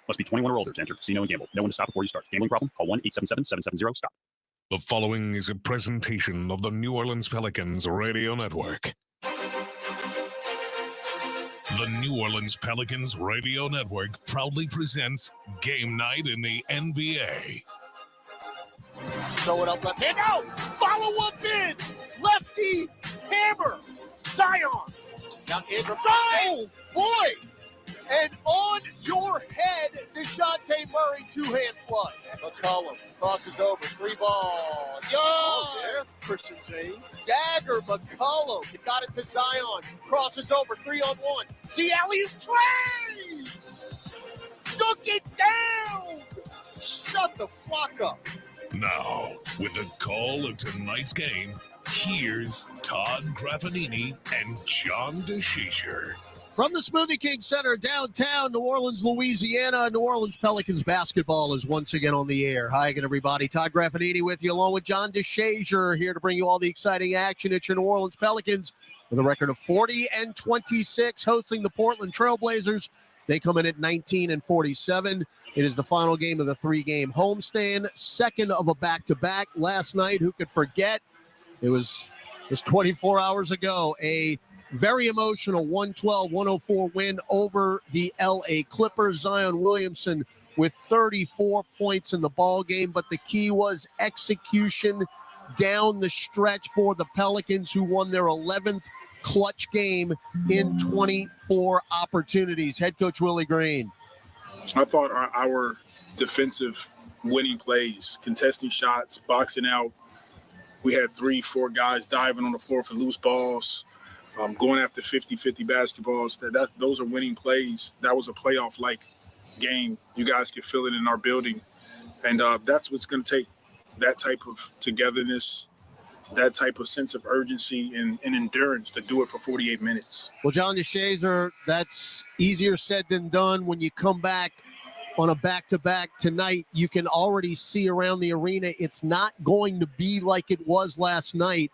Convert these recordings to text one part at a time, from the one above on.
Must be 21 or older to enter. Casino and gamble. Know when to stop before you start. Gambling problem? Call 1-877-770-STOP. The following is a presentation of the New Orleans Pelicans Radio Network. The New Orleans Pelicans Radio Network proudly presents Game Night in the NBA. Throw it up left hand. No! Follow up in! Lefty hammer! Zion! Now Ingram. Oh, boy! And on your head, DeJounte Murray, two-hand flush. McCollum crosses over, three ball. Yo! Oh, there's Christian James. Dagger, McCollum. He got it to Zion. Crosses over, 3-on-1. See alley-oop Trey! Dunk it down! Shut the fuck up. Now, with the call of tonight's game, here's Todd Graffanini and John DeShazier. From the Smoothie King Center downtown New Orleans, Louisiana, New Orleans Pelicans basketball is once again on the air. Hi again, everybody. Todd Graffanini with you, along with John DeShazier, here to bring you all the exciting action at your New Orleans Pelicans with a record of 40-26, hosting the Portland Trailblazers. They come in at 19-47. It is the final game of the three-game homestand, second of a back-to-back. Last night, who could forget? It was just 24 hours ago, a very emotional 112-104 win over the L.A. Clippers. Zion Williamson with 34 points in the ball game, but the key was execution down the stretch for the Pelicans, who won their 11th clutch game in 24 opportunities. Head coach Willie Green. I thought our defensive winning plays, contesting shots, boxing out, we had 3-4 guys diving on the floor for loose balls, going after 50-50 basketballs. Those are winning plays. That was a playoff-like game. You guys could feel it in our building. And that's what's going to take, that type of togetherness, that type of sense of urgency and endurance to do it for 48 minutes. Well, John DeShazier, that's easier said than done. When you come back on a back-to-back tonight, you can already see around the arena it's not going to be like it was last night.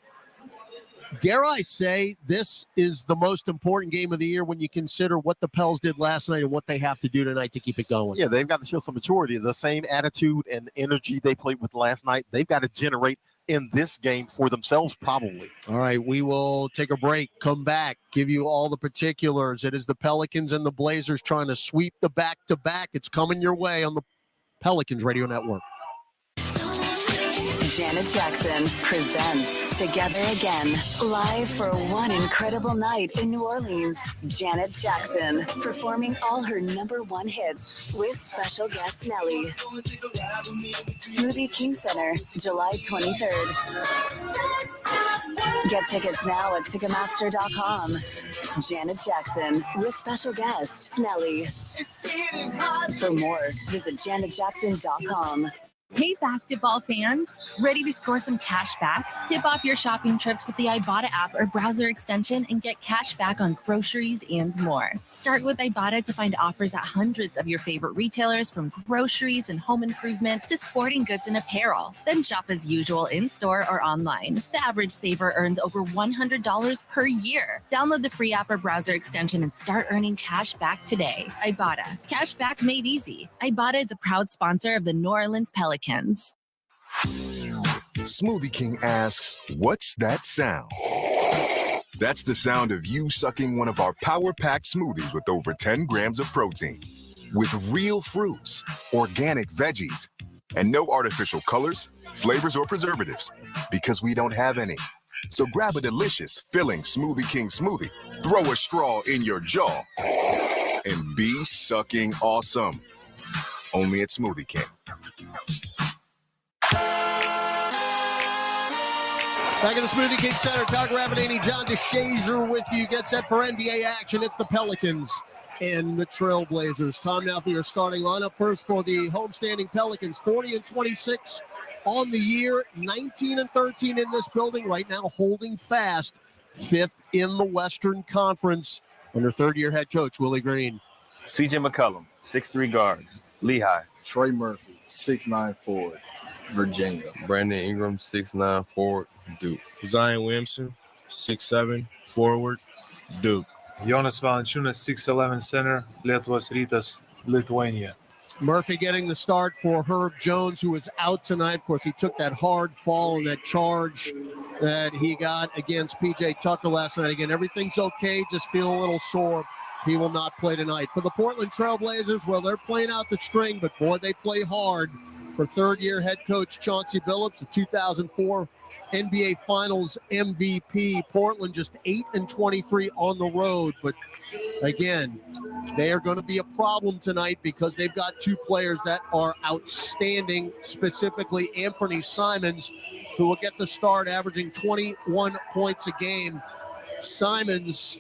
Dare I say this is the most important game of the year when you consider what the Pels did last night and what they have to do tonight to keep it going? Yeah, they've got to show some maturity. The same attitude and energy they played with last night, they've got to generate in this game for themselves, probably. All right, we will take a break, come back, give you all the particulars. It is the Pelicans and the Blazers trying to sweep the back-to-back. It's coming your way on the Pelicans Radio Network. Janet Jackson presents Together Again, live for one incredible night in New Orleans. Janet Jackson performing all her #1 hits with special guest Nelly. Smoothie King Center, July 23rd. Get tickets now at Ticketmaster.com. Janet Jackson with special guest Nelly. For more, visit JanetJackson.com. Hey, basketball fans, ready to score some cash back? Tip off your shopping trips with the Ibotta app or browser extension and get cash back on groceries and more. Start with Ibotta to find offers at hundreds of your favorite retailers, from groceries and home improvement to sporting goods and apparel. Then shop as usual in-store or online. The average saver earns over $100 per year. Download the free app or browser extension and start earning cash back today. Ibotta. Cash back made easy. Ibotta is a proud sponsor of the New Orleans Pelicans. Smoothie King asks, what's that sound? That's the sound of you sucking one of our power-packed smoothies with over 10 grams of protein. With real fruits, organic veggies, and no artificial colors, flavors, or preservatives, because we don't have any. So grab a delicious, filling Smoothie King smoothie, throw a straw in your jaw, and be sucking awesome. Only at Smoothie King. Back in the Smoothie King Center, Todd Graffanini, John DeShazier with you. Get set for NBA action. It's the Pelicans and the Trailblazers. Time now for your starting lineup. First for the homestanding Pelicans, 40-26 on the year, 19-13 in this building right now, holding fast, fifth in the Western Conference under third-year head coach Willie Green. C.J. McCollum, 6'3" guard, Lehigh. Trey Murphy, 6'9" forward, Virginia. Brandon Ingram, 6'9" forward, Duke. Zion Williamson, 6'7" forward, Duke. Jonas Valanciunas, 6'11" center, Lietuvos Rytas, Lithuania. Murphy getting the start for Herb Jones, who was out tonight. Of course, he took that hard fall and that charge that he got against P.J. Tucker last night. Again, everything's okay, just feeling a little sore. He will not play tonight. For the Portland Trailblazers, well, they're playing out the string, but boy, they play hard. For third-year head coach Chauncey Billups, the 2004 NBA Finals MVP. Portland just 8-23 on the road, but again, they are going to be a problem tonight because they've got two players that are outstanding, specifically Anthony Simons, who will get the start, averaging 21 points a game. Simons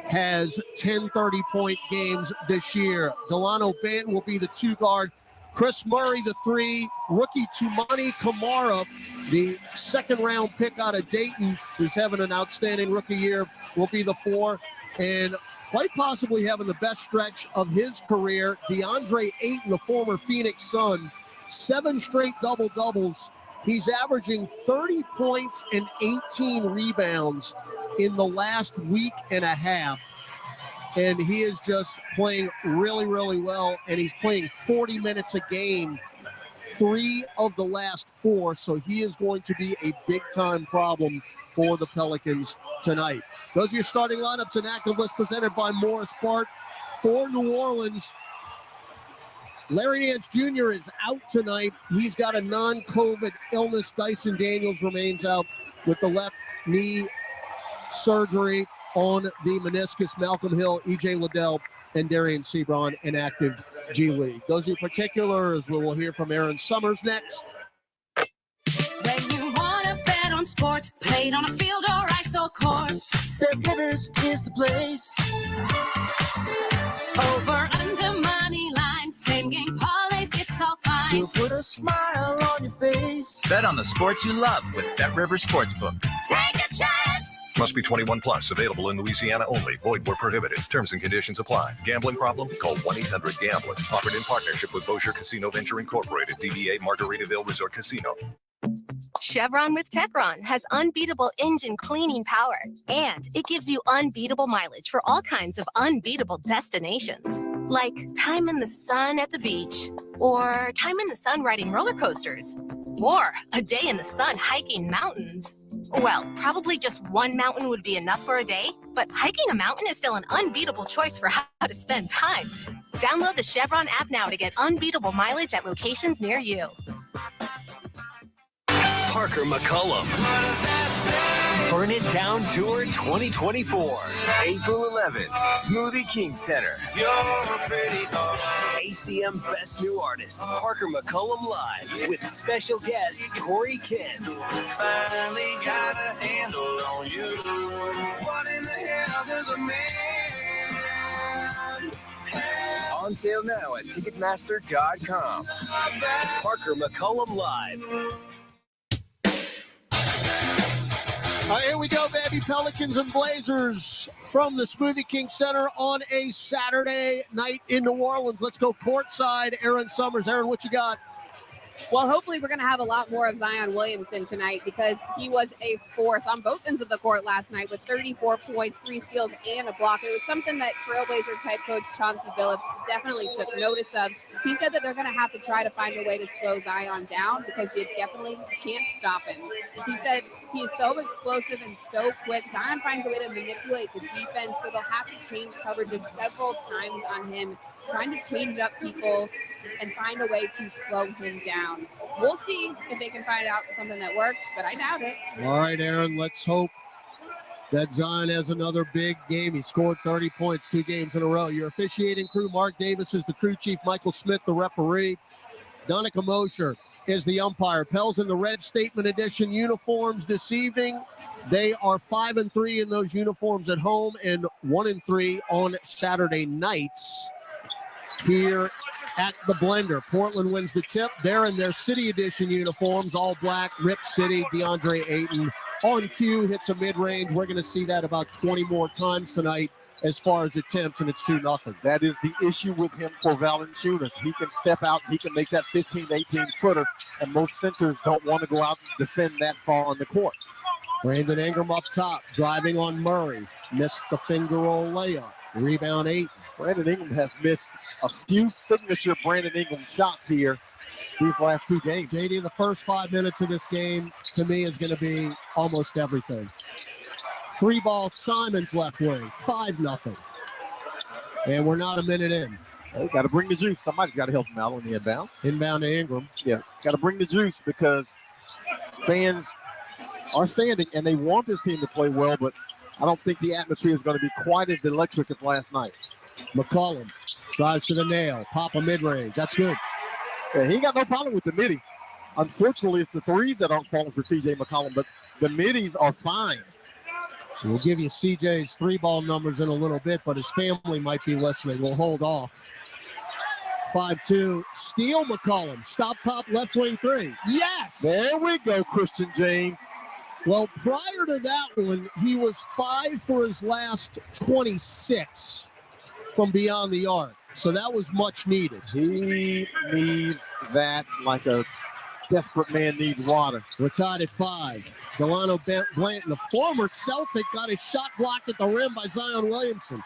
has 10 30-point games this year. Delano Banton will be the two guard. Chris Murray, the three. Rookie Tumani Kamara, the second-round pick out of Dayton, who's having an outstanding rookie year, will be the four. And quite possibly having the best stretch of his career, DeAndre Ayton, the former Phoenix Sun, 7 straight double-doubles. He's averaging 30 points and 18 rebounds in the last week and a half. And he is just playing really, really well. And he's playing 40 minutes a game, 3 of the last 4. So he is going to be a big-time problem for the Pelicans tonight. Those are your starting lineups and active list presented by Morris Bart. For New Orleans, Larry Nance Jr. is out tonight. He's got a non-COVID illness. Dyson Daniels remains out with the left knee surgery on the meniscus. Malcolm Hill, E.J. Liddell, and Darian Sebron in active G League. Those are your particulars. We will hear from Aaron Summers next. When you want to bet on sports, played on a field or ice or course, Bet Rivers is the place. Over, under, money line, same game parlays, it's all fine. You'll put a smile on your face. Bet on the sports you love with Bet Rivers Sportsbook. Take a chance. Must be 21 plus. Available in Louisiana only. Void where prohibited. Terms and conditions apply. Gambling problem? Call 1-800-GAMBLER. Offered in partnership with Bossier Casino Venture Incorporated. DBA Margaritaville Resort Casino. Chevron with Techron has unbeatable engine cleaning power, and it gives you unbeatable mileage for all kinds of unbeatable destinations, like time in the sun at the beach, or time in the sun riding roller coasters, or a day in the sun hiking mountains. Well, probably just one mountain would be enough for a day, but hiking a mountain is still an unbeatable choice for how to spend time. Download the Chevron app now to get unbeatable mileage at locations near you. Parker McCullum. Burn It Down Tour 2024. April 11th, Smoothie King Center. ACM Best New Artist, Parker McCullum Live, with special guest Corey Kent. Finally got a handle on you. What in the hell does a man? On sale now at Ticketmaster.com. Parker McCullum Live. All right, here we go, baby. Pelicans and Blazers from the Smoothie King Center on a Saturday night in New Orleans. Let's go courtside. Aaron Summers. Aaron, what you got? Well, hopefully we're going to have a lot more of Zion Williamson tonight because he was a force on both ends of the court last night with 34 points, 3 steals, and a block. It was something that Trailblazers head coach Chauncey Billups definitely took notice of. He said that they're going to have to try to find a way to slow Zion down because you definitely can't stop him. He said he's so explosive and so quick. Zion finds a way to manipulate the defense, so they'll have to change coverages several times on him, trying to change up people and find a way to slow him down. We'll see if they can find out something that works, but I doubt it. All right, Aaron, let's hope that Zion has another big game. He scored 30 points 2 games in a row. Your officiating crew, Mark Davis is the crew chief, Michael Smith, the referee. Donica Mosher is the umpire. Pels in the red Statement Edition uniforms this evening. They are 5-3 in those uniforms at home and 1-3 on Saturday nights here at the Blender. Portland wins the tip. They're in their City Edition uniforms, all black, Rip City. DeAndre Ayton on cue, hits a mid-range. We're going to see that about 20 more times tonight as far as attempts, and it's 2-0. That is the issue with him for Valanciunas. He can step out, he can make that 15, 18-footer, and most centers don't want to go out and defend that far on the court. Brandon Ingram up top, driving on Murray. Missed the finger roll layup. Rebound 8. Brandon Ingram has missed a few signature Brandon Ingram shots here these last 2 games. JD, the first 5 minutes of this game, to me, is going to be almost everything. 3 ball, Simons left wing, 5-0. And we're not a minute in. Hey, got to bring the juice. Somebody's got to help him out on the inbound. Inbound to Ingram. Yeah, got to bring the juice because fans are standing and they want this team to play well, but I don't think the atmosphere is going to be quite as electric as last night. McCollum drives to the nail. Pop a mid-range. That's good. Yeah, he got no problem with the midi. Unfortunately, it's the threes that aren't falling for C.J. McCollum, but the middies are fine. We'll give you CJ's 3-ball numbers in a little bit, but his family might be listening. We'll hold off. 5-2. Steal McCollum. Stop, pop, left wing 3. Yes! There we go, Christian James. Well, prior to that one, he was 5 for his last 26 from beyond the arc. So that was much needed. He needs that like a desperate man needs water. We're tied at 5. Delano Blanton, the former Celtic, got his shot blocked at the rim by Zion Williamson.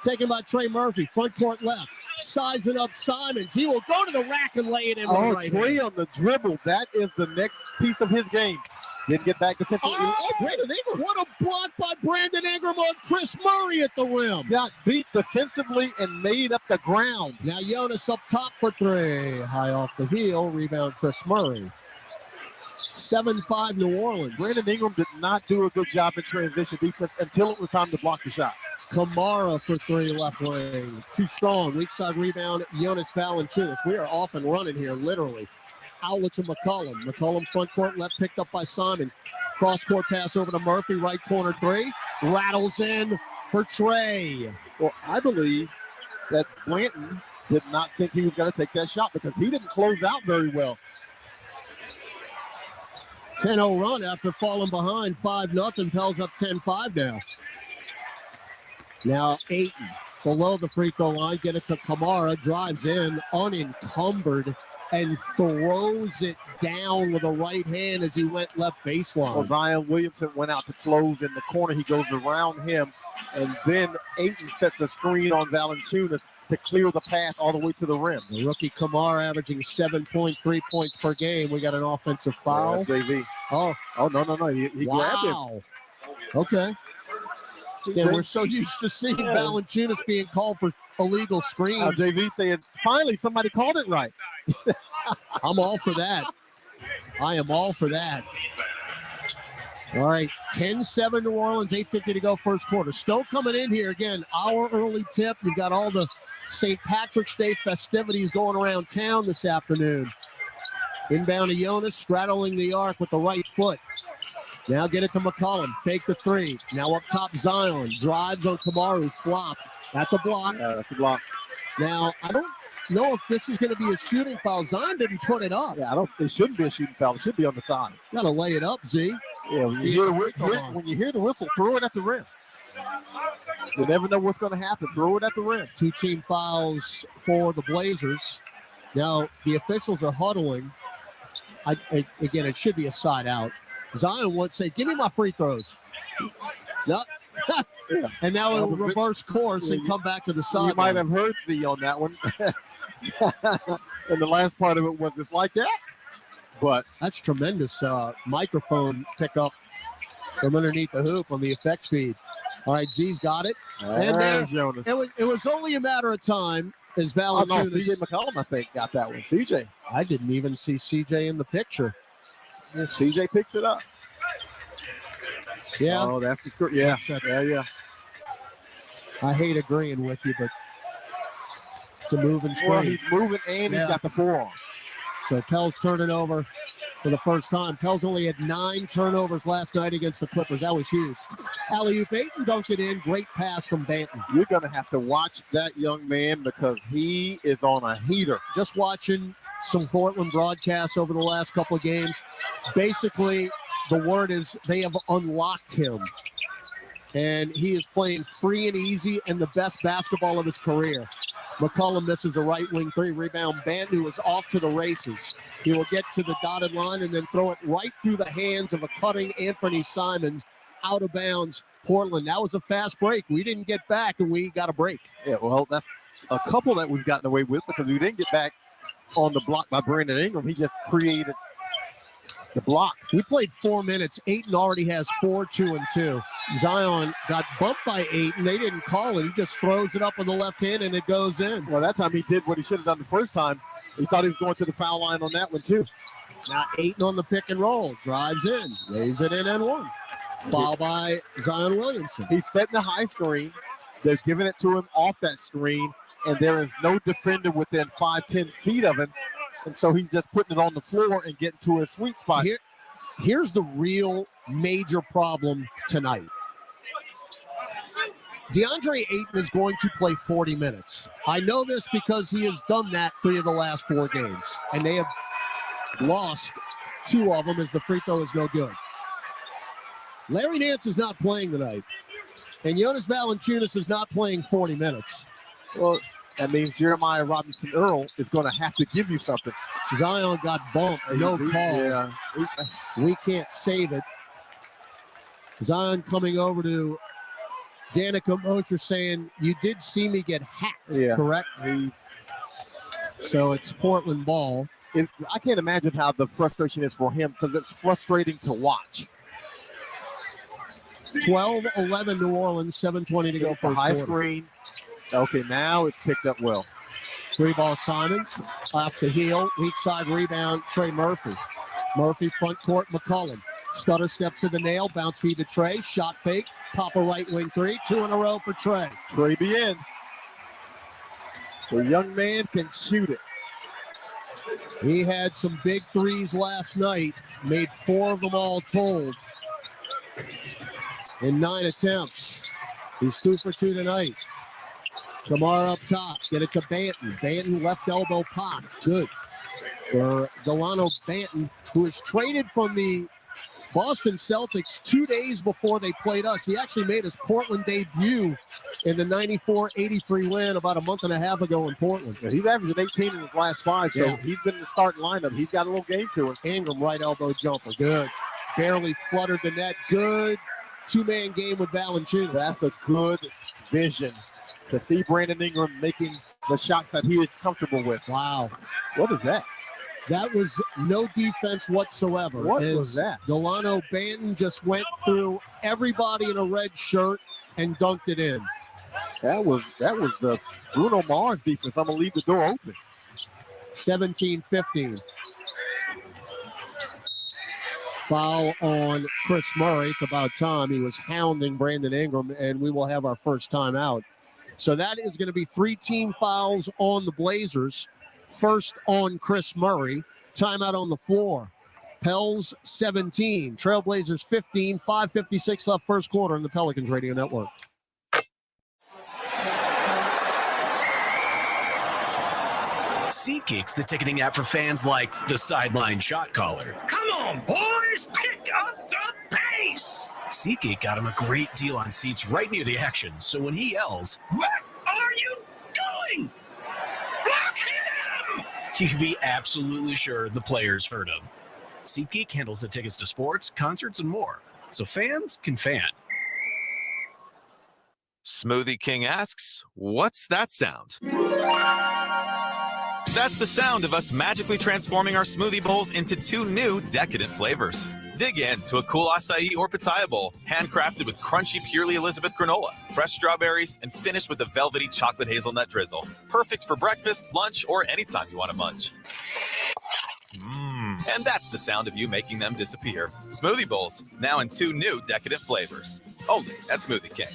Taken by Trey Murphy, front court left. Sizing up Simons. He will go to the rack and lay it in. Oh, right Trey hand. on the dribble. That is the next piece of his game. Didn't get back defensively. Oh, Brandon Ingram. What a block by Brandon Ingram on Chris Murray at the rim. Got beat defensively and made up the ground. Now Jonas up top for 3. High off the heel. Rebound Chris Murray. 7-5 New Orleans. Brandon Ingram did not do a good job in transition defense until it was time to block the shot. Kamara for 3 left wing. Too strong. Weak side rebound. Jonas Valanciunas. We are off and running here, literally. Outlet to McCollum. McCollum front court left, picked up by Simon. Cross court pass over to Murphy, right corner 3. Rattles in for Trey. Well, I believe that Blanton did not think he was going to take that shot because he didn't close out very well. 10-0 run after falling behind 5-0. Pels up 10-5 now. Now Ayton below the free throw line. Get it to Kamara. Drives in unencumbered and throws it down with a right hand as he went left baseline. Well, Zion Williamson went out to close in the corner. He goes around him, and then Ayton sets a screen on Valanciunas to clear the path all the way to the rim. The rookie Kamara averaging 7.3 points per game. We got an offensive foul. JV. Oh, no. He grabbed him. Okay. Yeah, we're so used to seeing Valanciunas being called for illegal screens. JV saying, finally, somebody called it right. I'm all for that. I am all for that. All right, 10-7 New Orleans, 8:50 to go first quarter. Stowe coming in here again. Our early tip. You've got all the St. Patrick's Day festivities going around town this afternoon. Inbound to Jonas, straddling the arc with the right foot. Now get it to McCollum. Fake the 3. Now up top, Zion. Drives on Kamaru. Flopped. That's a block. That's a block. Now, I don't know if this is going to be a shooting foul. Zion didn't put it up. Yeah, it shouldn't be a shooting foul. It should be on the side. Got to lay it up, Z. Yeah, when you hear the whistle, throw it at the rim. You never know what's going to happen. Throw it at the rim. 2 team fouls for the Blazers. Now, the officials are huddling. Again, it should be a side out. Zion would say, give me my free throws. No. And now it'll reverse course and come back to the side. You might have heard Z on that one. And the last part of it was just like that. But that's tremendous microphone pickup from underneath the hoop on the effects feed. All right, Z's got it. And Jonas. It was only a matter of time as Valanciunas. Oh, no, C.J. McCollum, I think, got that one. C.J. I didn't even see C.J. in the picture. Yeah, C.J. picks it up. Yeah. Oh, that's the score. Yeah. Yeah. I hate agreeing with you, but it's a moving screen. Well, he's moving and he's got the forearm. So Pels turning over for the first time. Pels only had 9 turnovers last night against the Clippers. That was huge. Alley-oop, Ayton dunked it in. Great pass from Banton. You're going to have to watch that young man because he is on a heater. Just watching some Portland broadcasts over the last couple of games. Basically, the word is they have unlocked him. And he is playing free and easy and the best basketball of his career. McCollum misses a right wing 3. Rebound, Banton, who is off to the races. He will get to the dotted line and then throw it right through the hands of a cutting Anthony Simons out of bounds, Portland. That was a fast break. We didn't get back, and we got a break. Yeah, well, that's a couple that we've gotten away with because we didn't get back on the block by Brandon Ingram. He just created the block. We played 4 minutes. Ayton already has 4, 2, and 2. Zion got bumped by Ayton. They didn't call it. He just throws it up on the left hand, and it goes in. Well, that time he did what he should have done the first time. He thought he was going to the foul line on that one, too. Now Ayton on the pick and roll. Drives in. Lays it in and one. Foul by Zion Williamson. He's setting a high screen. They're giving it to him off that screen, and there is no defender within 5-10 feet of him. And so he's just putting it on the floor and getting to a sweet spot. Here's the real major problem tonight. DeAndre Ayton is going to play 40 minutes. I know this because he has done that 3 of the last 4 games, and they have lost 2 of them as the free throw is no good. Larry Nance is not playing tonight, and Jonas Valanciunas is not playing 40 minutes. Well, that means Jeremiah Robinson Earl is going to have to give you something. Zion got bumped. No call. Yeah. We can't save it. Zion coming over to Danica Mosher saying, you did see me get hacked, correct? So it's Portland ball. I can't imagine how the frustration is for him because it's frustrating to watch. 12-11 New Orleans, 7:20 to go first high quarter. Screen. Okay, now it's picked up well. 3-ball Simons, off the heel, weak side rebound, Trey Murphy. Murphy front court, McCollum. Stutter steps to the nail, bounce feed to Trey, shot fake, pop a right wing 3, 2 in a row for Trey. Trey be in. The young man can shoot it. He had some big threes last night, made 4 of them all told in 9 attempts. He's 2 for 2 tonight. Kamara up top, get it to Banton. Banton left elbow pop, good for Delano Banton, who was traded from the Boston Celtics 2 days before they played us. He actually made his Portland debut in the 94-83 win about a month and a half ago in Portland. Yeah, he's averaging 18 in his last 5, so he's been in the starting lineup. He's got a little game to him. Ingram, right elbow jumper, good. Barely fluttered the net, good. 2-man game with Valanciunas. That's a good vision to see Brandon Ingram making the shots that he is comfortable with. Wow. What is that? That was no defense whatsoever. What was that? Delano Banton just went through everybody in a red shirt and dunked it in. That was the Bruno Mars defense. I'm going to leave the door open. 17-15. Foul on Chris Murray. It's about time. He was hounding Brandon Ingram, and we will have our first timeout. So that is going to be 3 team fouls on the Blazers. First on Chris Murray. Timeout on the floor. Pels 17. Trailblazers 15. 5:56 left first quarter on the Pelicans Radio Network. SeatGeek's the ticketing app for fans like the sideline shot caller. Come on, boys, pick up the pace. SeatGeek got him a great deal on seats right near the action, so when he yells, "What are you doing? Block him!" you can be absolutely sure the players heard him. SeatGeek handles the tickets to sports, concerts, and more, so fans can fan. Smoothie King asks, what's that sound? That's the sound of us magically transforming our smoothie bowls into 2 new decadent flavors. Dig in to a cool acai or pitaya bowl, handcrafted with crunchy Purely Elizabeth granola, fresh strawberries, and finished with a velvety chocolate hazelnut drizzle. Perfect for breakfast, lunch, or anytime you want to munch. And that's the sound of you making them disappear. Smoothie bowls, now in 2 new decadent flavors. Only at Smoothie King.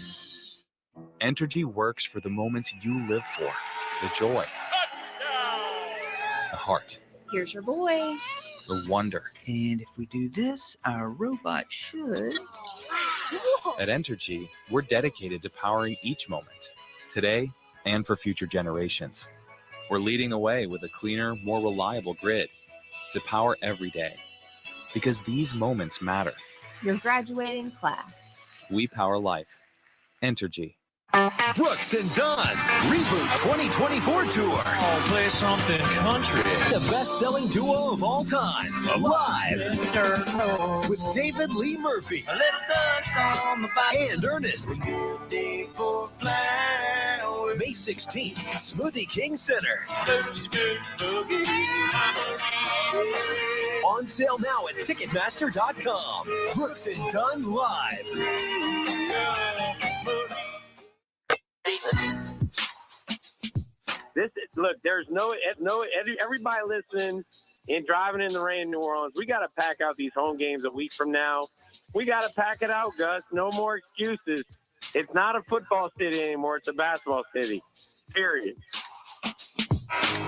Entergy works for the moments you live for. The joy. The heart. Here's your boy. The wonder. And if we do this, our robot should. At Entergy, we're dedicated to powering each moment, today and for future generations. We're leading the way with a cleaner, more reliable grid to power every day. Because these moments matter. Your graduating class. We power life. Entergy. Brooks and Dunn Reboot 2024 Tour. I'll play something country. The best-selling duo of all time. Live with David Lee Murphy. Let us And Ernest. May 16th, Smoothie King Center. On sale now at Ticketmaster.com. Brooks and Dunn Live. Look, there's no everybody listening and driving in the rain in New Orleans. We got to pack out these home games a week from now. We got to pack it out, Gus. No more excuses. It's not a football city anymore. It's a basketball city. Period.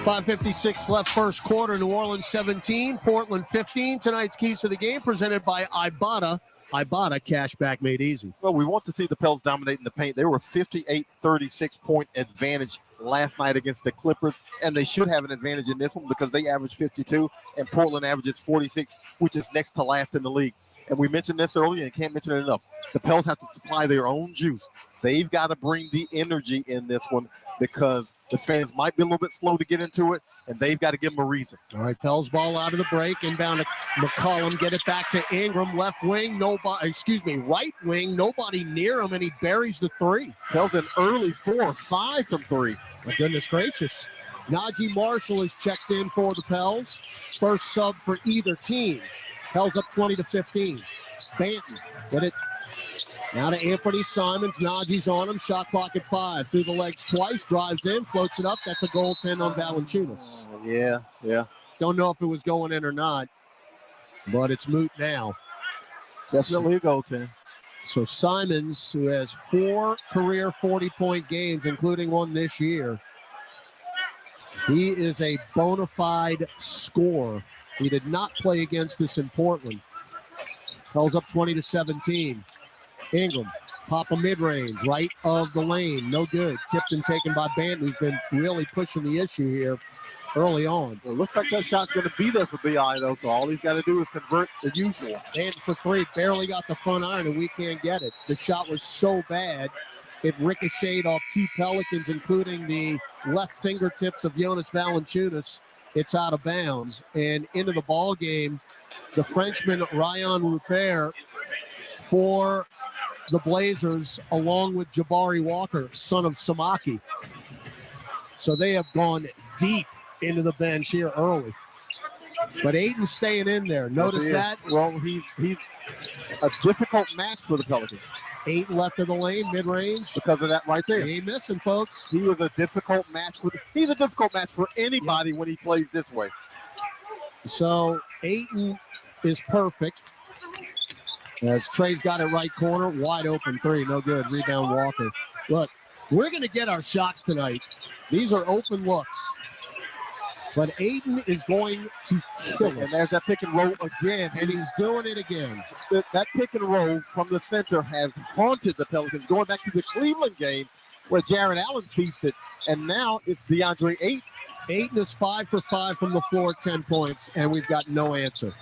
5:56 left first quarter. New Orleans 17, Portland 15. Tonight's keys to the game presented by Ibotta. Ibotta, cashback made easy. Well, we want to see the Pels dominating the paint. They were a 58-36 point advantage last night against the Clippers, and they should have an advantage in this one because they average 52 and Portland averages 46, which is next to last in the league. And we mentioned this earlier and can't mention it enough. The Pels have to supply their own juice. They've got to bring the energy in this one because the fans might be a little bit slow to get into it, and they've got to give them a reason. All right, Pels ball out of the break. Inbound to McCollum. Get it back to Ingram. Left wing, right wing. Nobody near him, and he buries the three. Pels an early 4 or 5 from three. My goodness gracious. Najee Marshall is checked in for the Pels. First sub for either team. Pels up 20-15. Banton, get it. Now to Anthony Simons. Najee's on him. Shot clock at 5. Through the legs twice. Drives in. Floats it up. That's a goaltend on Valanciunas. Yeah. Don't know if it was going in or not, but it's moot now. Definitely a goaltend. So Simons, who has 4 career 40-point games, including one this year, he is a bona fide scorer. He did not play against us in Portland. Pels up 20-17. Ingram, pop a mid-range, right of the lane. No good. Tipped and taken by Banton, who's been really pushing the issue here early on. Well, it looks like that shot's going to be there for BI, though, so all he's got to do is convert the usual. And for 3, barely got the front iron, and we can't get it. The shot was so bad, it ricocheted off 2 Pelicans, including the left fingertips of Jonas Valanciunas. It's out of bounds. And into the ball game, the Frenchman Ryan Rupert for the Blazers, along with Jabari Walker, son of Samaki. So they have gone deep into the bench here early. But Ayton's staying in there. Notice that? Well, he's a difficult match for the Pelicans. 8 left of the lane, mid-range. Because of that right there. He ain't missing, folks. He is a difficult match he's a difficult match for anybody when he plays this way. So Ayton is perfect. As Trey's got it right corner, wide open 3, no good. Rebound Walker. Look, we're going to get our shots tonight. These are open looks. But Ayton is going to kill us. And there's that pick and roll again. And he's doing it again. That pick and roll from the center has haunted the Pelicans, going back to the Cleveland game where Jared Allen feasted. And now it's DeAndre Ayton. Ayton is 5 for 5 from the floor, 10 points, and we've got no answer.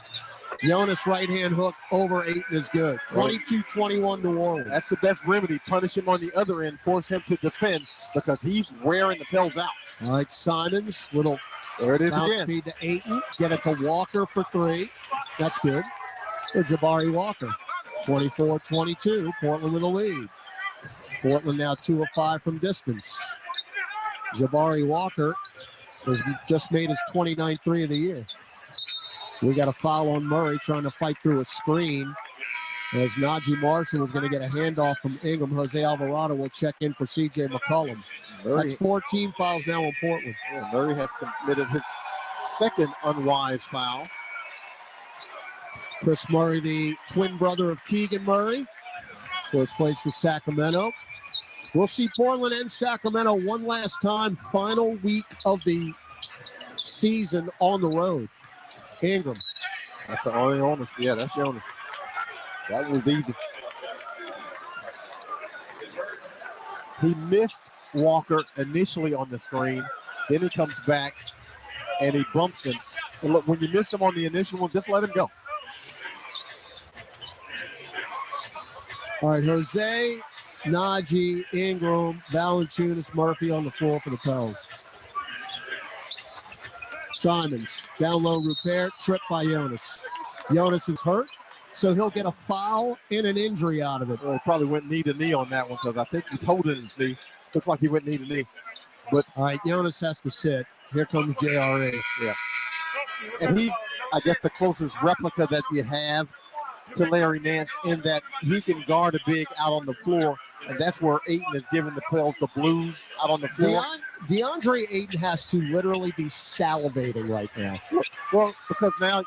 Jonas right-hand hook over Ayton is good. 22-21 New Orleans. That's the best remedy. Punish him on the other end. Force him to defend because he's wearing the Pels out. All right, Simons, little there it is bounce again. feed to Ayton. Get it to Walker for 3. That's good. For Jabari Walker. 24-22. Portland with a lead. Portland now 2 of 5 from distance. Jabari Walker has just made his 29th 3 of the year. We got a foul on Murray trying to fight through a screen. As Najee Marshall is going to get a handoff from Ingram. Jose Alvarado will check in for C.J. McCollum. That's 4 team fouls now on Portland. Yeah, Murray has committed his second unwise foul. Chris Murray, the twin brother of Keegan Murray, of course, plays for Sacramento. We'll see Portland and Sacramento one last time. Final week of the season on the road. Ingram. That's the only Jonas. Yeah, that's Jonas. That was easy. He missed Walker initially on the screen. Then he comes back and he bumps him. And look, when you missed him on the initial one, just let him go. All right, Jose, Najee, Ingram, Valanciunas, Murphy on the floor for the Pels. Simons, down low, Rupert, tripped by Jonas. Jonas is hurt. so he'll get a foul and an injury out of it. Well, he probably went knee to knee on that one because I think he's holding his knee. Looks like he went knee to knee. But all right, Jonas has to sit. Here comes JRE. Yeah. And he's, I guess, the closest replica that you have to Larry Nance in that he can guard a big out on the floor. And that's where Ayton is giving the Pels the blues out on the floor. DeAndre Ayton has to literally be salivating right now. Well, because now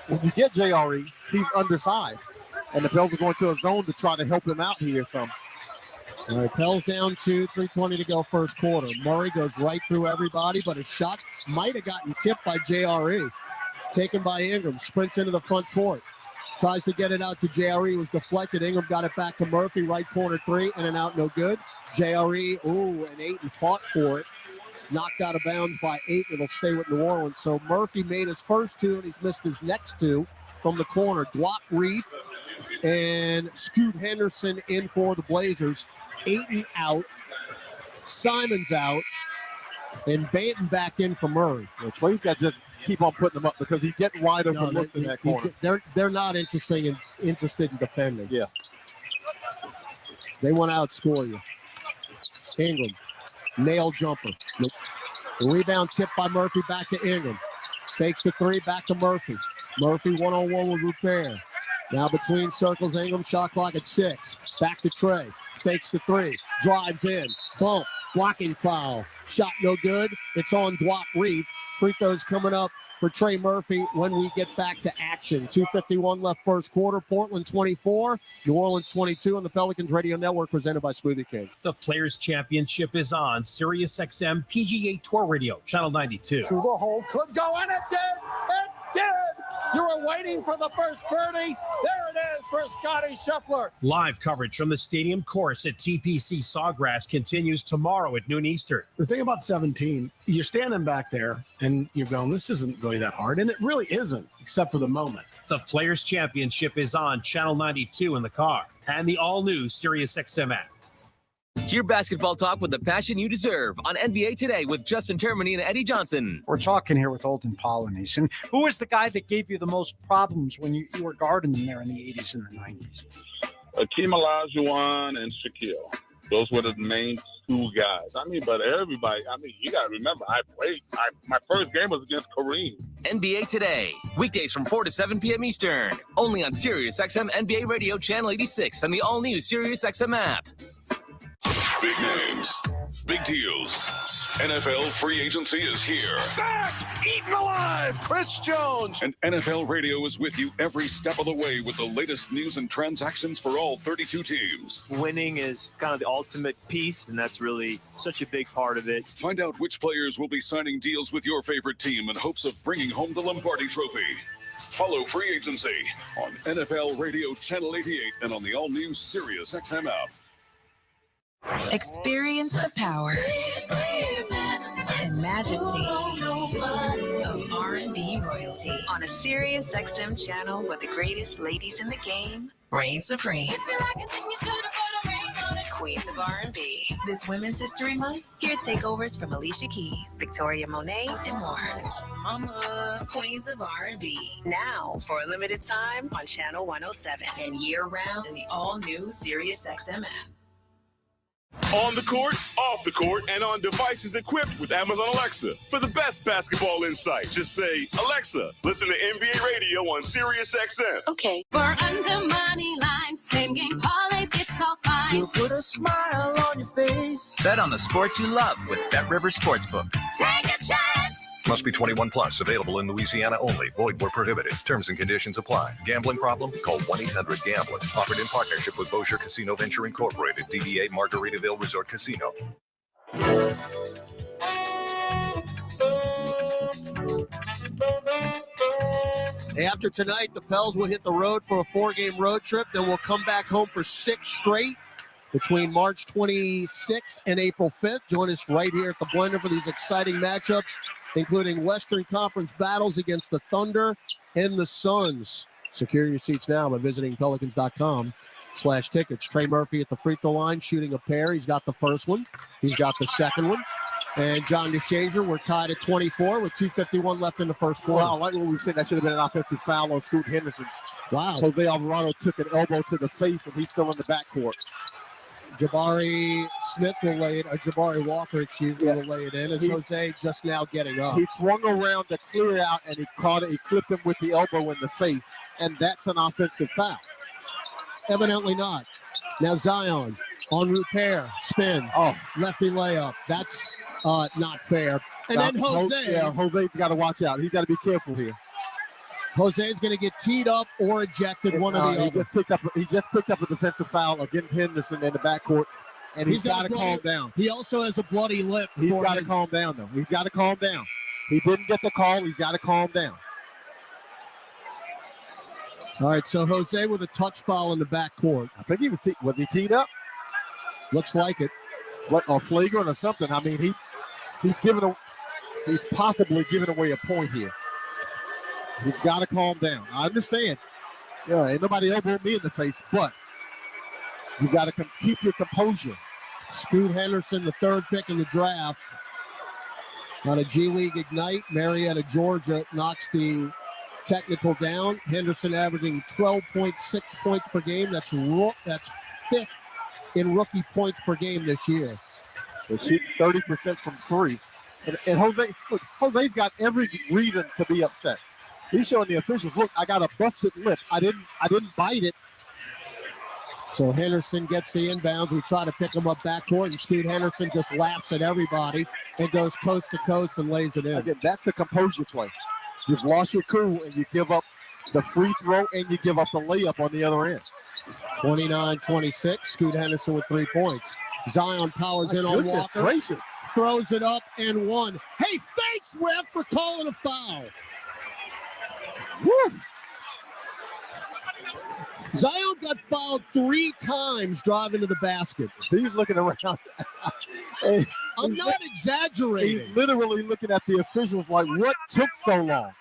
when you get JRE, he's undersized. And the Pels are going to a zone to try to help him out here some. All right, Pels down 2, 3:20 to go first quarter. Murray goes right through everybody, but his shot might have gotten tipped by JRE. Taken by Ingram, sprints into the front court. Tries to get it out to JRE, was deflected. Ingram got it back to Murphy, right corner three, in and out, no good. JRE, and Ayton fought for it. Knocked out of bounds by Ayton. It'll stay with New Orleans. So Murphy made his first two, and he's missed his next two from the corner. Dwight Reith and Scoot Henderson in for the Blazers. Ayton out. Simon's out. And Banton back in for Murray. Well, Trey's got to just keep on putting them up because he's getting wide open looks in that corner. They're not interested in defending. Yeah. They want to outscore you. Ingram. Nail jumper. Nope. The rebound tipped by Murphy back to Ingram. Fakes the three back to Murphy. Murphy one-on-one with Rupert. Now between circles, Ingram shot clock at 6. Back to Trey. Fakes the three. Drives in. Bump. Blocking foul. Shot no good. It's on Dwight Reith. Free throws coming up for Trey Murphy when we get back to action. 2:51 left first quarter. Portland 24, New Orleans 22 on the Pelicans Radio Network presented by Smoothie King. The Players Championship is on SiriusXM PGA Tour Radio, Channel 92. To the hole, could go, and it did! It did! You were waiting for the first birdie. There it is for Scotty Scheffler. Live coverage from the stadium course at TPC Sawgrass continues tomorrow at noon Eastern. The thing about 17, you're standing back there and you're going, this isn't really that hard. And it really isn't, except for the moment. The Players Championship is on Channel 92 in the car and the all-new SiriusXM app. Hear basketball talk with the passion you deserve on NBA Today with Justin Termini and Eddie Johnson. We're talking here with Olden Polynice. Who was the guy that gave you the most problems when you were guarding them there in the 80s and the 90s? Akeem Olajuwon and Shaquille. Those were the main two guys. But everybody, you got to remember, my first game was against Kareem. NBA Today, weekdays from 4 to 7 p.m. Eastern, only on SiriusXM NBA Radio Channel 86 and the all-new SiriusXM app. Big names, big deals. NFL free agency is here. Sacked! Eaten alive! Chris Jones! And NFL Radio is with you every step of the way with the latest news and transactions for all 32 teams. Winning is kind of the ultimate piece, and that's really such a big part of it. Find out which players will be signing deals with your favorite team in hopes of bringing home the Lombardi Trophy. Follow free agency on NFL Radio Channel 88 and on the all-new SiriusXM app. Experience the power and majesty of R&B royalty on a SiriusXM channel where the greatest ladies in the game reign supreme. Queens of R&B. This Women's History Month, hear takeovers from Alicia Keys, Victoria Monet, and more. Mama, Queens of R&B. Now, for a limited time on Channel 107 and year-round in the all-new SiriusXM app. On the court, off the court, and on devices equipped with Amazon Alexa. For the best basketball insight, just say, Alexa, listen to NBA Radio on SiriusXM. Okay. For under money line, same game parlays, it's all fine. You'll put a smile on your face. Bet on the sports you love with BetRivers Sportsbook. Take a chance. Must be 21 plus. Available in Louisiana only. Void where prohibited. Terms and conditions apply. Gambling problem? Call 1-800-GAMBLER. Offered in partnership with Bossier Casino Venture Incorporated. DBA Margaritaville Resort Casino. After tonight, the Pels will hit the road for a 4-game road trip. Then we'll come back home for 6 straight between March 26th and April 5th. Join us right here at the Blender for these exciting matchups, including Western Conference battles against the Thunder and the Suns. Secure your seats now by visiting pelicans.com/tickets. Trey Murphy at the free throw line shooting a pair. He's got the first one. He's got the second one. And John DeShazier, we're tied at 24 with 2:51 left in the first quarter. Well, I like what we said. That should have been an offensive foul on Scoot Henderson. Wow. Jose Alvarado took an elbow to the face, and he's still in the backcourt. Jabari Smith will lay it, or Jabari Walker, will lay it in. As Jose just now getting up. He swung around to clear out, and he caught it. He clipped him with the elbow in the face, and that's an offensive foul. Evidently not. Now Zion on repair, spin. Oh, lefty layup. That's not fair. And then Jose. Jose's got to watch out. He's got to be careful here. Jose's going to get teed up or ejected, one or the other. He just picked up a defensive foul against Henderson in the backcourt, and he's got to calm down. He also has a bloody lip. He's got to calm down, though. He's got to calm down. He didn't get the call. He's got to calm down. All right, so Jose with a touch foul in the backcourt. I think he was he teed up? Looks like it. Or flagrant or something. I mean, he's possibly giving away a point here. He's got to calm down. I understand. Ain't nobody elbowing me in the face, but you got to keep your composure. Scoot Henderson, the third pick in the draft. On a G League Ignite, Marietta, Georgia, knocks the technical down. Henderson averaging 12.6 points per game. That's fifth in rookie points per game this year. They shoot 30% from three. And Jose's got every reason to be upset. He's showing the officials, look, I got a busted lip. I didn't bite it. So Henderson gets the inbounds. We try to pick him up backcourt, and Scoot Henderson just laughs at everybody and goes coast to coast and lays it in. Again, that's a composure play. You've lost your cool, and you give up the free throw, and you give up the layup on the other end. 29-26, Scoot Henderson with 3 points. Zion powers in on Walker. Gracious. Throws it up and one. Hey, thanks, ref, for calling a foul. Woo! Zion got fouled 3 times driving to the basket. He's looking around. I'm not exaggerating. He's literally looking at the officials like, what took so long?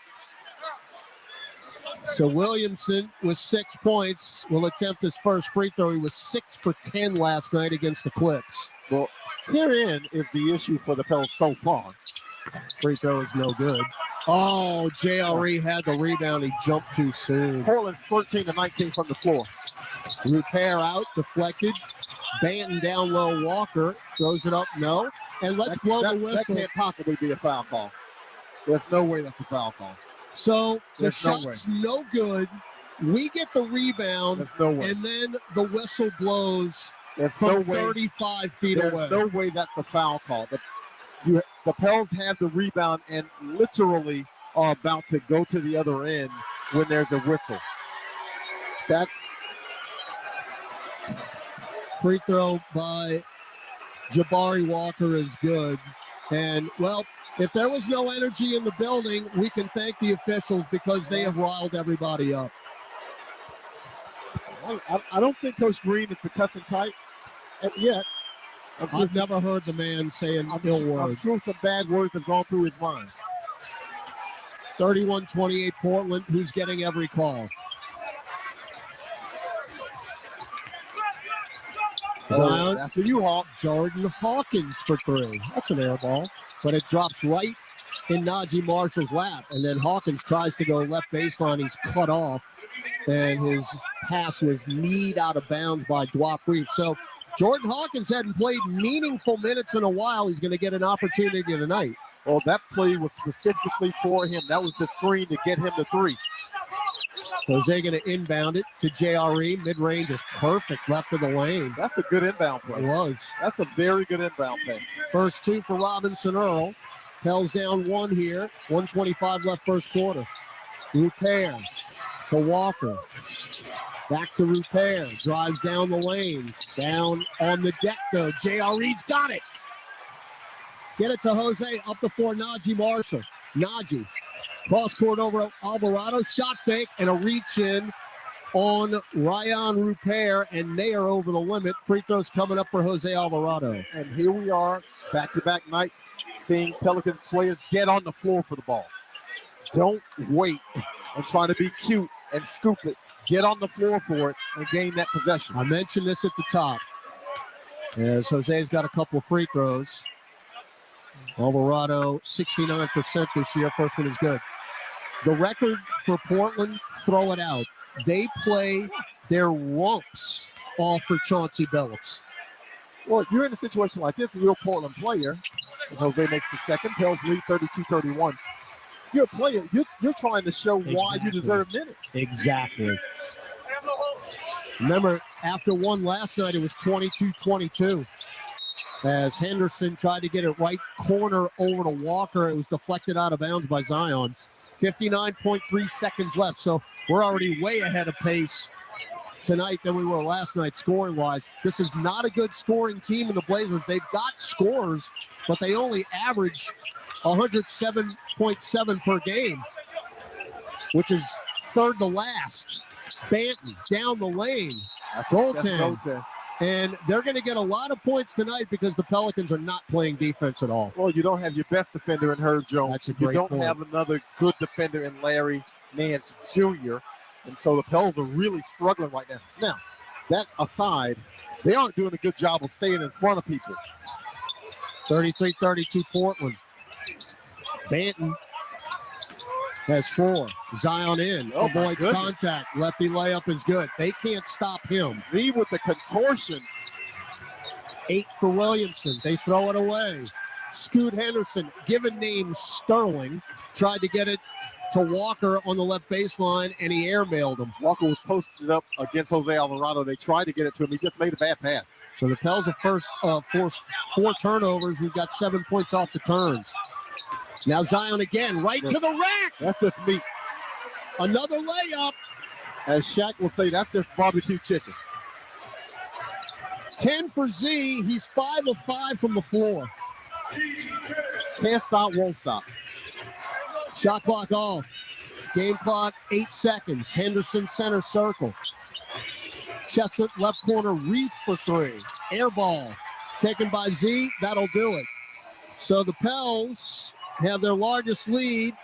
So Williamson with 6 points will attempt his first free throw. He was 6 for 10 last night against the Clips. Well, herein is the issue for the Pels so far. Free throw is no good. Oh, JRE had the rebound. He jumped too soon. Portland's 13-19 from the floor. Repair out, deflected. Banton down low, Walker throws it up, no. And let's blow the whistle. That can't possibly be a foul call. There's no way that's a foul call. So the shot's no good. We get the rebound, and then the whistle blows from 35 feet away. There's no way that's a foul call. The Pels have the rebound and literally are about to go to the other end when there's a whistle. That's free throw by Jabari Walker is good. And, well, if there was no energy in the building, we can thank the officials because they have riled everybody up. I don't think Coach Green is the cussing type yet. I've never heard the man saying ill words. I'm sure some bad words have gone through his mind. 31-28 Portland, who's getting every call. Zion, after you, Hawk. Jordan Hawkins for 3. That's an air ball, but it drops right in Najee Marshall's lap. And then Hawkins tries to go left baseline. He's cut off, and his pass was kneed out of bounds by Dwap Reed. So Jordan Hawkins hadn't played meaningful minutes in a while. He's going to get an opportunity tonight. Well, that play was specifically for him. That was the screen to get him to 3. Jose going to inbound it to JRE. Mid-range is perfect left of the lane. That's a good inbound play. It was. That's a very good inbound play. First 2 for Robinson Earl. Pels down 1 here. 1:25 left first quarter. Repair to Walker. Back to Repair. Drives down the lane. Down on the deck, though. JRE's got it. Get it to Jose. Up the floor, Najee Marshall. Najee. Cross court over Alvarado. Shot fake and a reach in on Ryan Repair, and they are over the limit. Free throws coming up for Jose Alvarado. And here we are, back-to-back nights, seeing Pelicans players get on the floor for the ball. Don't wait and try to be cute and scoop it. Get on the floor for it and gain that possession. I mentioned this at the top. As Jose's got a couple of free throws. Alvarado, 69% this year. First one is good. The record for Portland, throw it out. they play their rumps off for Chauncey Billups. Well, you're in a situation like this, a real Portland player, and Jose makes the second. Pels lead 32-31. You're a player. You're trying to show why you deserve minutes. Exactly. Remember, after one last night, it was 22-22. As Henderson tried to get it right corner over to Walker. It was deflected out of bounds by Zion. 59.3 seconds left. So we're already way ahead of pace tonight than we were last night scoring-wise. This is not a good scoring team in the Blazers. They've got scores, but they only average 107.7 per game, which is third to last. Banton down the lane. Goaltend. And they're going to get a lot of points tonight because the Pelicans are not playing defense at all. Well, you don't have your best defender in Herb Jones. That's a great You don't point. have another good defender in Larry Nance Jr., and so the Pels are really struggling right now. Now, that aside, they aren't doing a good job of staying in front of people. 33-32 Portland. Banton has 4. Zion in. Oh, my avoids goodness. contact. Lefty layup is good. They can't stop him. Z with the contortion. 8 for Williamson. They throw it away. Scoot Henderson, given name Sterling, tried to get it to Walker on the left baseline, and he airmailed him. Walker was posted up against Jose Alvarado. They tried to get it to him. He just made a bad pass. So the Pels have forced 4 turnovers. We've got 7 points off the turns. Now Zion again, right to the rack. That's just meat. Another layup. As Shaq will say, that's just barbecue chicken. 10 for Z. He's 5 of 5 from the floor. Can't stop, won't stop. Shot clock off. Game clock, 8 seconds. Henderson center circle. Chestnut left corner, Reef for 3. Air ball taken by Z. That'll do it. So the Pels have their largest lead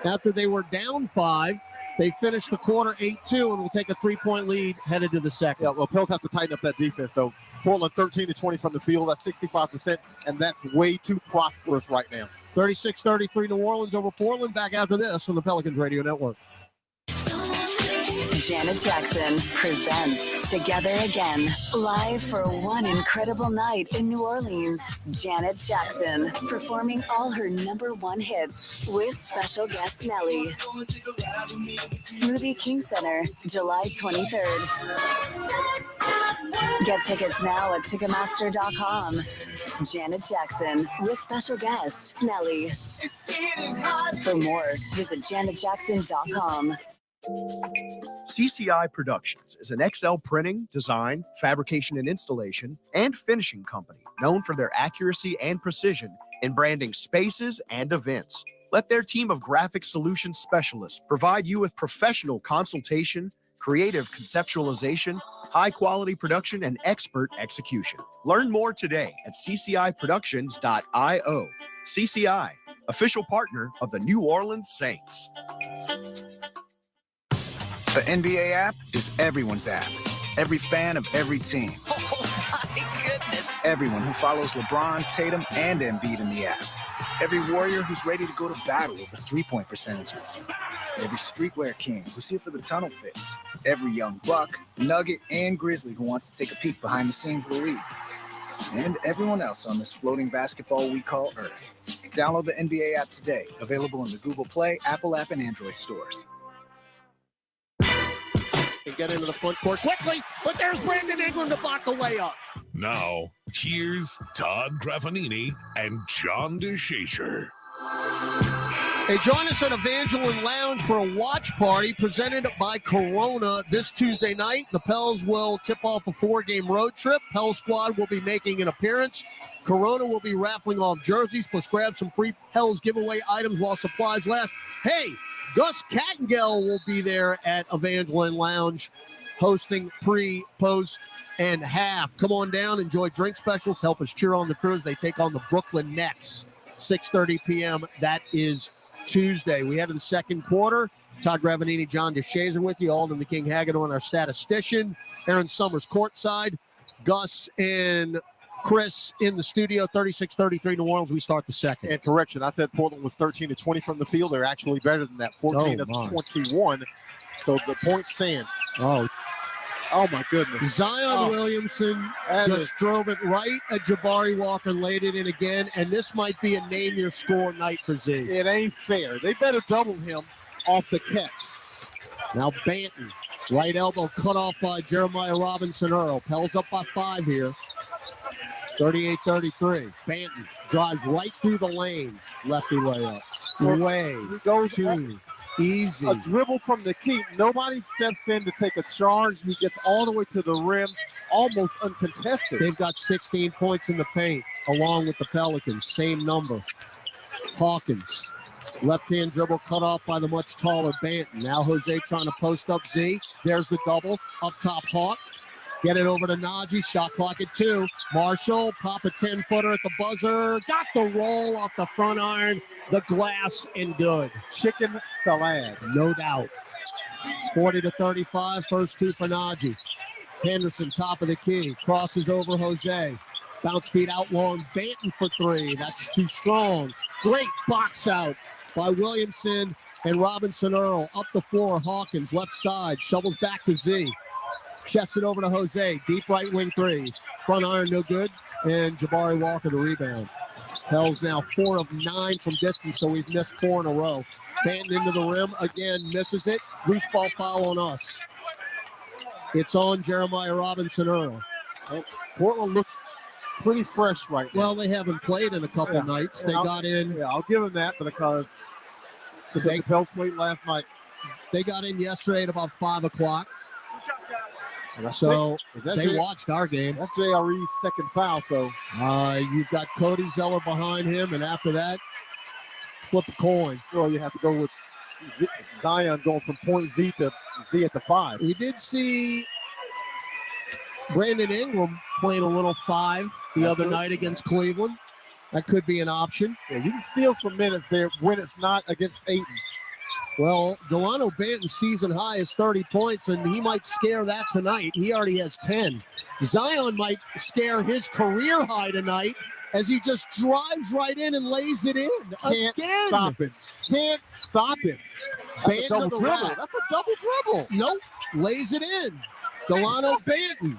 after they were down 5. They finished the quarter 8-2 and will take a 3-point lead headed to the second. Yeah, well, Pels have to tighten up that defense, though. Portland 13-20 from the field. That's 65%, and that's way too prosperous right now. 36-33 New Orleans over Portland. Back after this on the Pelicans Radio Network. Janet Jackson presents Together Again, live for one incredible night in New Orleans. Janet Jackson performing all her #1 hits with special guest Nelly. Smoothie King Center, July 23rd. Get tickets now at Ticketmaster.com. Janet Jackson with special guest Nelly. For more, visit JanetJackson.com. CCI Productions is an XL printing, design, fabrication and installation, and finishing company known for their accuracy and precision in branding spaces and events. Let their team of graphic solutions specialists provide you with professional consultation, creative conceptualization, high-quality production, and expert execution. Learn more today at cciproductions.io. CCI, official partner of the New Orleans Saints. The NBA app is everyone's app. Every fan of every team. Oh, my goodness. Everyone who follows LeBron, Tatum, and Embiid in the app. Every warrior who's ready to go to battle over three-point percentages. Every streetwear king who's here for the tunnel fits. Every young buck, nugget, and grizzly who wants to take a peek behind the scenes of the league. And everyone else on this floating basketball we call Earth. Download the NBA app today. Available in the Google Play, Apple app, and Android stores. And get into the front court quickly, but there's Brandon Ingram to block the layup. Now, here's Todd Graffanini and John DeShazier. Hey, join us at Evangeline Lounge for a watch party presented by Corona this Tuesday night. The Pels will tip off a 4-game road trip. Pels squad will be making an appearance. Corona will be raffling off jerseys, plus grab some free Pels giveaway items while supplies last. Hey, Gus Kattengell will be there at Evangeline Lounge hosting pre, post, and half. Come on down, enjoy drink specials, help us cheer on the crew as they take on the Brooklyn Nets. 6:30 p.m. That is Tuesday. We head to the second quarter. Todd Graffanini, John DeShazier with you. Alden the King Hagedorn, our statistician. Aaron Summers courtside. Gus and Chris in the studio. 36-33 New Orleans. We start the second. And correction, I said Portland was 13-20 from the field. They're actually better than that. 14 of 21 So the point stands. Oh, my goodness. Zion Williamson just drove it right at Jabari Walker, laid it in again, and this might be a name your score night for Z. It ain't fair. They better double him off the catch. Now Banton, right elbow cut off by Jeremiah Robinson-Earl. Pels up by 5 here. 38-33. Banton drives right through the lane. Lefty layup. Way He goes too easy. A dribble from the key. Nobody steps in to take a charge. He gets all the way to the rim, almost uncontested. They've got 16 points in the paint, along with the Pelicans. Same number. Hawkins. Left-hand dribble cut off by the much taller Banton. Now Jose trying to post up Z. There's the double. Up top, Hawk. Get it over to Najee. Shot clock at 2. Marshall, pop a 10-footer at the buzzer. Got the roll off the front iron. The glass and good. Chicken salad. No doubt. 40-35. First 2 for Najee. Henderson, top of the key. Crosses over Jose. Bounce feed out long. Banton for 3. That's too strong. Great box out by Williamson and Robinson-Earl. Up the floor, Hawkins, left side. Shovels back to Z. Chests it over to Jose. Deep right wing 3. Front iron, no good. And Jabari Walker, the rebound. Pels now 4 of 9 from distance, so we've missed 4 in a row. Banton into the rim. Again, misses it. Loose ball foul on us. It's on Jeremiah Robinson-Earl. Portland looks pretty fresh right now. Well, they haven't played in a couple nights. They got in. Yeah, I'll give them that because the Pels played last night. They got in yesterday at about 5 o'clock. So they watched our game. That's JRE's second foul. So you've got Cody Zeller behind him, and after that, flip a coin. Well, you have to go with Zion going from point Z to Z at the 5. We did see Brandon Ingram playing a little 5 the other night against Cleveland. That could be an option. Yeah, you can steal some minutes there when it's not against Ayton. Well, Delano Banton's season high is 30 points, and he might scare that tonight. He already has 10. Zion might scare his career high tonight as he just drives right in and lays it in. Can't stop him. Can't stop him. That's a double dribble. That's a double dribble. Nope. Lays it in. Delano Banton.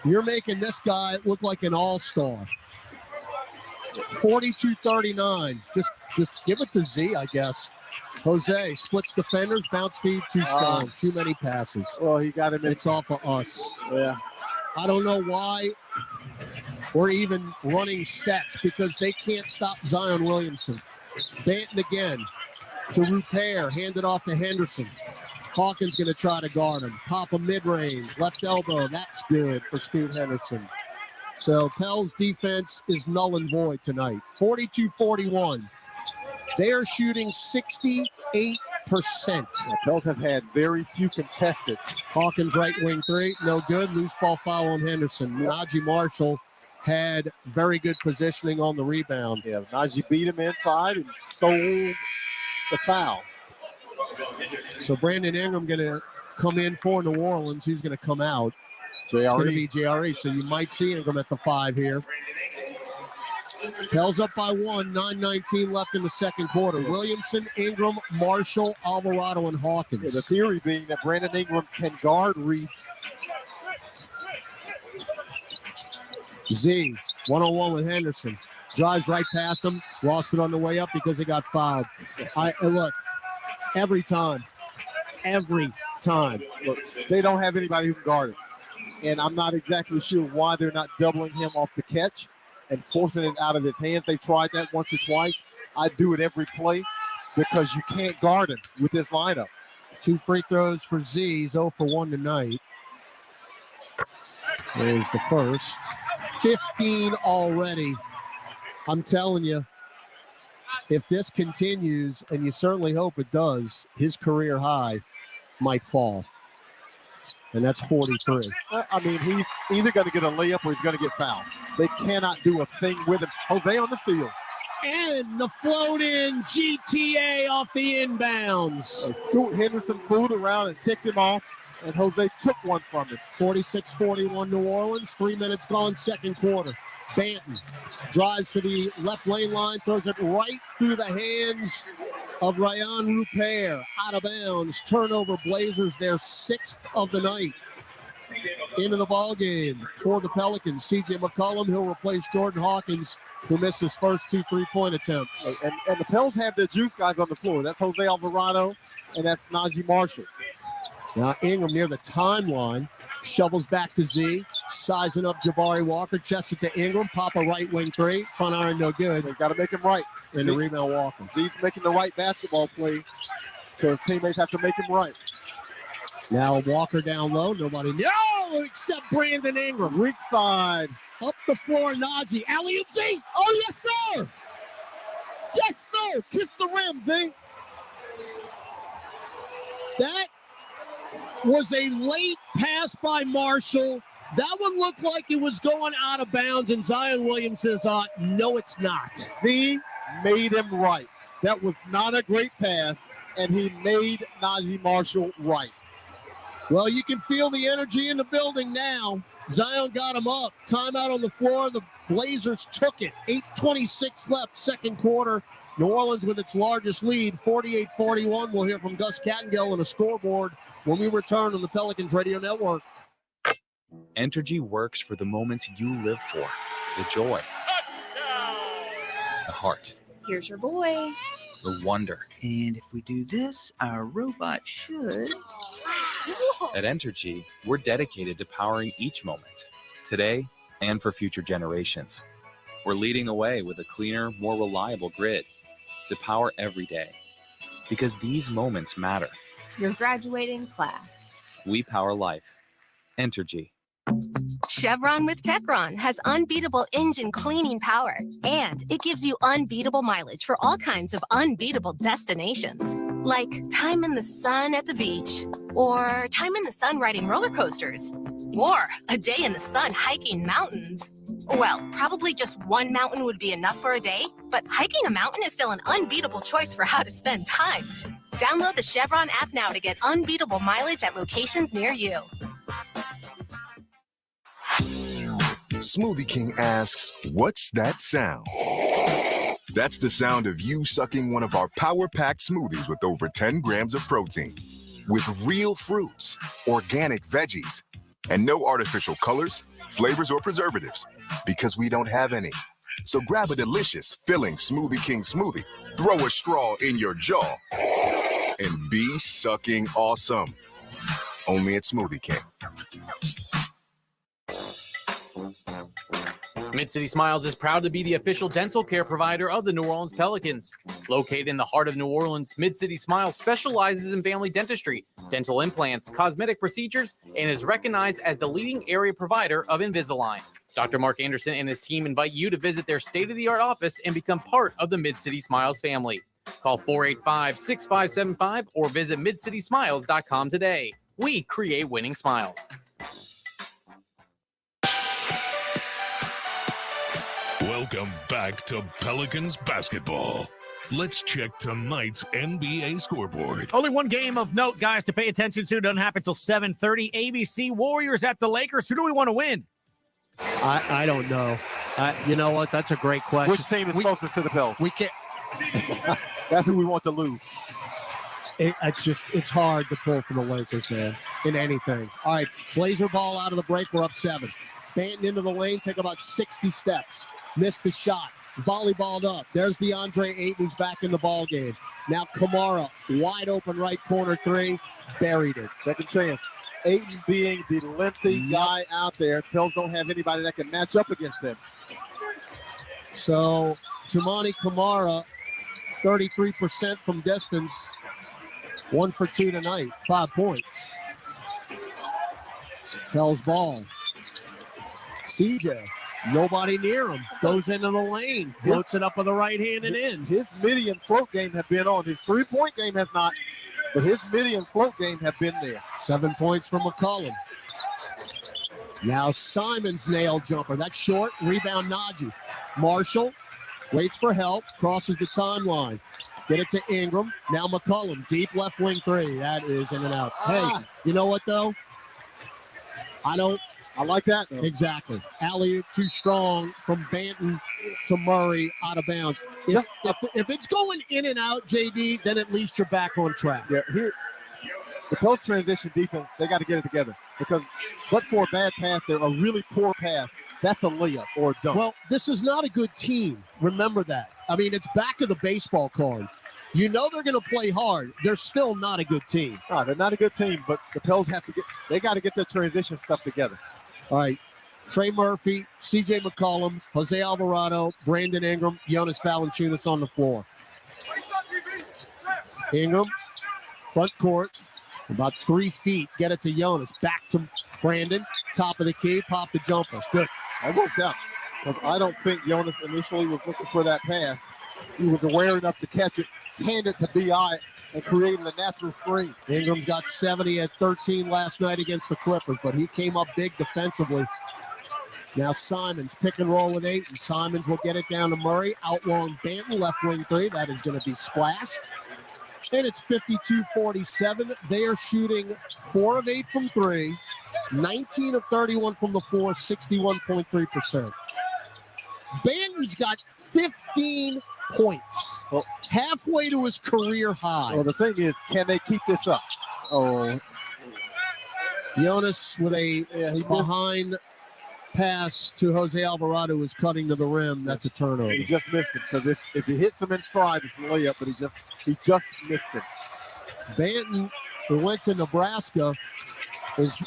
You're making this guy look like an all-star. 42-39. Just give it to Z, I guess. Jose splits defenders, bounce feed too strong, too many passes. Well, he got him in. It's off of us. Yeah. I don't know why we're even running sets because they can't stop Zion Williamson. Banton again to Rupert, hand it off to Henderson. Hawkins going to try to guard him. Pop a mid-range, left elbow. That's good for Steve Henderson. So Pels defense is null and void tonight. 42-41. They are shooting 68%. Pels have had very few contested. Hawkins right wing 3, no good. Loose ball foul on Henderson. Najee Marshall had very good positioning on the rebound. Yeah, Najee beat him inside and sold the foul. So Brandon Ingram going to come in for New Orleans. Who's going to come out? It's going to be JRE, so you might see Ingram at the 5 here. Pels up by 1, 9:19 left in the second quarter. Williamson, Ingram, Marshall, Alvarado, and Hawkins. Yeah, the theory being that Brandon Ingram can guard Reese. Z, one-on-one with Henderson. Drives right past him. Lost it on the way up because he got fouled. Look, every time. Look, they don't have anybody who can guard him. And I'm not exactly sure why they're not doubling him off the catch and forcing it out of his hands. They tried that once or twice. I do it every play because you can't guard him with this lineup. 2 free throws for Z. He's 0 for 1 tonight. There's the first. 15 already. I'm telling you, if this continues, and you certainly hope it does, his career high might fall. And that's 43. I mean, he's either going to get a layup or he's going to get fouled. They cannot do a thing with him. Jose on the steal. And the float in GTA off the inbounds. Scoot Henderson fooled around and ticked him off, and Jose took one from him. 46-41 New Orleans. 3 minutes gone, second quarter. Banton drives to the left lane line, throws it right through the hands of Ryan Rupert out of bounds. Turnover, Blazers, their 6th of the night. Into the ball game for the Pelicans. CJ McCollum, he'll replace Jordan Hawkins, who missed his first 2 3-point attempts. And the Pels have their juice guys on the floor. That's Jose Alvarado, and that's Najee Marshall. Now Ingram near the timeline. Shovels back to Z. Sizing up Jabari Walker. Chests it to Ingram. Pop a right wing 3. Front iron no good. They got to make him right. And the rebound Walker. Z's making the right basketball play, so his teammates have to make him right. Now Walker down low. Nobody except Brandon Ingram. Weak side. Up the floor, Najee. Alley-oop Z. Oh, yes, sir. Yes, sir. Kiss the rim, Z. That was a late pass by Marshall. That one looked like it was going out of bounds, and Zion Williams says, no, it's not. Z made him right. That was not a great pass, and he made Najee Marshall right. Well, you can feel the energy in the building now. Zion got him up. Timeout on the floor. The Blazers took it. 8:26 left, second quarter. New Orleans with its largest lead, 48-41. We'll hear from Gus Kattengell on a scoreboard when we return on the Pelicans Radio Network. Entergy works for the moments you live for. The joy. The heart. Here's your boy. The wonder. And if we do this, our robot should. At Entergy, we're dedicated to powering each moment, today and for future generations. We're leading the way with a cleaner, more reliable grid to power every day. Because these moments matter. Your graduating class. We power life. Entergy. Chevron with Techron has unbeatable engine cleaning power, and it gives you unbeatable mileage for all kinds of unbeatable destinations, like time in the sun at the beach, or time in the sun riding roller coasters, or a day in the sun hiking mountains. Well, probably just one mountain would be enough for a day, but hiking a mountain is still an unbeatable choice for how to spend time. Download the Chevron app now to get unbeatable mileage at locations near you. Smoothie King asks, what's that sound? That's the sound of you sucking one of our power-packed smoothies with over 10 grams of protein, with real fruits, organic veggies, and no artificial colors, flavors, or preservatives, because we don't have any. So grab a delicious, filling Smoothie King smoothie, throw a straw in your jaw, and be sucking awesome. Only at Smoothie King. Mid-City Smiles is proud to be the official dental care provider of the New Orleans Pelicans. Located in the heart of New Orleans, Mid-City Smiles specializes in family dentistry, dental implants, cosmetic procedures, and is recognized as the leading area provider of Invisalign. Dr. Mark Anderson and his team invite you to visit their state-of-the-art office and become part of the Mid-City Smiles family. Call 485-6575 or visit midcitysmiles.com today. We create winning smiles. Welcome back to Pelicans basketball. Let's check tonight's NBA scoreboard. Only one game of note, guys, to pay attention to. Doesn't happen until 7:30. ABC Warriors at the Lakers. Who do we want to win? I don't know. You know what? That's a great question. Which team is closest to the Pels? We can't. That's who we want to lose. It's hard to pull for the Lakers, man, in anything. All right, Blazer ball out of the break. We're up 7. Banton into the lane, take about 60 steps. Missed the shot. Volleyballed up. There's the Andre Ayton who's back in the ball game. Now Kamara, wide open right corner 3, buried it. Second chance. Ayton being the lengthy guy out there. Pels don't have anybody that can match up against him. So Toumani Kamara, 33% from distance. 1 for 2 tonight. 5 points. Pels ball. CJ. Nobody near him. Goes into the lane. Floats it up with the right hand and in. His midi and float game have been on. His three-point game has not, but his midi and float game have been there. 7 points from McCollum. Now Simon's nail jumper. That's short. Rebound Najee. Marshall waits for help. Crosses the timeline. Get it to Ingram. Now McCollum. Deep left wing 3. That is in and out. Hey, you know what, though? I don't I like that. Though. Exactly. Alley-oop too strong from Banton to Murray out of bounds. If it's going in and out, JD, then at least you're back on track. Yeah, here, the post-transition defense, they got to get it together because but for a bad pass, they're a really poor pass. That's a layup or a dunk. Well, this is not a good team. Remember that. I mean, it's back of the baseball card. You know they're going to play hard. They're still not a good team. No, they're not a good team, but the Pels they got to get their transition stuff together. All right. Trey Murphy, CJ McCollum, Jose Alvarado, Brandon Ingram, Jonas Valanciunas on the floor. Ingram, front court, about 3 feet. Get it to Jonas. Back to Brandon. Top of the key. Pop the jumper. Good. I worked out because I don't think Jonas initially was looking for that pass. He was aware enough to catch it, hand it to B.I., and created a natural screen. Ingram's got 70 at 13 last night against the Clippers, but he came up big defensively. Now Simons pick and roll with 8, and Simons will get it down to Murray. Out long Banton, left wing 3. That is going to be splashed. And it's 52-47. They are shooting 4 of 8 from 3, 19 of 31 from the floor, 61.3%. Banton's got 15 points, halfway to his career high. Well, the thing is, can they keep this up? Oh, Jonas with a behind pass to Jose Alvarado, who is cutting to the rim. That's a turnover. He just missed it because if he hits him in stride, it's a layup, but he just missed it. Banton, who went to Nebraska, is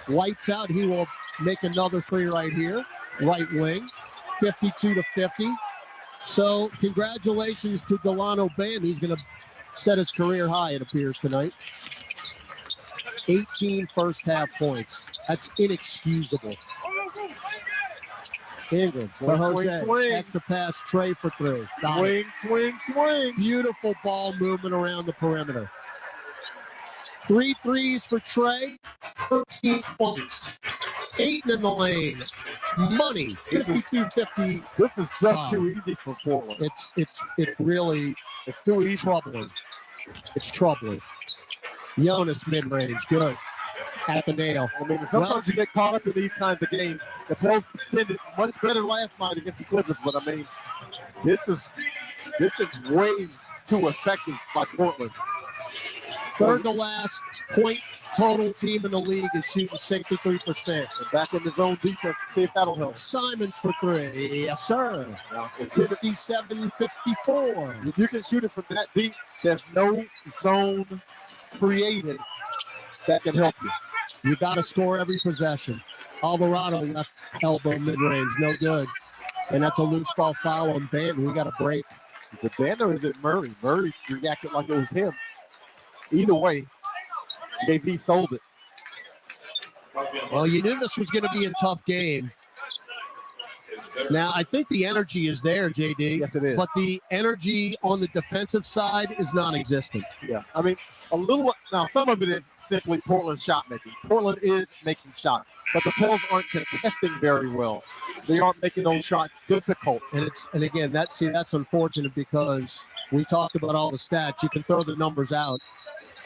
lights out. He will make another 3 right here, right wing, 52-50. So congratulations to Delano Banton. He's going to set his career high, it appears, tonight. 18 first half points. That's inexcusable. Ingram to Jose. Swing. Extra pass, Trey for 3. Swing. Beautiful ball movement around the perimeter. 3 threes for Trey, 13 points. 8 in the lane. Money, 52-50. This is just too easy for Portland. It's too easy. Troubling. It's troubling. Jonas mid-range, good. At the nail. I mean, sometimes you get caught up in these kinds of games. The Pels defended much better last night against the Clippers, but I mean, this is way too effective by Portland. Third to last point total team in the league is shooting 63%. And back in the zone defense, see if that'll help. Simons for 3. Yes, sir. 57-54. If you can shoot it from that deep, there's no zone created that can help you. You got to score every possession. Alvarado left elbow mid-range, no good. And that's a loose ball foul on Banton. We got a break. Is it Banton or is it Murray? Murray reacted like it was him. Either way, JV sold it. Well, you knew this was going to be a tough game. Now, I think the energy is there, JD. Yes, it is. But the energy on the defensive side is non-existent. Yeah, I mean, now some of it is simply Portland shot making. Portland is making shots, but the Pels aren't contesting very well. They aren't making those shots difficult. And again, that's unfortunate because we talked about all the stats. You can throw the numbers out.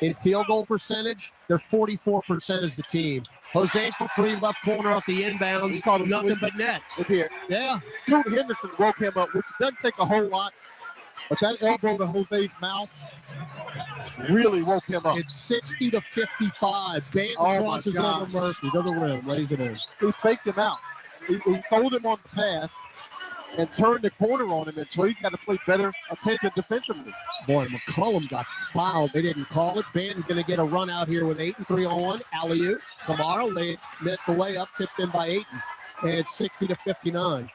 In field goal percentage, they're 44% as the team. Jose for 3, left corner off the inbounds. Nothing but net. Look here. Yeah. Scoot Henderson woke him up, which doesn't take a whole lot. But that elbow to Jose's mouth really woke him up. It's 60-55. Banton crosses over Murphy to the rim, lays it in. He faked him out. He sold him on the pass and turned the corner on him, and Trey's got to play better attention defensively. Boy, McCollum got fouled. They didn't call it. Banton going to get a run out here with 8 and 3 on 1. Alley-oop. Kamara missed the layup, tipped in by Ayton. And it's 60-59.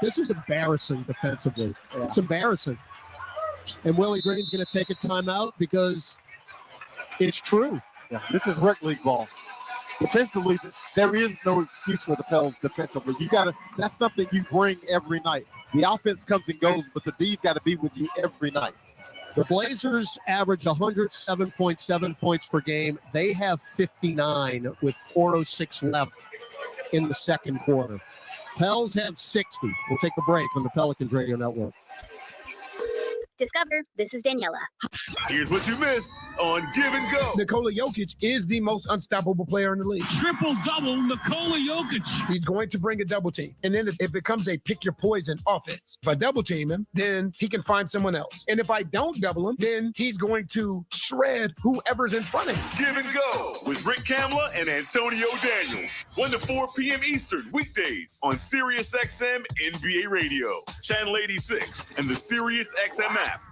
This is embarrassing defensively. Yeah. It's embarrassing. And Willie Green's going to take a timeout because it's true. Yeah, this is rec league ball. Defensively, there is no excuse for the Pels defensively. That's something you bring every night. The offense comes and goes, but the D's got to be with you every night. The Blazers average 107.7 points per game. They have 59 with 4:06 left in the second quarter. Pels have 60. We'll take a break on the Pelicans Radio Network. Discover, this is Daniela. Here's what you missed on Give and Go. Nikola Jokic is the most unstoppable player in the league. Triple-double Nikola Jokic. He's going to bring a double team. And then it becomes a pick your poison offense. If I double team him, then he can find someone else. And if I don't double him, then he's going to shred whoever's in front of him. Give and Go with Rick Kamla and Antonio Daniels. 1 to 4 p.m. Eastern weekdays on SiriusXM NBA Radio, Channel 86, and the SiriusXM app.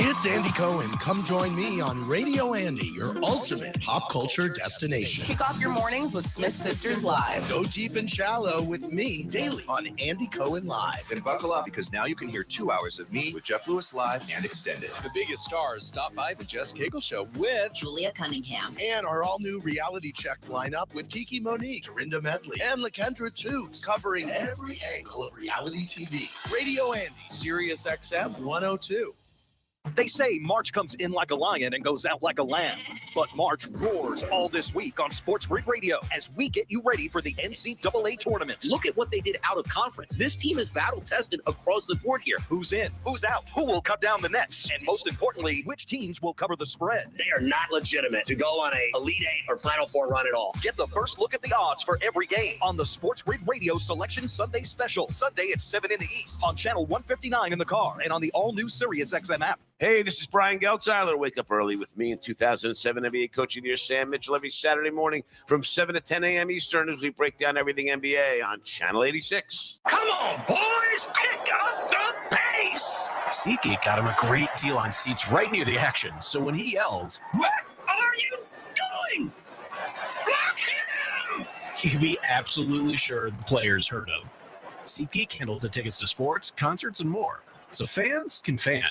It's Andy Cohen. Come join me on Radio Andy, your ultimate pop culture destination. Kick off your mornings with Smith Sisters Live. Go deep and shallow with me daily on Andy Cohen Live. Then buckle up because now you can hear 2 hours of me with Jeff Lewis Live and Extended. The biggest stars stop by the Jess Cagle Show with Julia Cunningham. And our all-new reality check lineup with Kiki Monique, Dorinda Medley, and LaKendra Tubes, covering every angle of reality TV. Radio Andy, SiriusXM 102. They say March comes in like a lion and goes out like a lamb. But March roars all this week on Sports Grid Radio as we get you ready for the NCAA tournament. Look at what they did out of conference. This team is battle-tested across the board here. Who's in? Who's out? Who will cut down the nets? And most importantly, which teams will cover the spread? They are not legitimate to go on a Elite Eight or Final Four run at all. Get the first look at the odds for every game on the Sports Grid Radio Selection Sunday Special. Sunday at 7 in the East on Channel 159 in the car and on the all-new SiriusXM app. Hey, this is Brian Geltzeiler. Wake up early with me in 2007 NBA Coach of the Year Sam Mitchell every Saturday morning from 7 to 10 a.m. Eastern as we break down everything NBA on Channel 86. Come on, boys, pick up the pace. SeatGeek got him a great deal on seats right near the action, so when he yells, "What are you doing? Block him!" you can be absolutely sure the players heard him. SeatGeek handles the tickets to sports, concerts, and more, so fans can fan.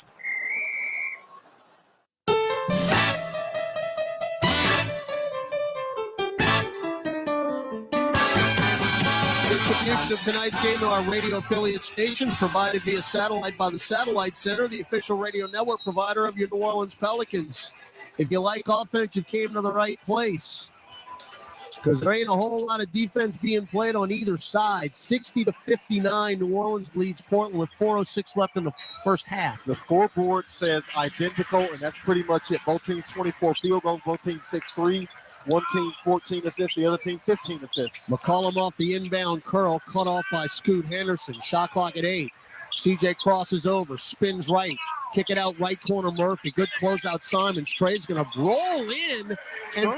Distribution of tonight's game to our radio affiliate stations provided via satellite by the Satellite Center, the official radio network provider of your New Orleans Pelicans. If you like offense, you came to the right place because there ain't a whole lot of defense being played on either side. 60-59, New Orleans leads Portland with 4:06 left in the first half. The scoreboard says identical, and that's pretty much it. Both teams 24 field goals, both teams 6 threes. One team 14 assists, the other team 15 assists. McCollum off the inbound curl, cut off by Scoot Henderson. Shot clock at 8. CJ crosses over, spins right, kick it out right corner Murphy. Good closeout Simons. Trey's going to roll in and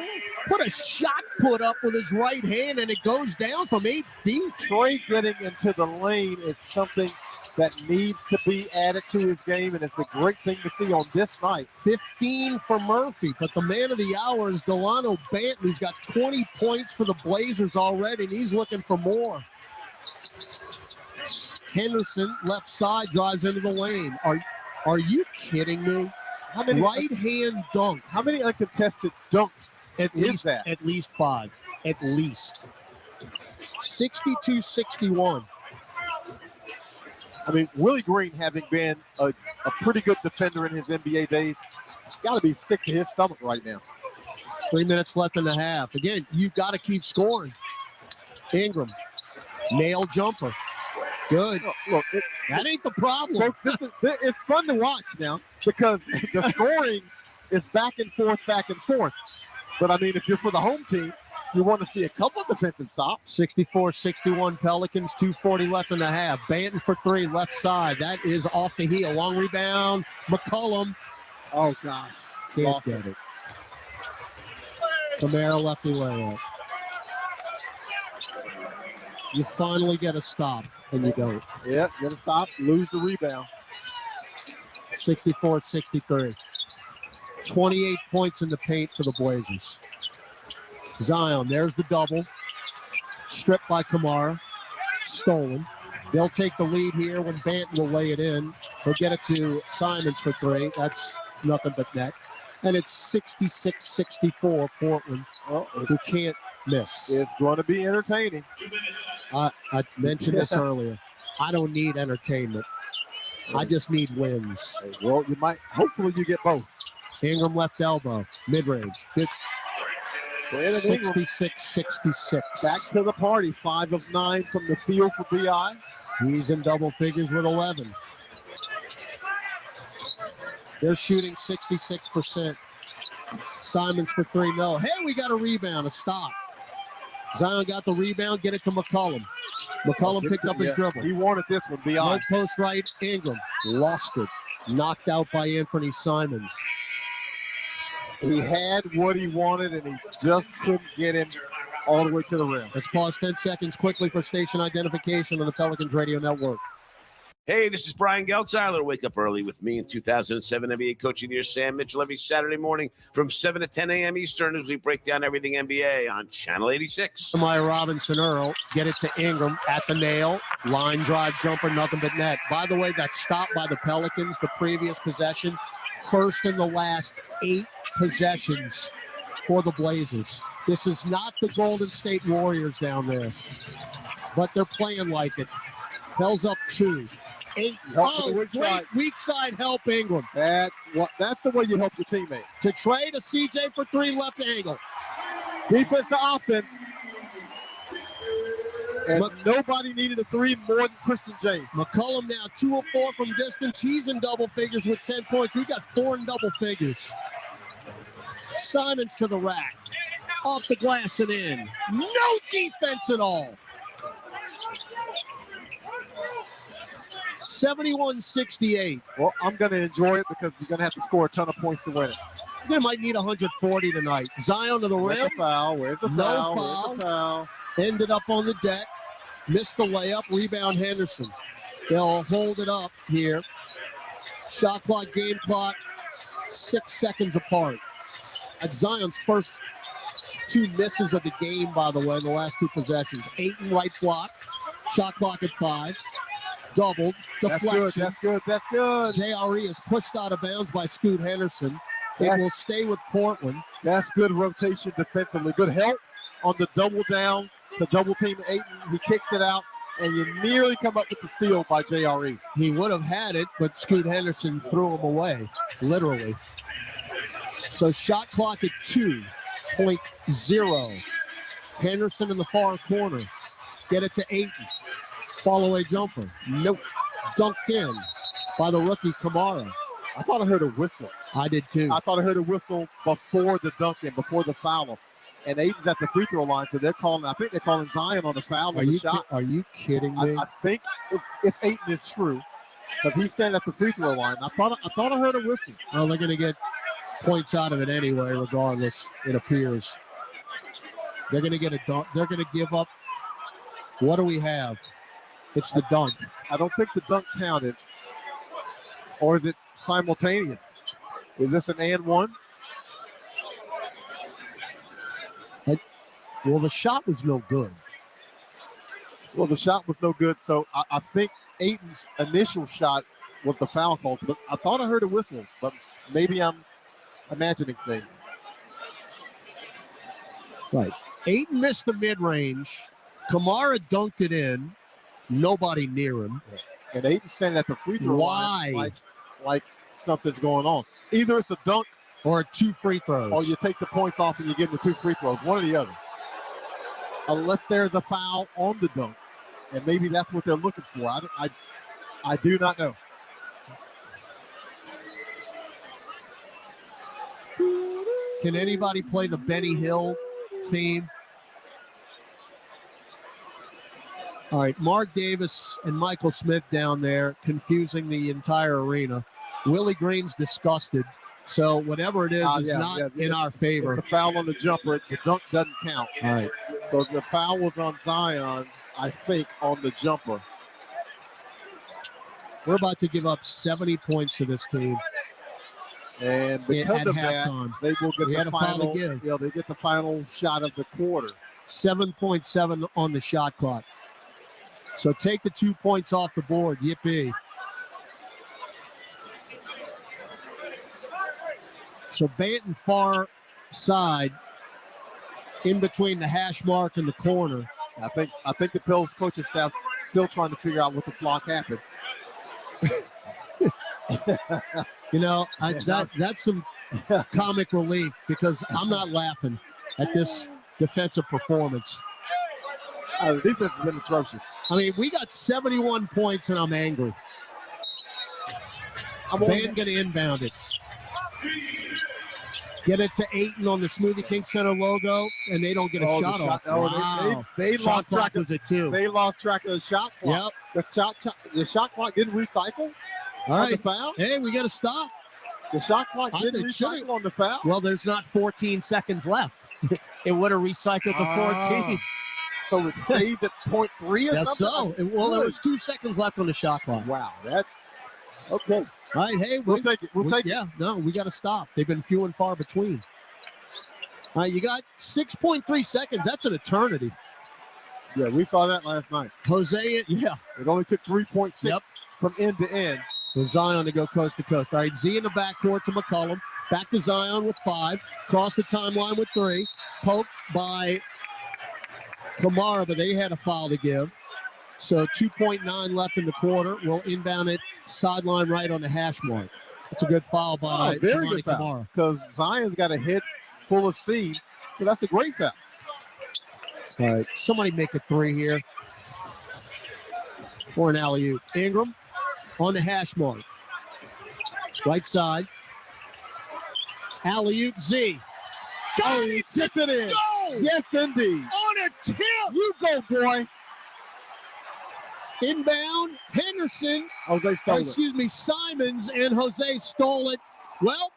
put a shot put up with his right hand, and it goes down from 8 feet. Trey getting into the lane is something that needs to be added to his game, and it's a great thing to see on this night. 15 for Murphy, but the man of the hour is Delano Banton, who's got 20 points for the Blazers already, and he's looking for more. Henderson, left side, drives into the lane. Are you kidding me? How many right hand dunk? How many uncontested dunks At least 5. At least. 62-61. I mean, Willie Green, having been a pretty good defender in his NBA days, got to be sick to his stomach right now. 3 minutes left in the half. Again, you've got to keep scoring. Ingram, nail jumper. Good. Look, that ain't the problem. Folks, it's fun to watch now because the scoring is back and forth. But, I mean, if you're for the home team, you want to see a couple of defensive stops. 64-61 Pelicans, 2:40 left in the half. Banton for 3, left side. That is off the heel. Long rebound. McCollum. Oh, gosh. Can't get it. Camaro lefty layup. You finally get a stop, and you don't. Yeah, get a stop, lose the rebound. 64-63. 28 points in the paint for the Blazers. Zion, there's the double. Stripped by Kamara. Stolen. They'll take the lead here when Banton will lay it in. He'll get it to Simons for 3. That's nothing but net. And it's 66-64 Portland, who can't miss. It's going to be entertaining. I mentioned this earlier. I don't need entertainment. I just need wins. Well, you might. Hopefully you get both. Ingram left elbow. Mid-range. Good. 66-66. Back to the party. 5 of 9 from the field for BI. He's in double figures with 11. They're shooting 66%. Simons for three, no. Hey, we got a rebound, a stop. Zion got the rebound, get it to McCollum. McCollum picked up his dribble. He wanted this one beyond. No post right, Ingram lost it. Knocked out by Anthony Simons. He had what he wanted, and he just couldn't get him all the way to the rim. Let's pause 10 seconds quickly for station identification on the Pelicans Radio Network. Hey, this is Brian Geltzeiler. Wake up early with me in 2007 NBA Coach of the Year, Sam Mitchell, every Saturday morning from 7 to 10 a.m. Eastern as we break down everything NBA on Channel 86. Maya Robinson Earl, get it to Ingram at the nail. Line drive jumper, nothing but net. By the way, that stop by the Pelicans, the previous possession, first in the last 8 possessions for the Blazers. This is not the Golden State Warriors down there, but they're playing like it. Pell's up 2. 8. Weak side help, Ingram. That's the way you help your teammate. To Trey, to CJ for 3, left angle. Defense to offense. And nobody needed a 3 more than Christian James. McCollum now 2 of 4 from distance. He's in double figures with 10 points. We've got 4 in double figures. Simons to the rack. Off the glass and in. No defense at all. 71-68. Well, I'm going to enjoy it because you're going to have to score a ton of points to win it. They might need 140 tonight. Zion to the rim. Where's the foul? Where's the foul? No foul. Where's the foul? Ended up on the deck. Missed the layup. Rebound Henderson. They'll hold it up here. Shot clock, game clock, 6 seconds apart. That's Zion's first 2 misses of the game, by the way, in the last 2 possessions. Ayton right block. Shot clock at 5. Doubled. Deflection. That's good. JRE is pushed out of bounds by Scoot Henderson. It will stay with Portland. That's good rotation defensively. Good help on the double down to double team Ayton. He kicks it out, and you nearly come up with the steal by JRE. He would have had it, but Scoot Henderson threw him away, literally. So shot clock at 2.0. Henderson in the far corner. Get it to Ayton. Follow-away jumper. Nope. Dunked in by the rookie Kamara. I thought I heard a whistle. I did too. I thought I heard a whistle before the dunk in, before the foul. And Ayton's at the free throw line, so they're calling, I think they're calling Zion on the foul on the shot. Are you kidding me? I think if Ayton is true, because he's standing at the free throw line, I thought I heard a whistle. Well, they're going to get points out of it anyway, regardless, it appears. They're going to get a dunk. They're going to give up. What do we have? It's the dunk. I don't think the dunk counted. Or is it simultaneous? Is this an and one? Well, the shot was no good. Well, the shot was no good, so I think Ayton's initial shot was the foul call. But I thought I heard a whistle, but maybe I'm imagining things. Right. Ayton missed the mid-range. Kamara dunked it in. Nobody near him. And Ayton's standing at the free throw line like something's going on. Either it's a dunk or 2 free throws. Or you take the points off and you give him the 2 free throws. One or the other. Unless there's a foul on the dunk. And maybe that's what they're looking for. I do not know. Can anybody play the Benny Hill theme? All right, Mark Davis and Michael Smith down there confusing the entire arena. Willie Green's disgusted. So whatever it is not in our favor. It's a foul on the jumper. The dunk doesn't count. All right. So the foul was on Zion, I think, on the jumper. We're about to give up 70 points to this team. And because of that, they will get the final. They get the final shot of the quarter. 7.7 on the shot clock. So take the 2 points off the board. Yippee. So Banton far side, in between the hash mark and the corner. I think the Pels coaching staff still trying to figure out what the flock happened. You know, that's some comic relief because I'm not laughing at this defensive performance. The defense has been atrocious. I mean, we got 71 points and I'm angry. Van going to inbound it. Get it to Ayton on the Smoothie King Center logo, and they don't get a shot off. Wow. They Shot lost track clock was it too. They lost track of the shot clock. Yep. The shot clock didn't recycle All on right. the foul. Hey, we got to stop. The shot clock didn't It should've- recycle on the foul. Well, there's not 14 seconds left. It would have recycled the 14. So it stayed at 0.3 or Yes, something? so. Well, there was 2 seconds left on the shot clock. Wow. Okay. All right, hey, We'll take it. We'll take it. Yeah, no, we got to stop. They've been few and far between. All right, you got 6.3 seconds. That's an eternity. Yeah, we saw that last night. Jose, yeah. It only took 3.6 from end to end. For Zion to go coast to coast. All right, Z in the backcourt to McCollum. Back to Zion with 5. Cross the timeline with 3. Poked by Kamara, but they had a foul to give. So 2.9 left in the quarter. We'll inbound it sideline right on the hash mark. That's a good foul by very Giovanni good foul. Kamara. Because Zion's got a hit full of steam. So that's a great foul. All right, somebody make a 3 here. Or an alley-oop. Ingram on the hash mark. Right side. Alley-oop Z. He tipped it in. Go! Yes, indeed. On a tip. You go, boy. Inbound. Henderson. Jose stole it. Simons and Jose stole it. Well,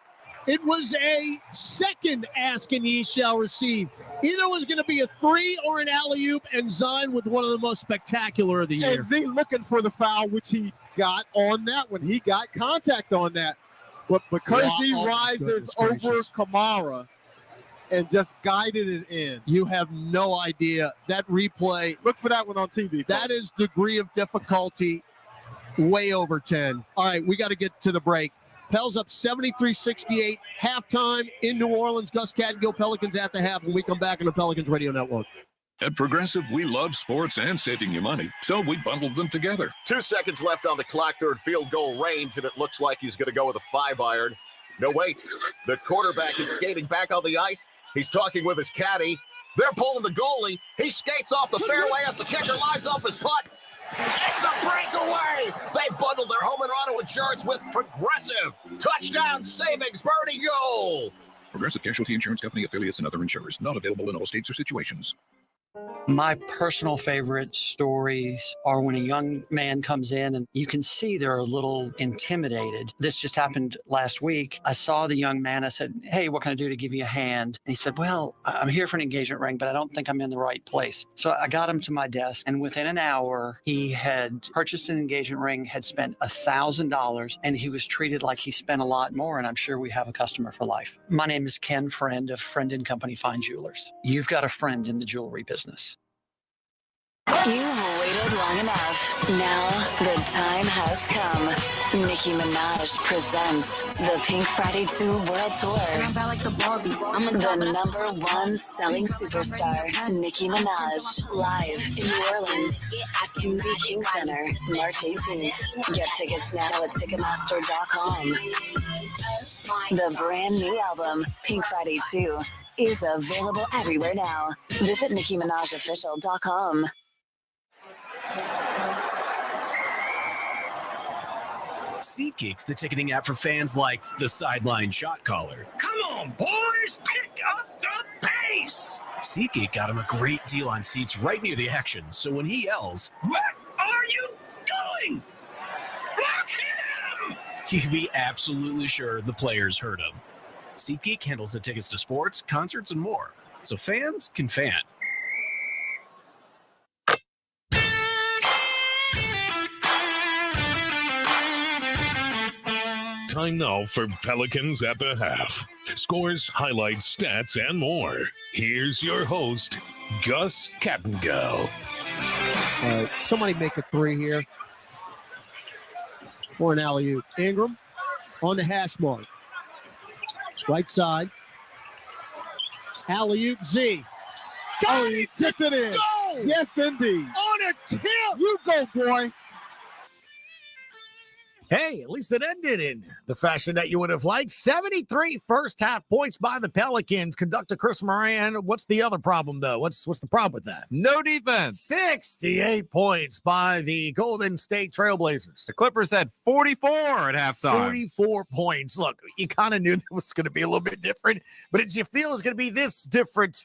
it was a second ask and ye shall receive. Either was going to be a 3 or an alley-oop, and Zion with one of the most spectacular of the year. And Z looking for the foul, which he got on that one. He got contact on that. But because he rises over Kamara and just guided it in. You have no idea. That replay. Look for that one on TV. That is degree of difficulty way over 10. All right, we got to get to the break. Pels up 73-68, halftime in New Orleans. Gus Catgill, Pelicans at the half when we come back on the Pelicans Radio Network. At Progressive, we love sports and saving you money, so we bundled them together. 2 seconds left on the clock, third field goal range, and it looks like he's going to go with a 5-iron. No, wait. The quarterback is skating back on the ice. He's talking with his caddy. They're pulling the goalie. He skates off the fairway as the kicker lines off his putt. It's a breakaway. They bundled their home and auto insurance with Progressive. Touchdown savings, birdie goal. Progressive Casualty Insurance Company, affiliates, and other insurers. Not available in all states or situations. My personal favorite stories are when a young man comes in and you can see they're a little intimidated. This just happened last week. I saw the young man. I said, "Hey, what can I do to give you a hand?" And he said, "Well, I'm here for an engagement ring, but I don't think I'm in the right place." So I got him to my desk, and within an hour, he had purchased an engagement ring, had spent $1,000, and he was treated like he spent a lot more, and I'm sure we have a customer for life. My name is Ken Friend of Friend & Company Fine Jewelers. You've got a friend in the jewelry business. You've waited long enough. Now the time has come. Nicki Minaj presents the Pink Friday 2 World Tour. The #1 selling superstar, Nicki Minaj, live in New Orleans, Smoothie King Center, March 18th. Get tickets now at Ticketmaster.com. The brand new album, Pink Friday 2, is available everywhere now. Visit NickiMinajOfficial.com. SeatGeek's the ticketing app for fans like the sideline shot caller. Come on, boys, pick up the pace. SeatGeek got him a great deal on seats right near the action, so when he yells, "What are you doing? Block him!" you can be absolutely sure the players heard him. SeatGeek handles the tickets to sports, concerts, and more, so fans can fan. Time now for Pelicans at the half. Scores, highlights, stats, and more. Here's your host, Gus Catgill. All right, somebody make a 3 here. Or an alley-oop. Ingram on the hash mark. Right side. Alley-oop Z. He tipped it in. Go! Yes, indeed. On a tip. You go, boy. Hey, at least it ended in the fashion that you would have liked. 73 first-half points by the Pelicans. Conductor Chris Moran. What's the other problem, though? What's the problem with that? No defense. 68 points by the Golden State Trailblazers. The Clippers had 44 at halftime. 44 points. Look, you kind of knew that was going to be a little bit different, but did you feel it was going to be this different?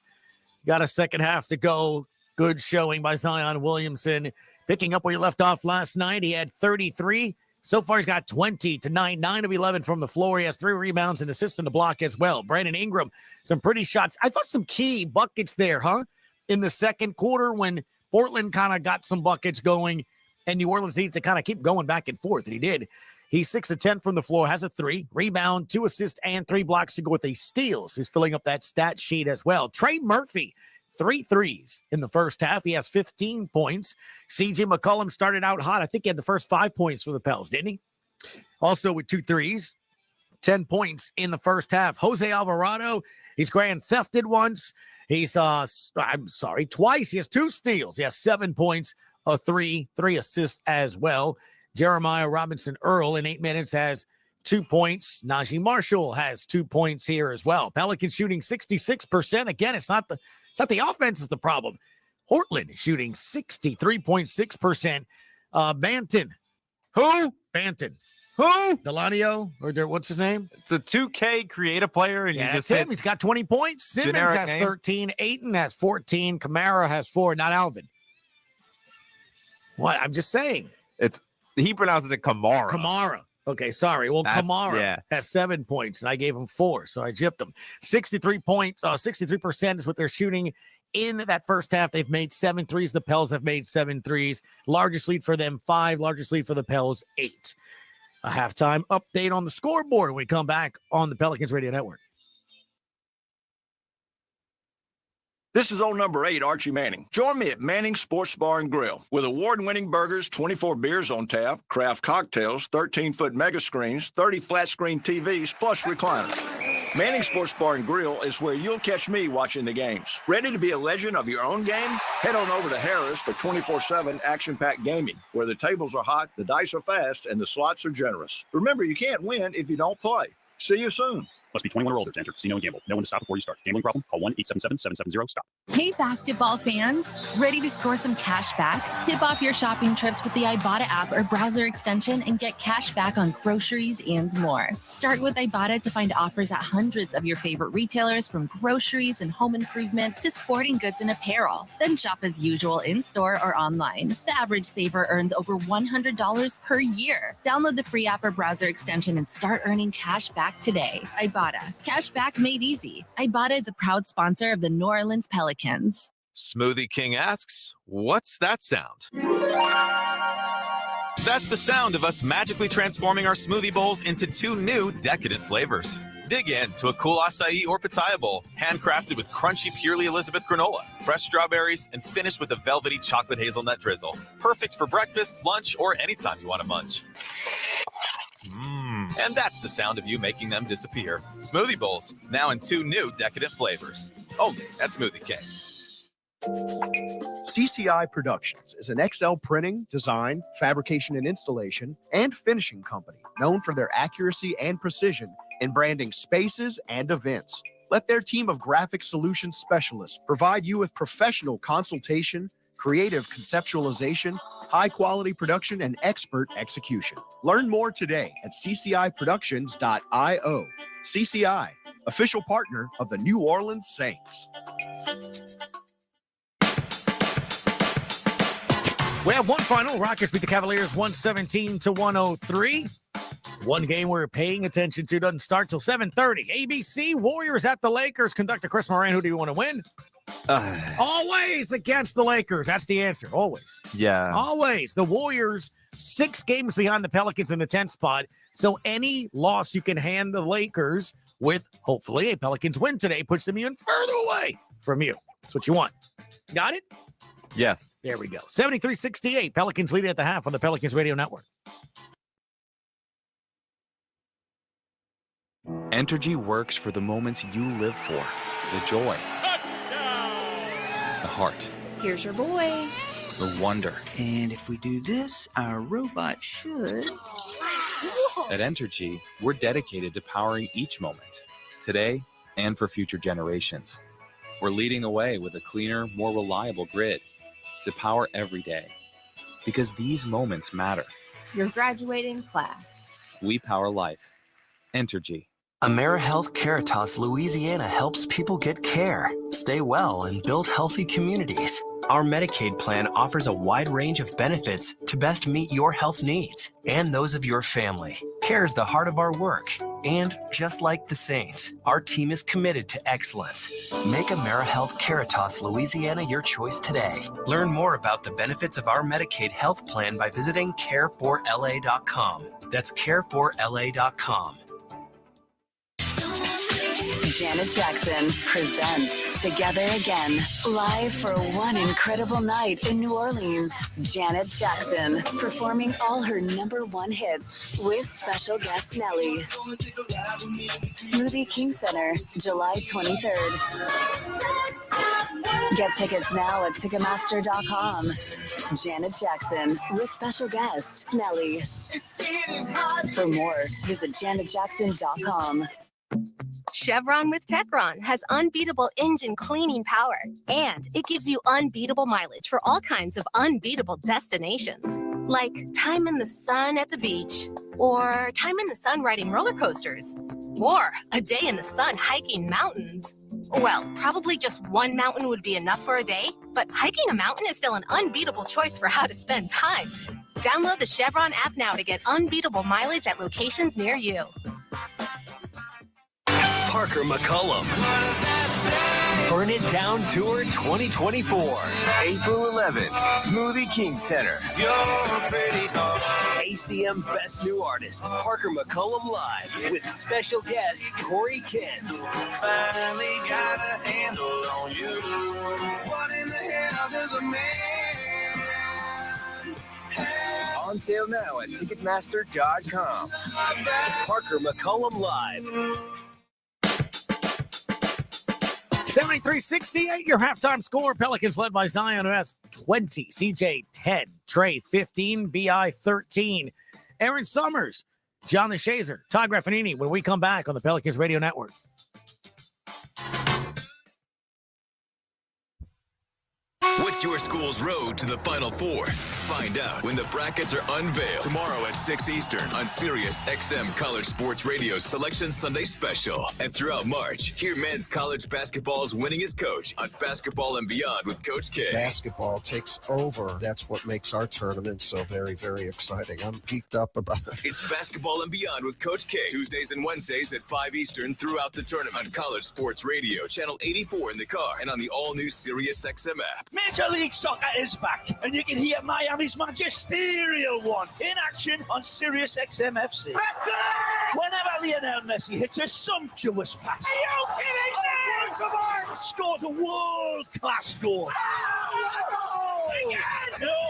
Got a second half to go. Good showing by Zion Williamson. Picking up where he left off last night, he had 33. So far, he's got 20 to 9 of 11 from the floor. He has 3 rebounds and assists in the block as well. Brandon Ingram, some pretty shots. I thought some key buckets there, in the second quarter when Portland kind of got some buckets going and New Orleans needs to kind of keep going back and forth. And he did. He's 6 of 10 from the floor, has a 3, rebound, 2 assists, and 3 blocks to go with a steals. He's filling up that stat sheet as well. Trey Murphy, 3 threes in the first half. He has 15 points. C.J. McCollum started out hot. I think he had the first 5 points for the Pels, didn't he? Also with 2 threes, 10 points in the first half. Jose Alvarado, he's grand thefted once. He's, twice. He has 2 steals. He has 7 points, a 3 assists as well. Jeremiah Robinson-Earl in 8 minutes has 2 points. Najee Marshall has 2 points here as well. Pelicans shooting 66%. Again, it's not the offense is the problem. Portland is shooting 63.6%. Banton. Who? Banton. Who? Delanio, what's his name? It's a 2K creative player, and yeah, you just him. He's got 20 points. Simmons has 13. Ayton has 14. Kamara has 4. Not Alvin. What? I'm just saying. He pronounces it Kamara. Kamara. Okay, sorry. Well, Kamara has 7 points, and I gave him 4, so I gypped him. 63 points, 63% is what they're shooting in that first half. They've made 7 threes. The Pels have made 7 threes. Largest lead for them, 5. Largest lead for the Pels, 8. A halftime update on the scoreboard when we come back on the Pelicans Radio Network. This is old number 8, Archie Manning. Join me at Manning Sports Bar and Grill. With award-winning burgers, 24 beers on tap, craft cocktails, 13-foot mega screens, 30 flat-screen TVs, plus recliners. Manning Sports Bar and Grill is where you'll catch me watching the games. Ready to be a legend of your own game? Head on over to Harris for 24/7 action-packed gaming, where the tables are hot, the dice are fast, and the slots are generous. Remember, you can't win if you don't play. See you soon. Must be 21 or older to enter casino and gamble. Know when to stop before you start. Gambling problem? Call 1-877-770-STOP. Hey, basketball fans. Ready to score some cash back? Tip off your shopping trips with the Ibotta app or browser extension and get cash back on groceries and more. Start with Ibotta to find offers at hundreds of your favorite retailers, from groceries and home improvement to sporting goods and apparel. Then shop as usual in-store or online. The average saver earns over $100 per year. Download the free app or browser extension and start earning cash back today. Ibotta. Cash back made easy. Ibotta is a proud sponsor of the New Orleans Pelicans. Smoothie King asks, what's that sound? That's the sound of us magically transforming our smoothie bowls into 2 new decadent flavors. Dig in to a cool acai or pitaya bowl, handcrafted with crunchy Purely Elizabeth granola, fresh strawberries, and finished with a velvety chocolate hazelnut drizzle. Perfect for breakfast, lunch, or anytime you want to munch. And that's the sound of you making them disappear. Smoothie bowls, now in 2 new decadent flavors. Only at Smoothie King. CCI Productions is an XL printing, design, fabrication and installation, and finishing company known for their accuracy and precision in branding spaces and events. Let their team of graphic solutions specialists provide you with professional consultation, creative conceptualization, high-quality production, and expert execution. Learn more today at cciproductions.io. CCI, official partner of the New Orleans Saints. We have one final. Rockets beat the Cavaliers 117-103. One game we're paying attention to doesn't start till 7:30. ABC, Warriors at the Lakers. Conductor Chris Moran, who do you want to win? Always against the Lakers. That's the answer. Always. Yeah. Always. The Warriors, 6 games behind the Pelicans in the 10th spot. So any loss you can hand the Lakers with, hopefully, a Pelicans win today puts them even further away from you. That's what you want. Got it? Yes. There we go. 73-68. Pelicans leading at the half on the Pelicans Radio Network. Entergy works for the moments you live for. The joy. The heart. Here's your boy. The wonder. And if we do this, our robot should... At Entergy, we're dedicated to powering each moment, today and for future generations. We're leading the way with a cleaner, more reliable grid to power every day. Because these moments matter. Your graduating class. We power life. Entergy. AmeriHealth Caritas Louisiana helps people get care, stay well, and build healthy communities. Our Medicaid plan offers a wide range of benefits to best meet your health needs and those of your family. Care is the heart of our work, and just like the Saints, our team is committed to excellence. Make AmeriHealth Caritas Louisiana your choice today. Learn more about the benefits of our Medicaid health plan by visiting care4la.com. That's care4la.com. Janet Jackson presents Together Again, live for one incredible night in New Orleans. Janet Jackson performing all her #1 hits with special guest Nelly. Smoothie King Center, July 23rd. Get tickets now at Ticketmaster.com. Janet Jackson with special guest Nelly. For more, visit JanetJackson.com. Chevron with Techron has unbeatable engine cleaning power, and it gives you unbeatable mileage for all kinds of unbeatable destinations, like time in the sun at the beach, or time in the sun riding roller coasters, or a day in the sun hiking mountains. Well, probably just one mountain would be enough for a day, but hiking a mountain is still an unbeatable choice for how to spend time. Download the Chevron app now to get unbeatable mileage at locations near you. Parker McCullum. Burn It Down Tour 2024. April 11th, Smoothie King Center. ACM Best New Artist, Parker McCullum Live, with special guest Corey Kent. Finally got a handle on you. What in the hell does a man have? On sale now at Ticketmaster.com. Parker McCullum Live. 73-68, your halftime score. Pelicans led by Zion, who has 20. CJ 10. Trey 15. BI 13. Aaron Summers. John the Shazer. Todd Graffanini when we come back on the Pelicans Radio Network. What's your school's road to the Final Four? Find out when the brackets are unveiled tomorrow at 6 Eastern on Sirius XM College Sports Radio's Selection Sunday Special. And throughout March, hear men's college basketball's winningest coach on Basketball and Beyond with Coach K. Basketball takes over. That's what makes our tournament so very, very exciting. I'm geeked up about it. It's Basketball and Beyond with Coach K. Tuesdays and Wednesdays at 5 Eastern throughout the tournament on College Sports Radio, Channel 84 in the car, and on the all-new Sirius XM app. Major League Soccer is back, and you can hear Miami's magisterial one in action on Sirius XM FC. Whenever Lionel Messi hits a sumptuous pass, scores a world-class goal,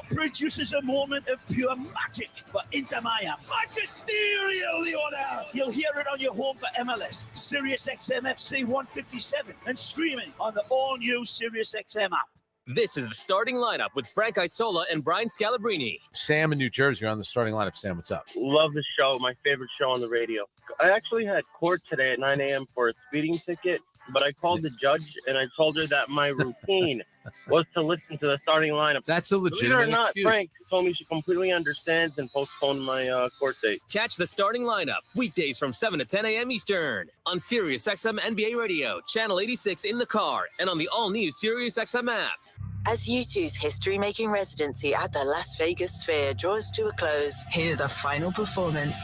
produces a moment of pure magic for Inter Miami. Magisterial, Lionel! You'll hear it on your home for MLS, Sirius XM FC 157, and streaming on the all-new Sirius XM app. This is the starting lineup with Frank Isola and Brian Scalabrine. Sam in New Jersey, you're on the starting lineup. Sam, what's up? Love the show. My favorite show on the radio. I actually had court today at 9 a.m. for a speeding ticket, but I called the judge and I told her that my routine was to listen to the starting lineup. That's a legitimate Believe it or not, excuse. Frank told me she completely understands and postponed my court date. Catch the starting lineup weekdays from 7 to 10 a.m. Eastern on Sirius XM NBA Radio, Channel 86 in the car, and on the all-new Sirius XM app. As U2's history-making residency at the Las Vegas Sphere draws to a close, hear the final performance.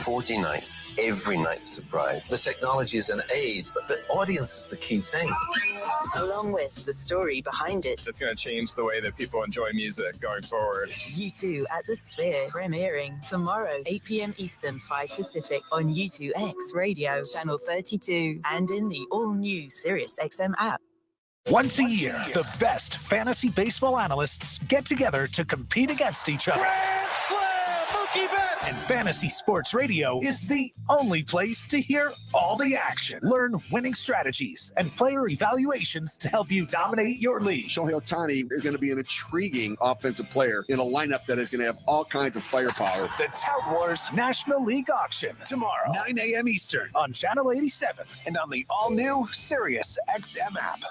40 nights, every night surprise. The technology is an aid, but the audience is the key thing. Along with the story behind it. It's going to change the way that people enjoy music going forward. U2 at the Sphere, premiering tomorrow, 8 p.m. Eastern, 5 Pacific, on U2X Radio, Channel 32, and in the all-new Sirius XM app. Once a year, the best fantasy baseball analysts get together to compete against each other. Grand Slam! Mookie Betts And Fantasy Sports Radio is the only place to hear all the action. Learn winning strategies and player evaluations to help you dominate your league. Shohei Ohtani is going to be an intriguing offensive player in a lineup that is going to have all kinds of firepower. The Tout Wars National League Auction tomorrow, 9 a.m. Eastern on Channel 87 and on the all-new Sirius XM app.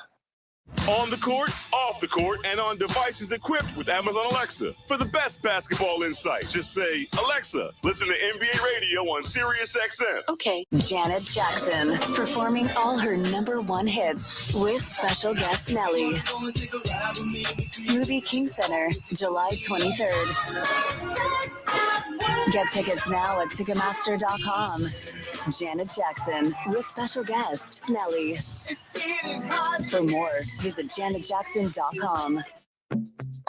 On the court, off the court, and on devices equipped with Amazon Alexa. For the best basketball insight, just say, Alexa, listen to NBA radio on Sirius XM. Okay. Janet Jackson, performing all her #1 hits with special guest Nelly. Smoothie King Center, July 23rd. Get tickets now at Ticketmaster.com. Janet Jackson with special guest Nelly. For more, visit janetjackson.com.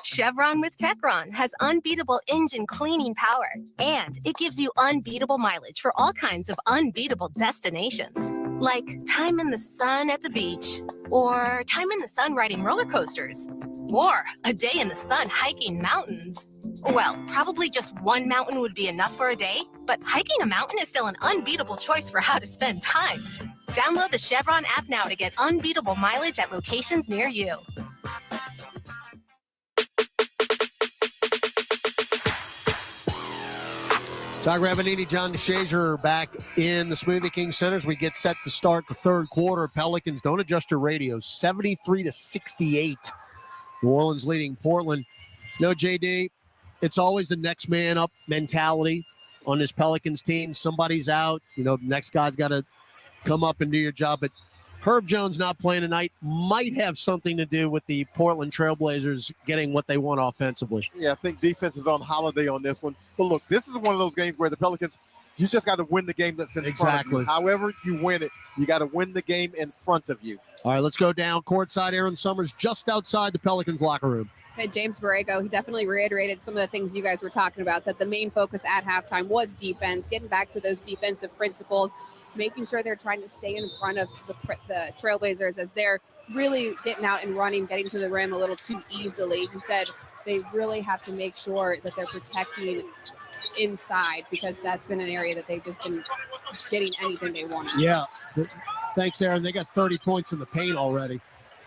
Chevron with Techron has unbeatable engine cleaning power, and it gives you unbeatable mileage for all kinds of unbeatable destinations, like time in the sun at the beach, or time in the sun riding roller coasters, or a day in the sun hiking mountains. Well, probably just one mountain would be enough for a day, but hiking a mountain is still an unbeatable choice for how to spend time. Download the Chevron app now to get unbeatable mileage at locations near you. Todd Ravanini, John DeShazier back in the Smoothie King Center as we get set to start the third quarter. Pelicans, don't adjust your radios, 73-68. New Orleans leading Portland. No, JD, it's always the next man up mentality on this Pelicans team. Somebody's out, the next guy's got to come up and do your job. But Herb Jones not playing tonight might have something to do with the Portland Trailblazers getting what they want offensively. Yeah, I think defense is on holiday on this one. But look, this is one of those games where the Pelicans, you just got to win the game that's in front of you. However you win it, you got to win the game in front of you. All right, let's go down courtside. Aaron Summers just outside the Pelicans locker room. And James Borrego, he definitely reiterated some of the things you guys were talking about. Said the main focus at halftime was defense, getting back to those defensive principles, making sure they're trying to stay in front of the Trailblazers as they're really getting out and running, getting to the rim a little too easily. He said they really have to make sure that they're protecting inside because that's been an area that they've just been getting anything they want. Yeah. Thanks, Aaron. They got 30 points in the paint already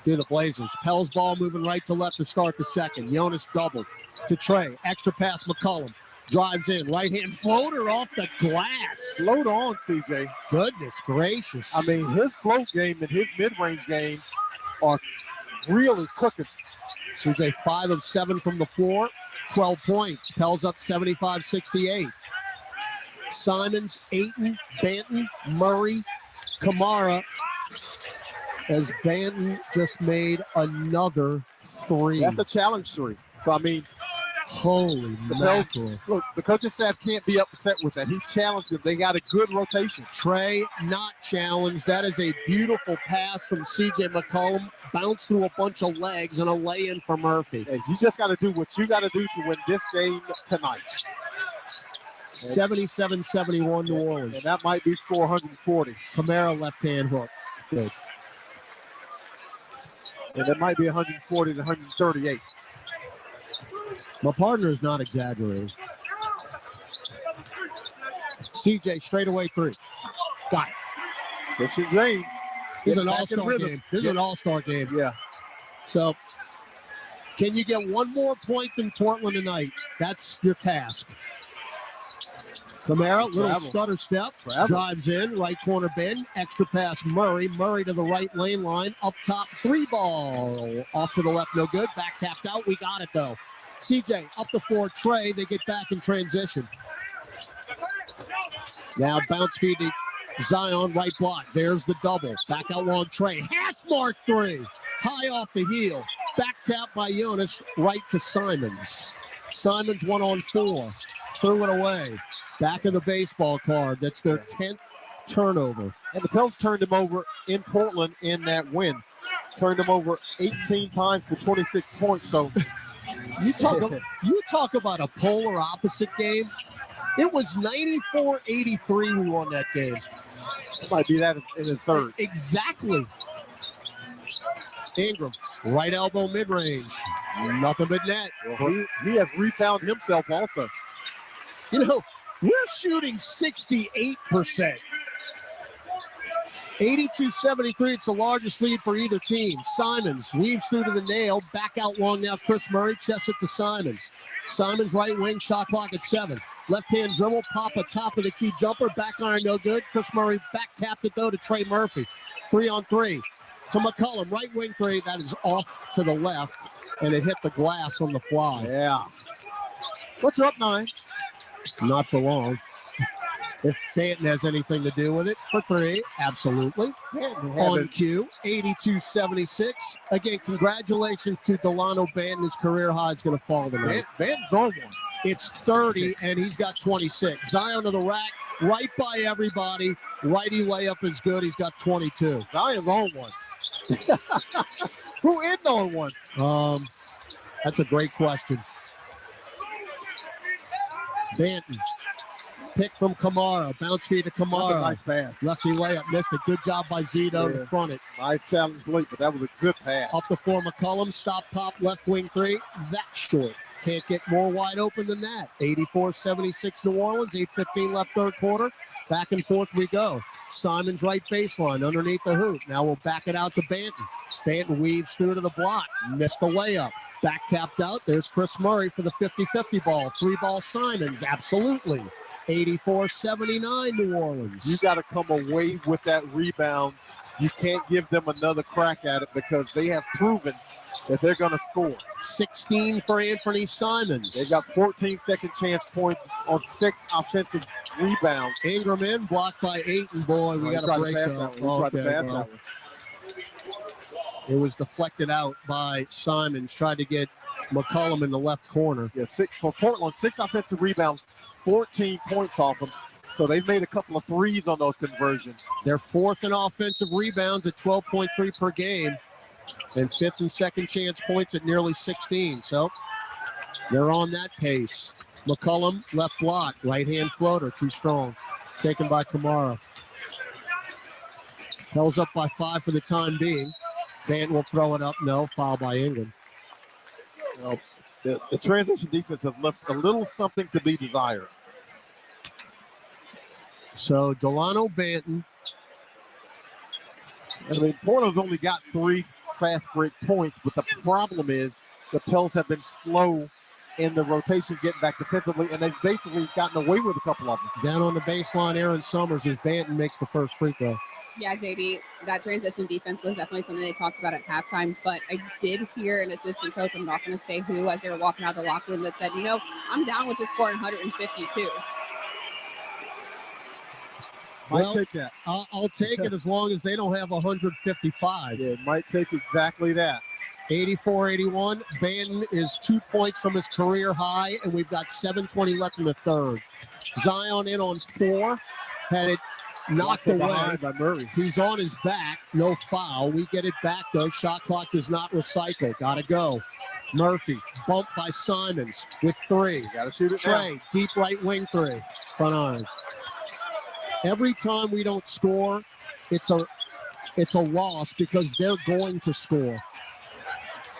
through the Blazers. Pell's ball moving right to left to start the second. Jonas doubled to Trey. Extra pass McCollum. Drives in, right-hand floater off the glass. Float on, CJ. Goodness gracious. I mean, his float game and his mid-range game are really cooking. CJ 5 of 7 from the floor, 12 points. Pell's up 75-68. Simons, Ayton, Banton, Murray, Kamara, as Banton just made another three. That's a challenge three. So, I mean, holy mackerel. Look, the coaching staff can't be upset with that. He challenged them. They got a good rotation. Trey not challenged. That is a beautiful pass from C.J. McCollum. Bounced through a bunch of legs and a lay-in for Murphy. And you just got to do what you got to do to win this game tonight. 77-71 New Orleans. And that might be score 140. Kamara left-hand hook. Good. And it might be 140 to 138. My partner is not exaggerating. CJ straightaway three. Got it. That's your dream. This is an all-star game. This is an all-star game. Yeah. So, can you get one more point than Portland tonight? That's your task. Kamara, little stutter step, drives in, right corner bend, extra pass Murray. Murray to the right lane line, up top, three ball. Off to the left, no good. Back tapped out. We got it, though. CJ up the floor, Trey. They get back in transition. Now bounce feed to Zion, right block. There's the double. Back out long, Trey. Hash mark three. High off the heel. Back tap by Jonas, right to Simons. Simons 1-on-4. Threw it away. Back of the baseball card. That's their 10th turnover. And the Pels turned him over in Portland in that win. Turned him over 18 times for 26 points. So you talk about a polar opposite game. It was 94-83 we won that game. It might be that in the third. Exactly. Ingram, right elbow mid-range. Nothing but net. Well, he has refound himself also. You know, We're shooting 68%. 82-73. It's the largest lead for either team. Simons weaves through to the nail. Back out long now. Chris Murray chests it to Simons. Simons right wing. Shot clock at 7. Left-hand dribble. Pop a top of the key jumper. Back iron no good. Chris Murray back tapped it though to Trey Murphy. 3-on-3 to McCollum. Right wing 3. That is off to the left. And it hit the glass on the fly. Yeah. What's up, 9? Not for long. If Banton has anything to do with it, for 3, absolutely. On cue, 82-76. Again, congratulations to Delano Banton. His career high is going to fall tonight. Banton's on one. It's 30, and he's got 26. Zion to the rack, right by everybody. Righty layup is good. He's got 22. Zion's on one. Who isn't on one? That's a great question. Banton. Pick from Kamara. Bounce feed to Kamara. That's a nice pass. Lefty layup. Missed it. Good job by Zito to front it. Nice challenge late, but that was a good pass. Up the floor, McCollum. Stop, pop, left wing 3. That's short. Can't get more wide open than that. 84-76 New Orleans. 8:15 left third quarter. Back and forth we go. Simon's right baseline underneath the hoop. Now we'll back it out to Banton. Banton weaves through to the block. Missed the layup. Back tapped out. There's Chris Murray for the 50-50 ball. 3-ball Simons. Absolutely. 84-79 New Orleans. You got to come away with that rebound. You can't give them another crack at it because they have proven that they're going to score. 16 for Anthony Simons. They got 14 second chance points on 6 offensive rebounds. Ingram in, blocked by Ayton. Boy, we got a break though. It was deflected out by Simons. Tried to get McCollum in the left corner. Yeah, 6 for Portland. 6 offensive rebounds, 14 points off them. So they've made a couple of threes on those conversions. They're 4th in offensive rebounds at 12.3 per game. And 5th and second chance points at nearly 16. So they're on that pace. McCollum, left block, right-hand floater, too strong. Taken by Kamara. Pell's up by 5 for the time being. Banton will throw it up. No, foul by Ingram. Well, the transition defense has left a little something to be desired. So Delano Banton. I mean, Portland's only got 3 fast break points, but the problem is the Pels have been slow in the rotation getting back defensively, and they've basically gotten away with a couple of them. Down on the baseline, Aaron Summers as Banton makes the first free throw. Yeah, JD, that transition defense was definitely something they talked about at halftime, but I did hear an assistant coach, I'm not going to say who, as they were walking out of the locker room that said, you know, I'm down with just scoring 152. Well, take that. I'll take it as long as they don't have 155. Yeah, it might take exactly that. 84-81. Banton is 2 points from his career high, and we've got 7:20 left in the third. Zion in on 4. Had it knocked away by Murray. He's on his back. No foul. We get it back, though. Shot clock does not recycle. Got to go. Murphy, bumped by Simons with 3. Got to shoot it Trey, now. deep right wing 3. Front iron. Every time we don't score, it's a loss because they're going to score.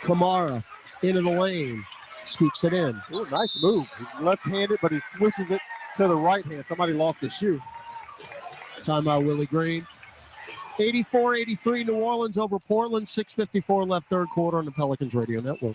Kamara into the lane, scoops it in. Ooh, nice move. He's left-handed, but he switches it to the right hand. Somebody lost his shoe. Timeout, Willie Green. 84-83 New Orleans over Portland. 6:54 left third quarter on the Pelicans Radio Network.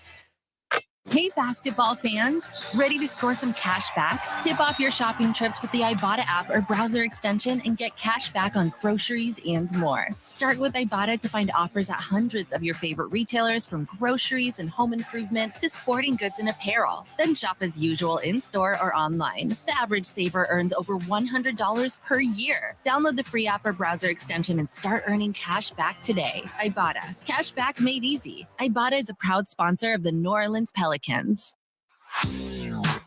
Hey, basketball fans, ready to score some cash back? Tip off your shopping trips with the Ibotta app or browser extension and get cash back on groceries and more. Start with Ibotta to find offers at hundreds of your favorite retailers, from groceries and home improvement to sporting goods and apparel. Then shop as usual in-store or online. The average saver earns over $100 per year. Download the free app or browser extension and start earning cash back today. Ibotta. Cash back made easy. Ibotta is a proud sponsor of the New Orleans Pelicans.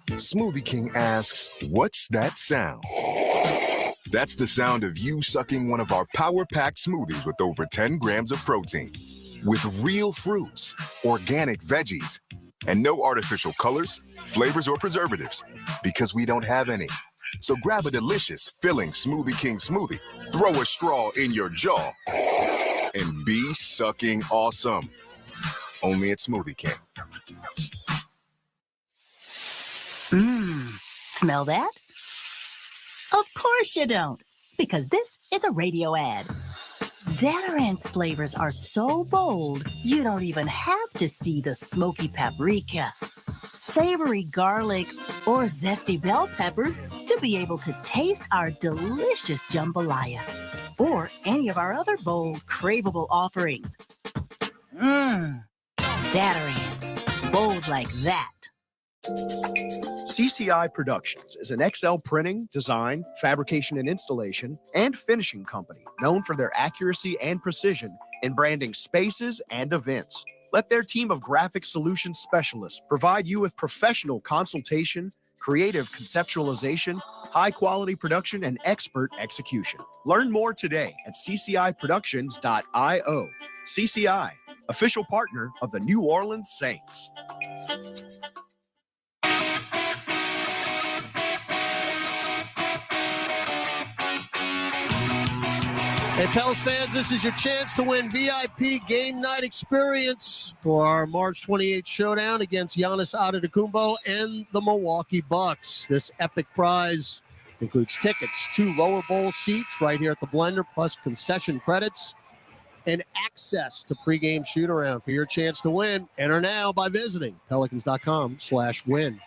Smoothie King asks, what's that sound? That's the sound of you sucking one of our power-packed smoothies with over 10 grams of protein. With real fruits, organic veggies, and no artificial colors, flavors, or preservatives, because we don't have any. So grab a delicious, filling Smoothie King smoothie, throw a straw in your jaw, and be sucking awesome. Only at Smoothie King. Smell that? Of course you don't, because this is a radio ad. Zatarant's flavors are so bold, you don't even have to see the smoky paprika, savory garlic, or zesty bell peppers to be able to taste our delicious jambalaya or any of our other bold, craveable offerings. Zatarant's, bold like that. CCI Productions is an XL printing, design, fabrication and installation, and finishing company known for their accuracy and precision in branding spaces and events. Let their team of graphic solutions specialists provide you with professional consultation, creative conceptualization, high-quality production, and expert execution. Learn more today at cciproductions.io. CCI, official partner of the New Orleans Saints. Hey, Pels fans, this is your chance to win VIP game night experience for our March 28th showdown against Giannis Antetokounmpo and the Milwaukee Bucks. This epic prize includes tickets, 2 lower bowl seats right here at the Blender, plus concession credits and access to pregame shoot-around. For your chance to win, enter now by visiting pelicans.com/win.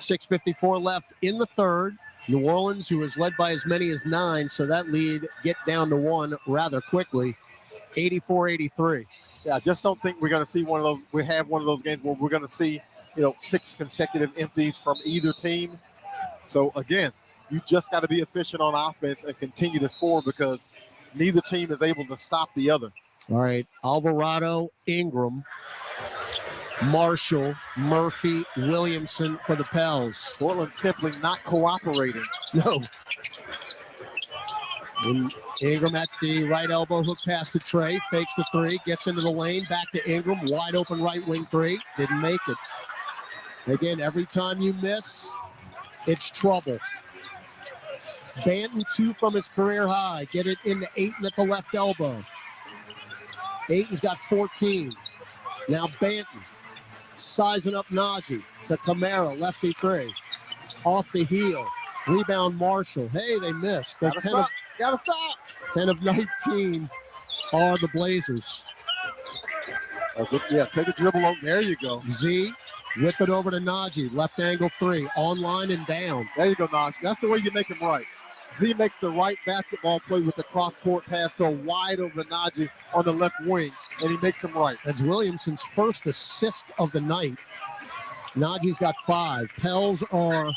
6:54 left in the third. New Orleans, who is led by as many as 9, so that lead get down to 1 rather quickly, 84-83. Yeah, I just don't think we're going to see one of those. We have one of those games where we're going to see, 6 consecutive empties from either team. So again, you just got to be efficient on offense and continue to score because neither team is able to stop the other. All right, Alvarado, Ingram, Marshall, Murphy, Williamson for the Pels. Portland simply not cooperating. No. And Ingram at the right elbow, hook pass to Trey, fakes the 3, gets into the lane, back to Ingram, wide open right wing 3, didn't make it. Again, every time you miss, it's trouble. Banton 2 from his career high, get it into Ayton at the left elbow. Ayton's got 14. Now Banton. Sizing up Najee to Kamara, lefty 3. Off the heel. Rebound Marshall. Hey, they missed. They're 10 of 19 are the Blazers. Yeah, take a dribble over. There you go. Z, whip it over to Najee. Left angle 3. Online and down. There you go, Najee. That's the way you make him right. Z makes the right basketball play with the cross-court pass to a wide open Najee on the left wing, and he makes him right. That's Williamson's first assist of the night. Najee's got 5. Pels are...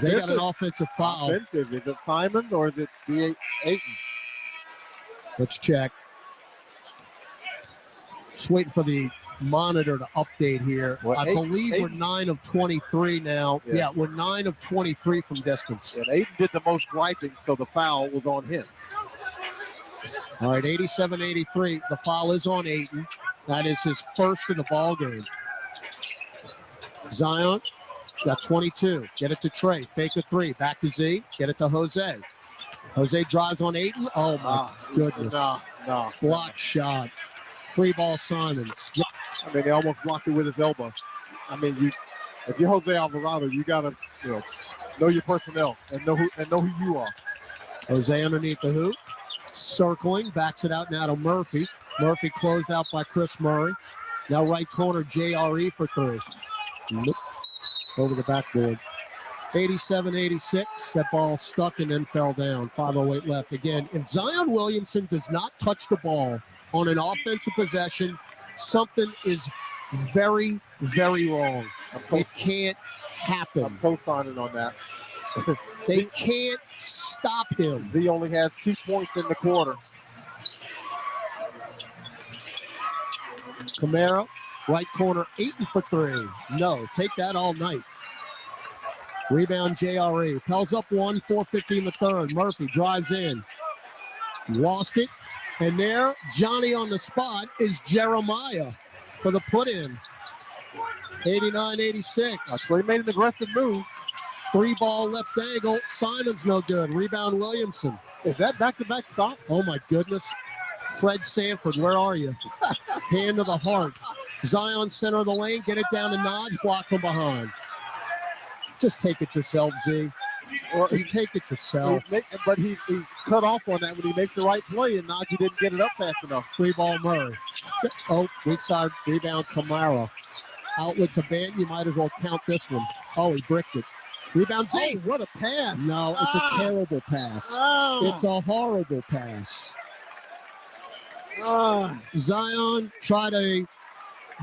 they got an offensive foul. Offensive. Is it Simon or is it Ayton? Let's check. Just waiting for the monitor to update here. Well, I believe we're 9 of 23 now. Yeah, we're 9 of 23 from distance. And Ayton did the most griping, so the foul was on him. All right, 87-83. The foul is on Ayton. That is his first in the ball game. Zion got 22. Get it to Trey. Fake a 3. Back to Z. Get it to Jose. Jose drives on Ayton. Oh, my goodness. No. Block shot. Free ball Simons. Yep. I mean, they almost blocked it with his elbow. I mean, if you're Jose Alvarado, you gotta, know your personnel and know who you are. Jose underneath the hoop, circling, backs it out now to Murphy. Murphy closed out by Chris Murray. Now right corner, JRE for 3. Nope. Over the backboard. 87-86. That ball stuck and then fell down. 5:08 left. Again, if Zion Williamson does not touch the ball on an offensive possession, something is very, very wrong. It can't happen. I'm co-signing on that. They can't stop him. He only has 2 points in the quarter. Kamara, right corner, Ayton for 3. No, take that all night. Rebound JRE. Pels up 1, 4:50 in the third. Murphy drives in. Lost it. And there, Johnny on the spot is Jeremiah for the put-in. 89-86. So he made an aggressive move. 3-ball left angle. Simon's no good. Rebound Williamson. Is that back-to-back stop? Oh, my goodness. Fred Sanford, where are you? Hand to the heart. Zion center of the lane. Get it down to Nodge. Block from behind. Just take it yourself, Z. Well, Just take it yourself. But he's cut off on that when he makes the right play, and Najee didn't get it up fast enough. Free ball Murray. Oh, weak side rebound Kamara. Outlet to Banton. You might as well count this one. Oh, he bricked it. Rebound Z. Oh, what a pass. No, it's a terrible pass. It's a horrible pass. Zion tried a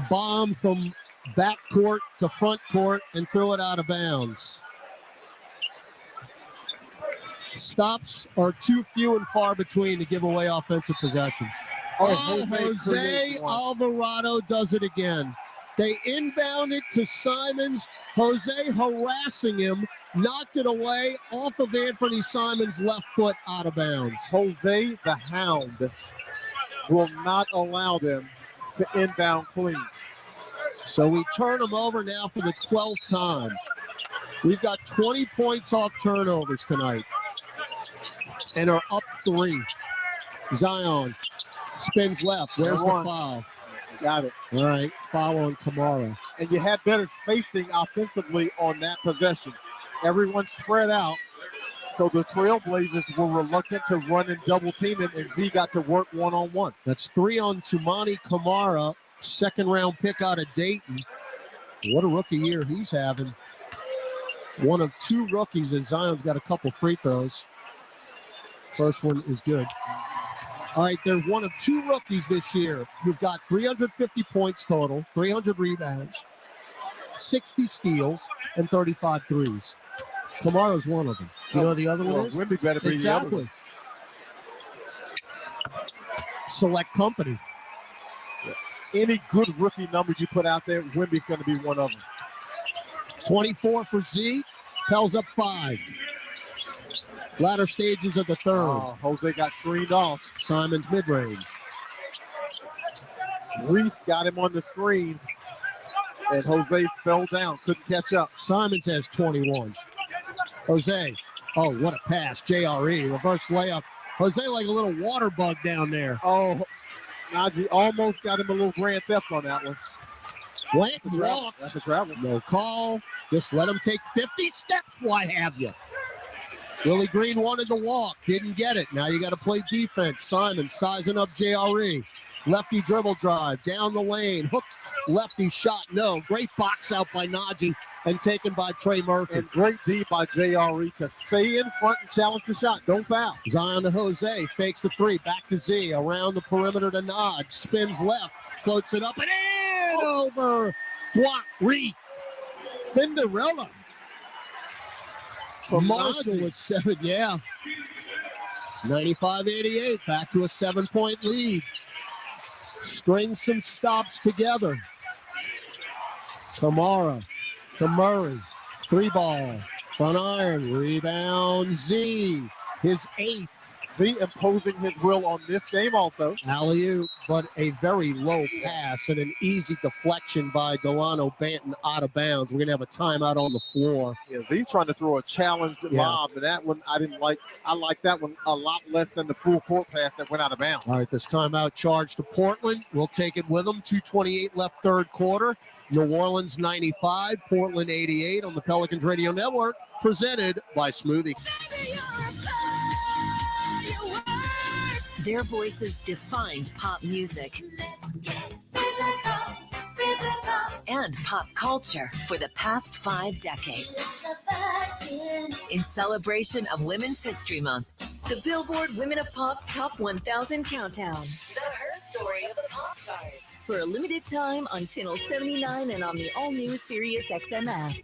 bomb from backcourt to front court and threw it out of bounds. Stops are too few and far between to give away offensive possessions. Jose Alvarado does it again. They inbound it to Simons. Jose harassing him, knocked it away off of Anthony Simons' left foot out of bounds. Jose the Hound will not allow them to inbound clean. So we turn them over now for the 12th time. We've got 20 points off turnovers tonight and are up 3. Zion spins left. Where's the foul? Got it. All right, foul on Kamara. And you had better spacing offensively on that possession. Everyone spread out, so the Trailblazers were reluctant to run and double team him, and Z got to work one-on-one. That's 3 on Toumani Kamara, second-round pick out of Dayton. What a rookie year he's having. One of 2 rookies, as Zion's got a couple free throws. First one is good. All right, they're one of 2 rookies this year who've got 350 points total, 300 rebounds, 60 steals, and 35 threes. Kamara's one of them. You know the other one is? Wimby better be the other one. Select company. Any good rookie number you put out there, Wimby's going to be one of them. 24 for Z. Pell's up 5. Latter stages of the third. Jose got screened off. Simons mid-range. Reese got him on the screen, and Jose fell down, couldn't catch up. Simons has 21. Jose, oh, what a pass. JRE, reverse layup. Jose like a little water bug down there. Oh, Najee almost got him a little grand theft on that one. Blanton walked. That's a travel. No call. Just let him take 50 steps. Why have you? Willie Green wanted the walk. Didn't get it. Now you got to play defense. Simon sizing up JRE. Lefty dribble drive. Down the lane. Hook. Lefty shot. No. Great box out by Najee and taken by Trey Murphy. And great D by JRE to stay in front and challenge the shot. Don't foul. Zion to Jose. Fakes the 3. Back to Z. Around the perimeter to Nod. Spins left. Floats it up and in over Dwight Reed. Cinderella. Marshall with 7, yeah. 95-88, back to a 7-point lead. String some stops together. Kamara to Murray. 3 ball. Front iron. Rebound Z. His 8th. Z imposing his will on this game also. Alley-oop, but a very low pass and an easy deflection by Delano Banton out of bounds. We're going to have a timeout on the floor. Yeah, Z's trying to throw a challenge lob, and that one I didn't like. I like that one a lot less than the full court pass that went out of bounds. All right, this timeout charge to Portland. We'll take it with them. 2:28 left third quarter. New Orleans 95, Portland 88 on the Pelicans Radio Network, presented by Smoothie. Their voices defined pop music and pop culture for the past 5 decades. In celebration of Women's History Month, the Billboard Women of Pop Top 1000 Countdown. The Her Story of the Pop Charts. For a limited time on Channel 79 and on the all-new SiriusXM app.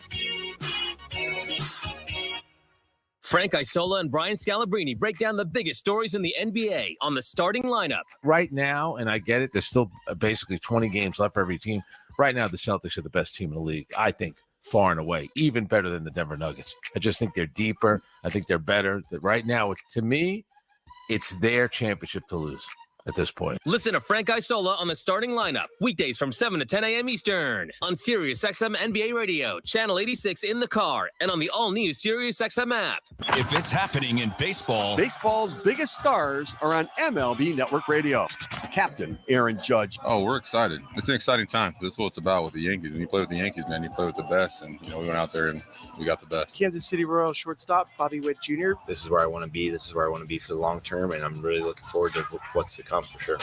Frank Isola and Brian Scalabrine break down the biggest stories in the NBA on the starting lineup. Right now, and I get it, there's still basically 20 games left for every team. Right now, the Celtics are the best team in the league, I think, far and away, even better than the Denver Nuggets. I just think they're deeper. I think they're better. Right now, to me, it's their championship to lose at this point. Listen to Frank Isola on the starting lineup, weekdays from 7 to 10 a.m. Eastern on SiriusXM NBA Radio, Channel 86 in the car, and on the all-new SiriusXM app. If it's happening in baseball, baseball's biggest stars are on MLB Network Radio. captain Aaron Judge. Oh, we're excited. It's an exciting time. This is what it's about with the Yankees. When you play with the Yankees, man, you play with the best. And, we went out there and we got the best. Kansas City Royals shortstop Bobby Witt Jr. This is where I want to be. This is where I want to be for the long term, and I'm really looking forward to what's to come for sure.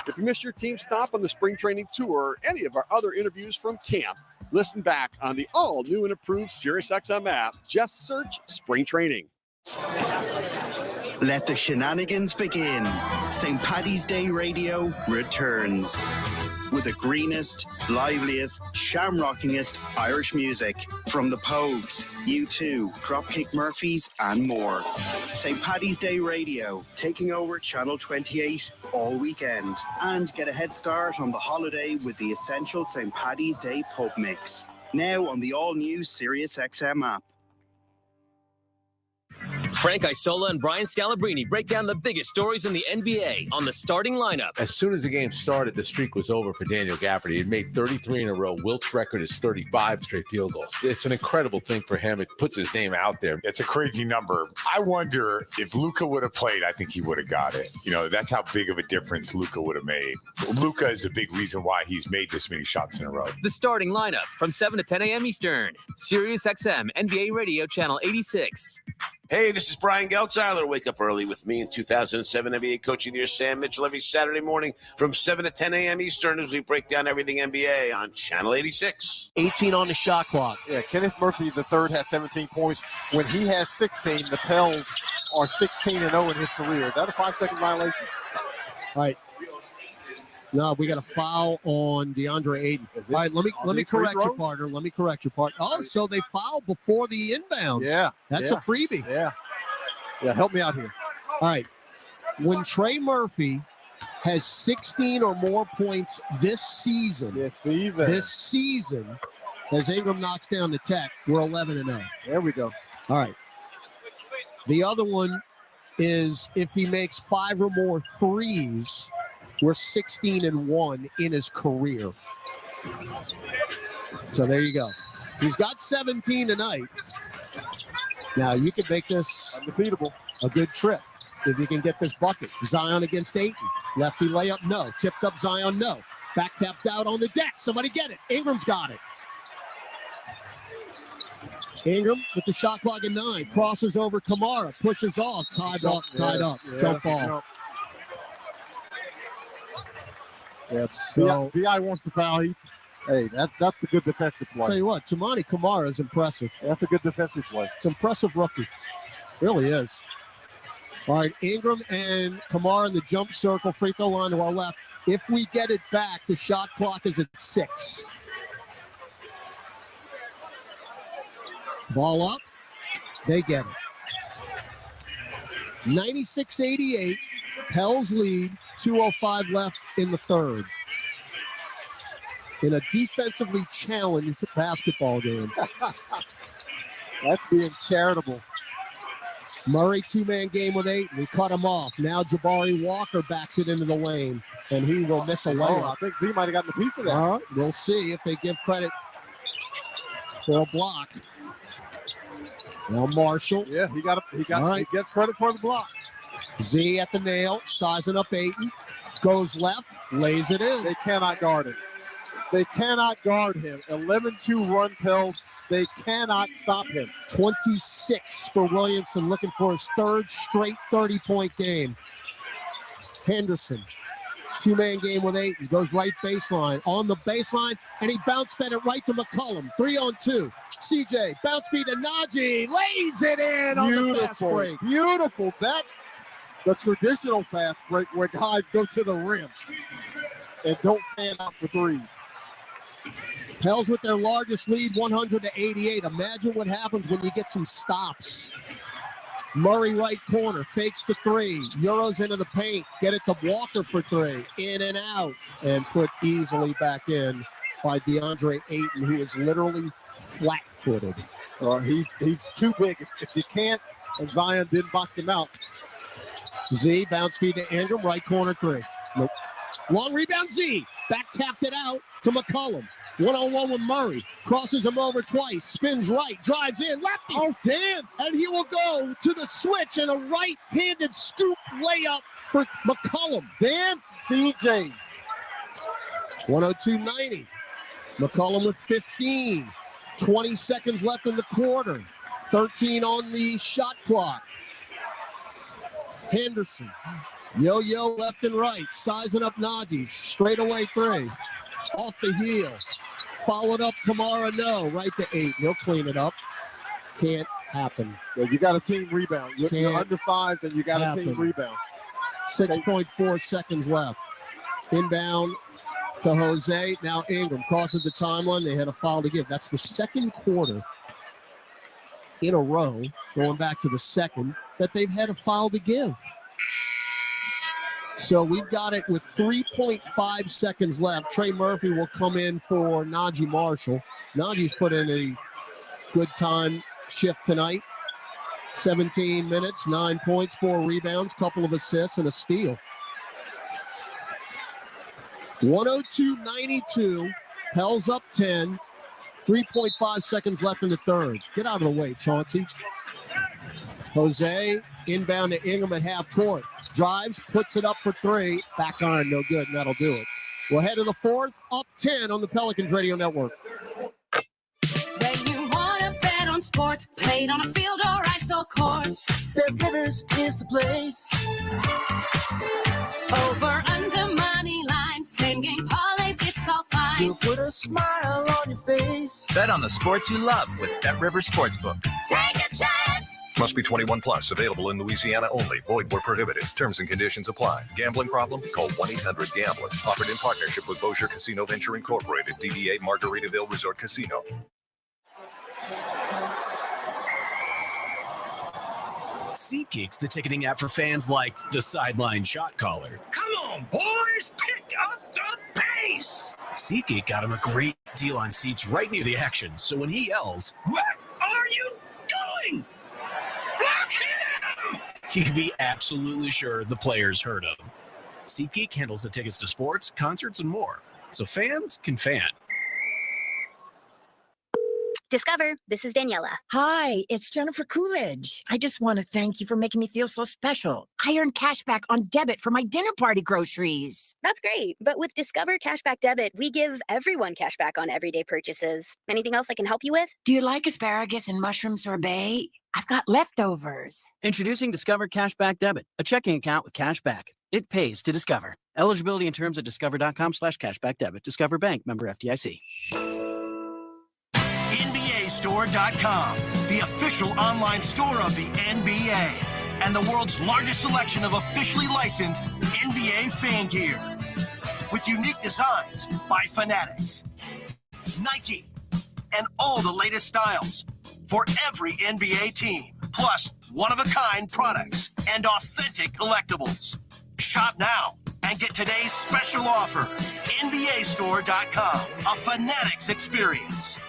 If you missed your team stop on the spring training tour or any of our other interviews from camp, listen back on the all-new and improved SiriusXM app. Just search Spring Training. Let the shenanigans begin. St. Paddy's Day Radio returns with the greenest, liveliest, shamrockingest Irish music from the Pogues, U2, Dropkick Murphys, and more. St. Paddy's Day Radio, taking over Channel 28 all weekend. And get a head start on the holiday with the essential St. Paddy's Day pub mix. Now on the all-new SiriusXM app. Frank Isola and Brian Scalabrine break down the biggest stories in the NBA on the starting lineup. As soon as the game started, the streak was over for Daniel Gafford. He had made 33 in a row. Wilt's record is 35 straight field goals. It's an incredible thing for him. It puts his name out there. It's a crazy number. I wonder if Luka would have played, I think he would have got it. That's how big of a difference Luka would have made. Luka is a big reason why he's made this many shots in a row. The starting lineup from 7 to 10 a.m. Eastern. SiriusXM NBA Radio Channel 86. Hey, this is Brian Geltzeiler. Wake up early with me in 2007 NBA Coach of the Year Sam Mitchell every Saturday morning from 7 to 10 a.m. Eastern as we break down everything NBA on Channel 86. 18 on the shot clock. Yeah, Kenneth Murphy III has 17 points. When he has 16, the Pels are 16-0 in his career. Is that a 5-second violation? All right. No, we got a foul on DeAndre Ayton. All right, let me correct your partner. Let me correct your partner. Oh, so they fouled before the inbounds. Yeah. That's a freebie. Yeah. Yeah, help me out here. All right. When Trey Murphy has 16 or more points this season, as Ingram knocks down the Tech, we're 11-0. There we go. All right. The other one is if he makes 5 or more threes, we're 16-1 in his career. So there you go. He's got 17 tonight. Now you can make this undefeatable. A good trip if you can get this bucket. Zion against Ayton. Lefty layup, no. Tipped up Zion, no. Back tapped out on the deck. Somebody get it. Ingram's got it. Ingram with the shot clock at 9. Crosses over Kamara. Pushes off. Tied up. Yeah, Jump ball. So B.I. wants to foul. Hey, that's a good defensive play. Tell you what, Tamani Kamara is impressive. That's a good defensive play. It's impressive rookie. Really is. All right, Ingram and Kamara in the jump circle, free throw line to our left. If we get it back, the shot clock is at 6. Ball up. They get it. 96-88. Pels lead. 2:05 left in the third. In a defensively challenged basketball game. That's being charitable. Murray two-man game with 8. We cut him off. Now Jabari Walker backs it into the lane, and he will miss a layup. I think Z might have gotten a piece of that. All right, we'll see if they give credit for a block. Now Marshall. Yeah, he gets credit for the block. Z at the nail, sizing up Ayton. Goes left, lays it in. They cannot guard him. They cannot guard him. 11-2 run Pels. They cannot stop him. 26 for Williamson, looking for his third straight 30-point game. Henderson, two-man game with 8. He goes right baseline. On the baseline, and he bounce-fed it right to McCollum. 3-on-2. CJ, bounce feed to Najee. Lays it in on the fast break. Beautiful. That's the traditional fast break where guys go to the rim and don't fan out for 3. Pels with their largest lead, 100-88. Imagine what happens when you get some stops. Murray right corner, fakes the 3. Euros into the paint. Get it to Walker for 3. In and out. And put easily back in by DeAndre Ayton, who is literally flat-footed. He's too big. If you can't, and Zion didn't box him out. Z, bounce feed to Ingram, right corner 3. Nope. Long rebound, Z. Back tapped it out to McCollum. 1-on-1 with Murray. Crosses him over twice. Spins right. Drives in. Lefty. Oh, damn. And he will go to the switch and a right-handed scoop layup for McCollum. Dance, CJ. 102.90. McCollum with 15. 20 seconds left in the quarter. 13 on the shot clock. Henderson. Yo-yo left and right. Sizing up Najee. Straight away three. Off the heel. Followed up Kamara. No. Right to 8. He'll clean it up. Can't happen. Yeah, you got a team rebound. You're undersized and you got a team rebound. 6.4 seconds left. Inbound to Jose. Now Ingram crosses the timeline. They had a foul to give. That's the second quarter in a row, going back to the second, that they've had a foul to give. So we've got it with 3.5 seconds left. Trey Murphy will come in for Najee Marshall. Najee's put in a good time shift tonight. 17 minutes, 9 points, 4 rebounds, couple of assists, and a steal. 102-92. Pels up 10. 3.5 seconds left in the third. Get out of the way, Chauncey. Jose inbound to Ingram at half court. Drives, puts it up for 3. Back iron, no good, and that'll do it. We'll head to the fourth, up 10 on the Pelicans Radio Network. When you want to bet on sports, played on a field or ice or courts, Bet Rivers is the place. Over, under, money line, same game parlays, it's all fine. You'll put a smile on your face. Bet on the sports you love with Bet Rivers Sportsbook. Take a chance. Must be 21 plus. Available in Louisiana only. Void where prohibited. Terms and conditions apply. Gambling problem? Call 1-800-GAMBLER. Offered in partnership with Bossier Casino Venture Incorporated. DBA Margaritaville Resort Casino. SeatGeek's the ticketing app for fans like the sideline shot caller. Come on, boys, pick up the pace. SeatGeek got him a great deal on seats right near the action, so when he yells, "What are you doing? Block him!" you can be absolutely sure the players heard him. SeatGeek handles the tickets to sports, concerts, and more, so fans can fan. Discover, this is Daniela. Hi, it's Jennifer Coolidge. I just want to thank you for making me feel so special. I earned cash back on debit for my dinner party groceries. That's great. But with Discover Cashback Debit, we give everyone cash back on everyday purchases. Anything else I can help you with? Do you like asparagus and mushroom sorbet? I've got leftovers. Introducing Discover Cashback Debit, a checking account with cash back. It pays to Discover. Eligibility and terms at discover.com/cashback debit. Discover Bank, member FDIC. NBAstore.com, the official online store of the NBA, and the world's largest selection of officially licensed NBA fan gear. With unique designs by Fanatics, Nike, and all the latest styles for every NBA team, plus one-of-a-kind products and authentic collectibles. Shop now and get today's special offer. NBAstore.com, a Fanatics experience.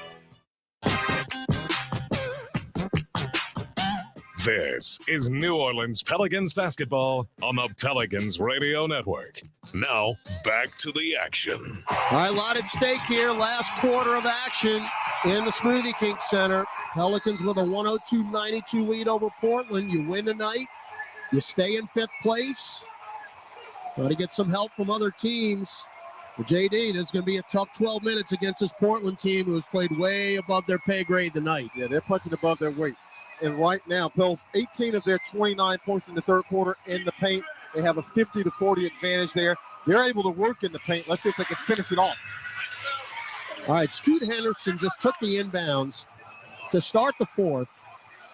This is New Orleans Pelicans basketball on the Pelicans Radio Network. Now, back to the action. All right, a lot at stake here. Last quarter of action in the Smoothie King Center. Pelicans with a 102-92 lead over Portland. You win tonight. You stay in 5th place. Got to get some help from other teams. For JD, there's going to be a tough 12 minutes against this Portland team who has played way above their pay grade tonight. Yeah, they're punching above their weight. And right now, Pels, 18 of their 29 points in the third quarter in the paint. They have a 50-40 advantage there. They're able to work in the paint. Let's see if they can finish it off. All right, Scoot Henderson just took the inbounds to start the fourth.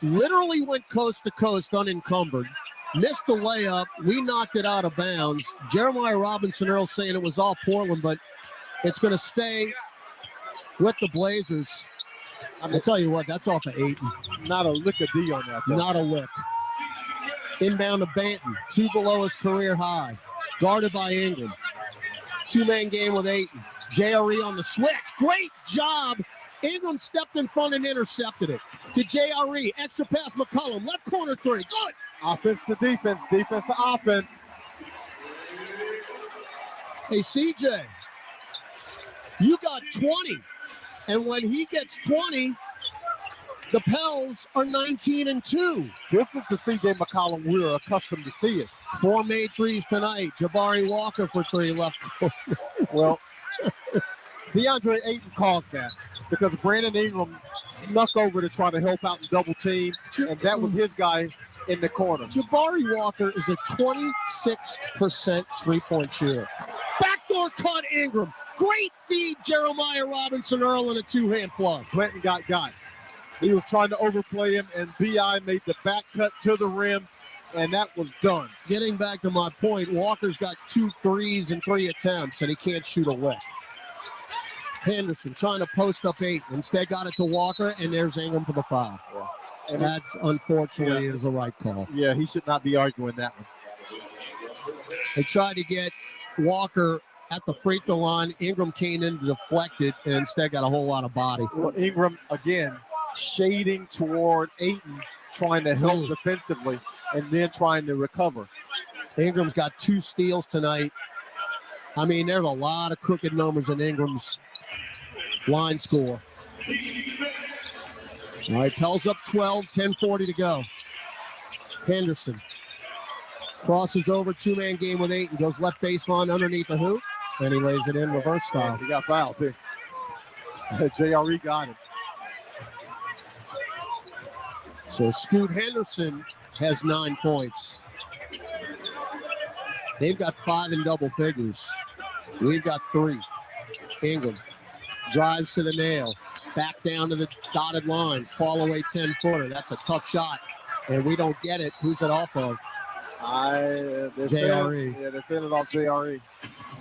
Literally went coast to coast unencumbered. Missed the layup. We knocked it out of bounds. Jeremiah Robinson-Earl saying it was all Portland, but it's going to stay with the Blazers. I'll tell you what, that's off of Ayton. Not a lick of D on that, though. Not a lick. Inbound to Banton. 2 below his career high. Guarded by Ingram. 2-man game with Ayton. JRE on the switch. Great job. Ingram stepped in front and intercepted it. To JRE. Extra pass, McCollum. Left corner 3. Good. Offense to defense. Defense to offense. Hey, CJ. You got 20. And when he gets 20, The Pels are 19-2. This is the C.J. McCollum we're accustomed to seeing. 4 made threes tonight. Jabari Walker for 3 left. Well, DeAndre Ayton caused that because Brandon Ingram snuck over to try to help out and double team, and that was his guy in the corner. Jabari Walker is a 26% three-point shooter. Backdoor cut Ingram. Great feed, Jeremiah Robinson Earl in a 2-hand flush. Clinton got. He was trying to overplay him, and B.I. made the back cut to the rim, and that was done. Getting back to my point, Walker's got 2 threes in 3 attempts, and he can't shoot a lick. Henderson trying to post up 8. Instead got it to Walker, and there's Ingram for the foul. Yeah. And that's unfortunately is a right call. Yeah, he should not be arguing that one. They tried to get Walker at the free throw line. Ingram came in, deflected, and instead got a whole lot of body. Well, Ingram, again, shading toward Ayton, trying to help defensively, and then trying to recover. Ingram's got 2 steals tonight. I mean, there's a lot of crooked numbers in Ingram's line score. All right, Pels up 12, 10:40 to go. Henderson crosses over, 2-man game with Ayton, goes left baseline underneath the hoop, and he lays it in reverse style. He got fouled, too. JRE got him. So Scoot Henderson has 9 points. They've got 5 in double figures. We've got 3. Ingram drives to the nail, back down to the dotted line, fall away 10-footer. That's a tough shot, and we don't get it. Who's it off of? JRE. Yeah, they're saying it off JRE.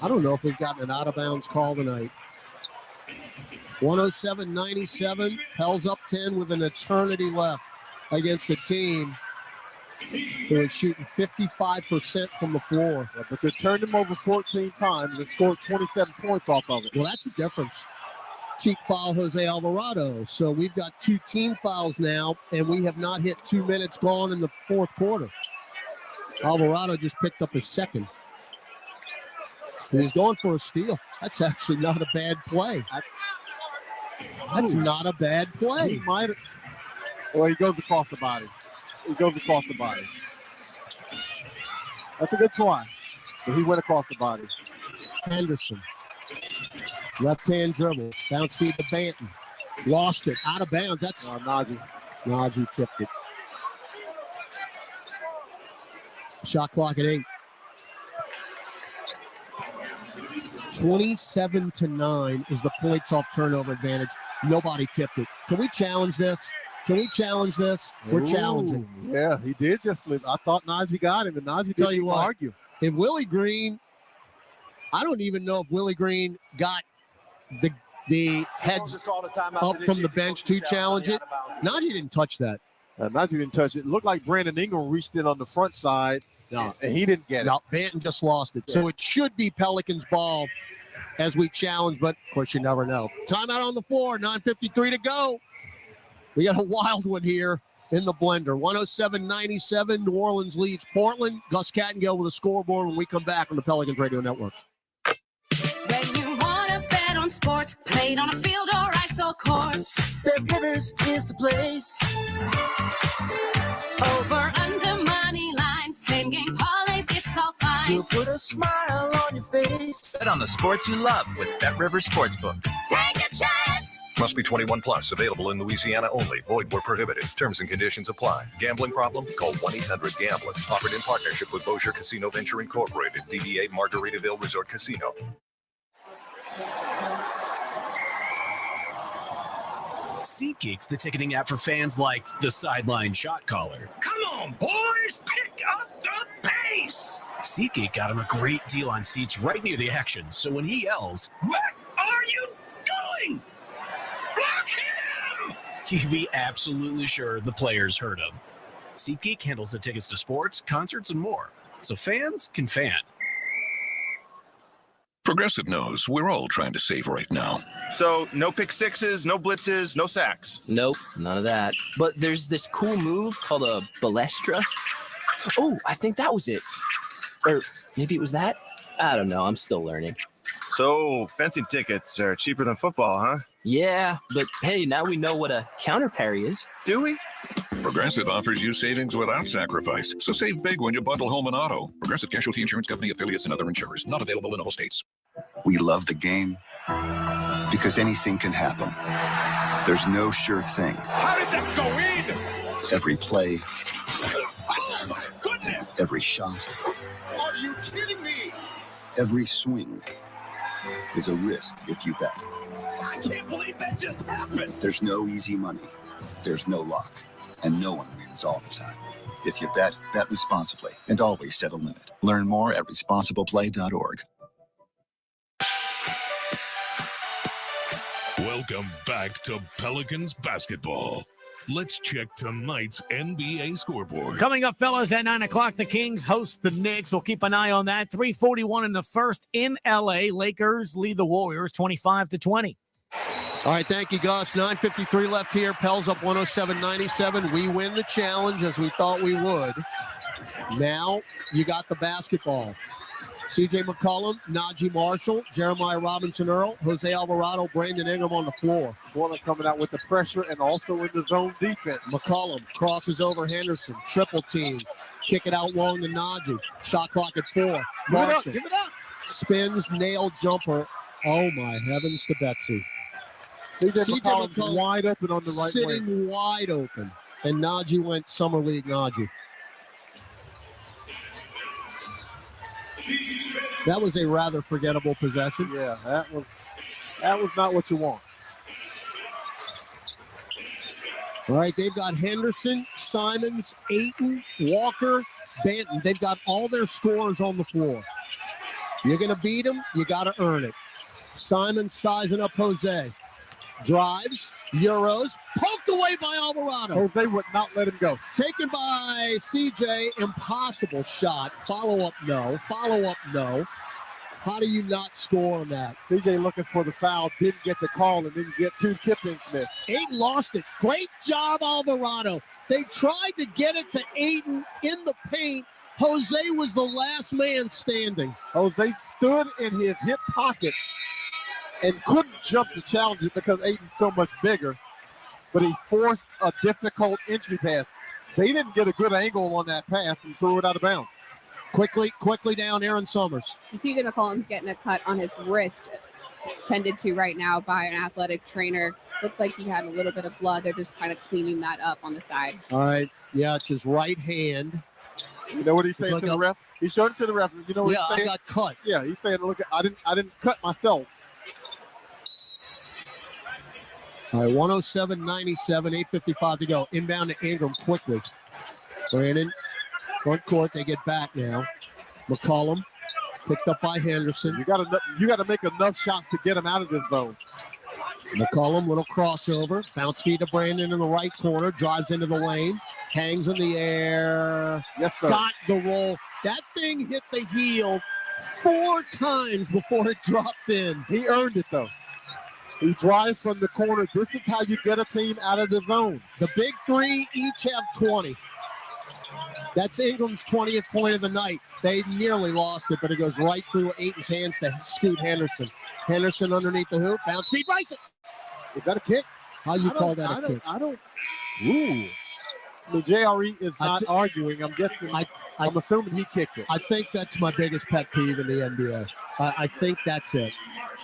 I don't know if we've gotten an out-of-bounds call tonight. 107-97, Pels up 10 with an eternity left against a team who is shooting 55% from the floor. Yeah, but they turned him over 14 times and scored 27 points off of it. Well, that's the difference. Cheap foul, Jose Alvarado. So we've got 2 team fouls now, and we have not hit 2 minutes gone in the 4th quarter. Alvarado just picked up his 2nd. And he's going for a steal. That's actually not a bad play. That's not a bad play. He might have. Well, he goes across the body. That's a good try, but he went across the body. Henderson. Left-hand dribble. Bounce feed to Banton. Lost it. Out of bounds. That's Najee. Najee tipped it. Shot clock at 8. 27-9 is the points off turnover advantage. Nobody tipped it. Can we challenge this? We're challenging. Yeah, he did just flip. I thought Najee got him, and Najee didn't even argue. If Willie Green, I don't even know if Willie Green got the heads up from the bench to challenge it. Najee didn't touch that. Najee didn't touch it. It looked like Brandon Ingram reached in on the front side, and he didn't get it. No, Banton just lost it. So it should be Pelicans ball as we challenge, but of course you never know. Timeout on the floor, 9:53 to go. We got a wild one here in the blender. 107-97, New Orleans leads Portland. Gus Cattingill with a scoreboard when we come back on the Pelicans Radio Network. When you want to bet on sports, played on a field or ice or courts, Bet Rivers is the place. over, under, money line, same game parlays, it's all fine. You'll put a smile on your face. Bet on the sports you love with Bet Rivers Sportsbook. Take a chance. Must be 21 plus. Available in Louisiana only. Void where prohibited. Terms and conditions apply. Gambling problem? Call 1-800-GAMBLER. Offered in partnership with Bossier Casino Venture Incorporated. DBA Margaritaville Resort Casino. SeatGeek's the ticketing app for fans like the sideline shot caller. Come on, boys, pick up the pace. SeatGeek got him a great deal on seats right near the action, so when he yells, What are you doing? Block him! you'd be absolutely sure the players heard him. SeatGeek handles the tickets to sports, concerts, and more, so fans can fan. Progressive knows we're all trying to save right now. So, no pick sixes, no blitzes, no sacks. Nope, none of that. But there's this cool move called a balestra. Oh, I think that was it. Or maybe it was that? I don't know. I'm still learning. So, fencing tickets are cheaper than football, huh? Yeah, but hey, now we know what a counter parry is. Do we? Progressive offers you savings without sacrifice. So save big when you bundle home and auto. Progressive Casualty Insurance Company, affiliates, and other insurers. Not available in all states. We love the game because anything can happen. There's no sure thing. How did that go in? Every play, Oh my goodness! every shot, Are you kidding me? every swing is a risk if you bet. I can't believe that just happened. There's no easy money. There's no luck. And no one wins all the time. If you bet, bet responsibly and always set a limit. Learn more at responsibleplay.org. Welcome back to Pelicans basketball. Let's check tonight's NBA scoreboard. Coming up, fellas, at 9 o'clock, the Kings host the Knicks. We'll keep an eye on that. 3:41 in the first in L.A. Lakers lead the Warriors 25-20. All right, thank you, Gus. 9:53 left here. Pels up 107-97. We win the challenge as we thought we would. Now you got the basketball. C.J. McCollum, Najee Marshall, Jeremiah Robinson-Earl, Jose Alvarado, Brandon Ingram on the floor. Portland coming out with the pressure and also in the zone defense. McCollum crosses over Henderson, triple team. Kick it out long to Najee. Shot clock at 4. Marshall Give it up. spins, nail jumper. Oh, my heavens to Betsy. C.J. McCollum wide open on the right sitting wing. wide open. And Najee went Summer League Najee. That was a rather forgettable possession. Yeah, that was not what you want. All right, they've got Henderson, Simons, Ayton, Walker, Banton. They've got all their scorers on the floor. You're going to beat them, you got to earn it. Simons sizing up Jose. Drives, Euros, poked away by Alvarado. Jose would not let him go. Taken by CJ, impossible shot. Follow up, no. Follow up, no. How do you not score on that? CJ looking for the foul, didn't get the call, and didn't get 2 tip-ins missed. Ayton lost it. Great job, Alvarado. They tried to get it to Ayton in the paint. Jose was the last man standing. Jose stood in his hip pocket and couldn't jump to challenge it because Ayton's so much bigger, but he forced a difficult entry pass. They didn't get a good angle on that pass and threw it out of bounds. Quickly down, Aaron Summers. C.J. McCollum's getting a cut on his wrist, tended to right now by an athletic trainer. Looks like he had a little bit of blood. They're just kind of cleaning that up on the side. All right, yeah, it's his right hand. You know what he's saying to the ref? He showed it to the ref. You know what he's saying? I got cut. Yeah, he's saying, look, I didn't cut myself. All right, 107-97, 8:55 to go. Inbound to Ingram quickly. Brandon, front court, they get back now. McCollum, picked up by Henderson. You got to make enough shots to get him out of this zone. McCollum, little crossover. Bounce feed to Brandon in the right corner. Drives into the lane. Hangs in the air. Yes, sir. Got the roll. That thing hit the heel 4 times before it dropped in. He earned it, though. He drives from the corner. This is how you get a team out of the zone. The big 3 each have 20. That's Ingram's 20th point of the night. They nearly lost it, but it goes right through Ayton's hands to Scoot Henderson. Henderson underneath the hoop. Bounce feed right to. Is that a kick? How you call that a kick? Ooh. I mean, JRE is not arguing. I'm guessing. I'm assuming he kicked it. I think that's my biggest pet peeve in the NBA. I think that's it.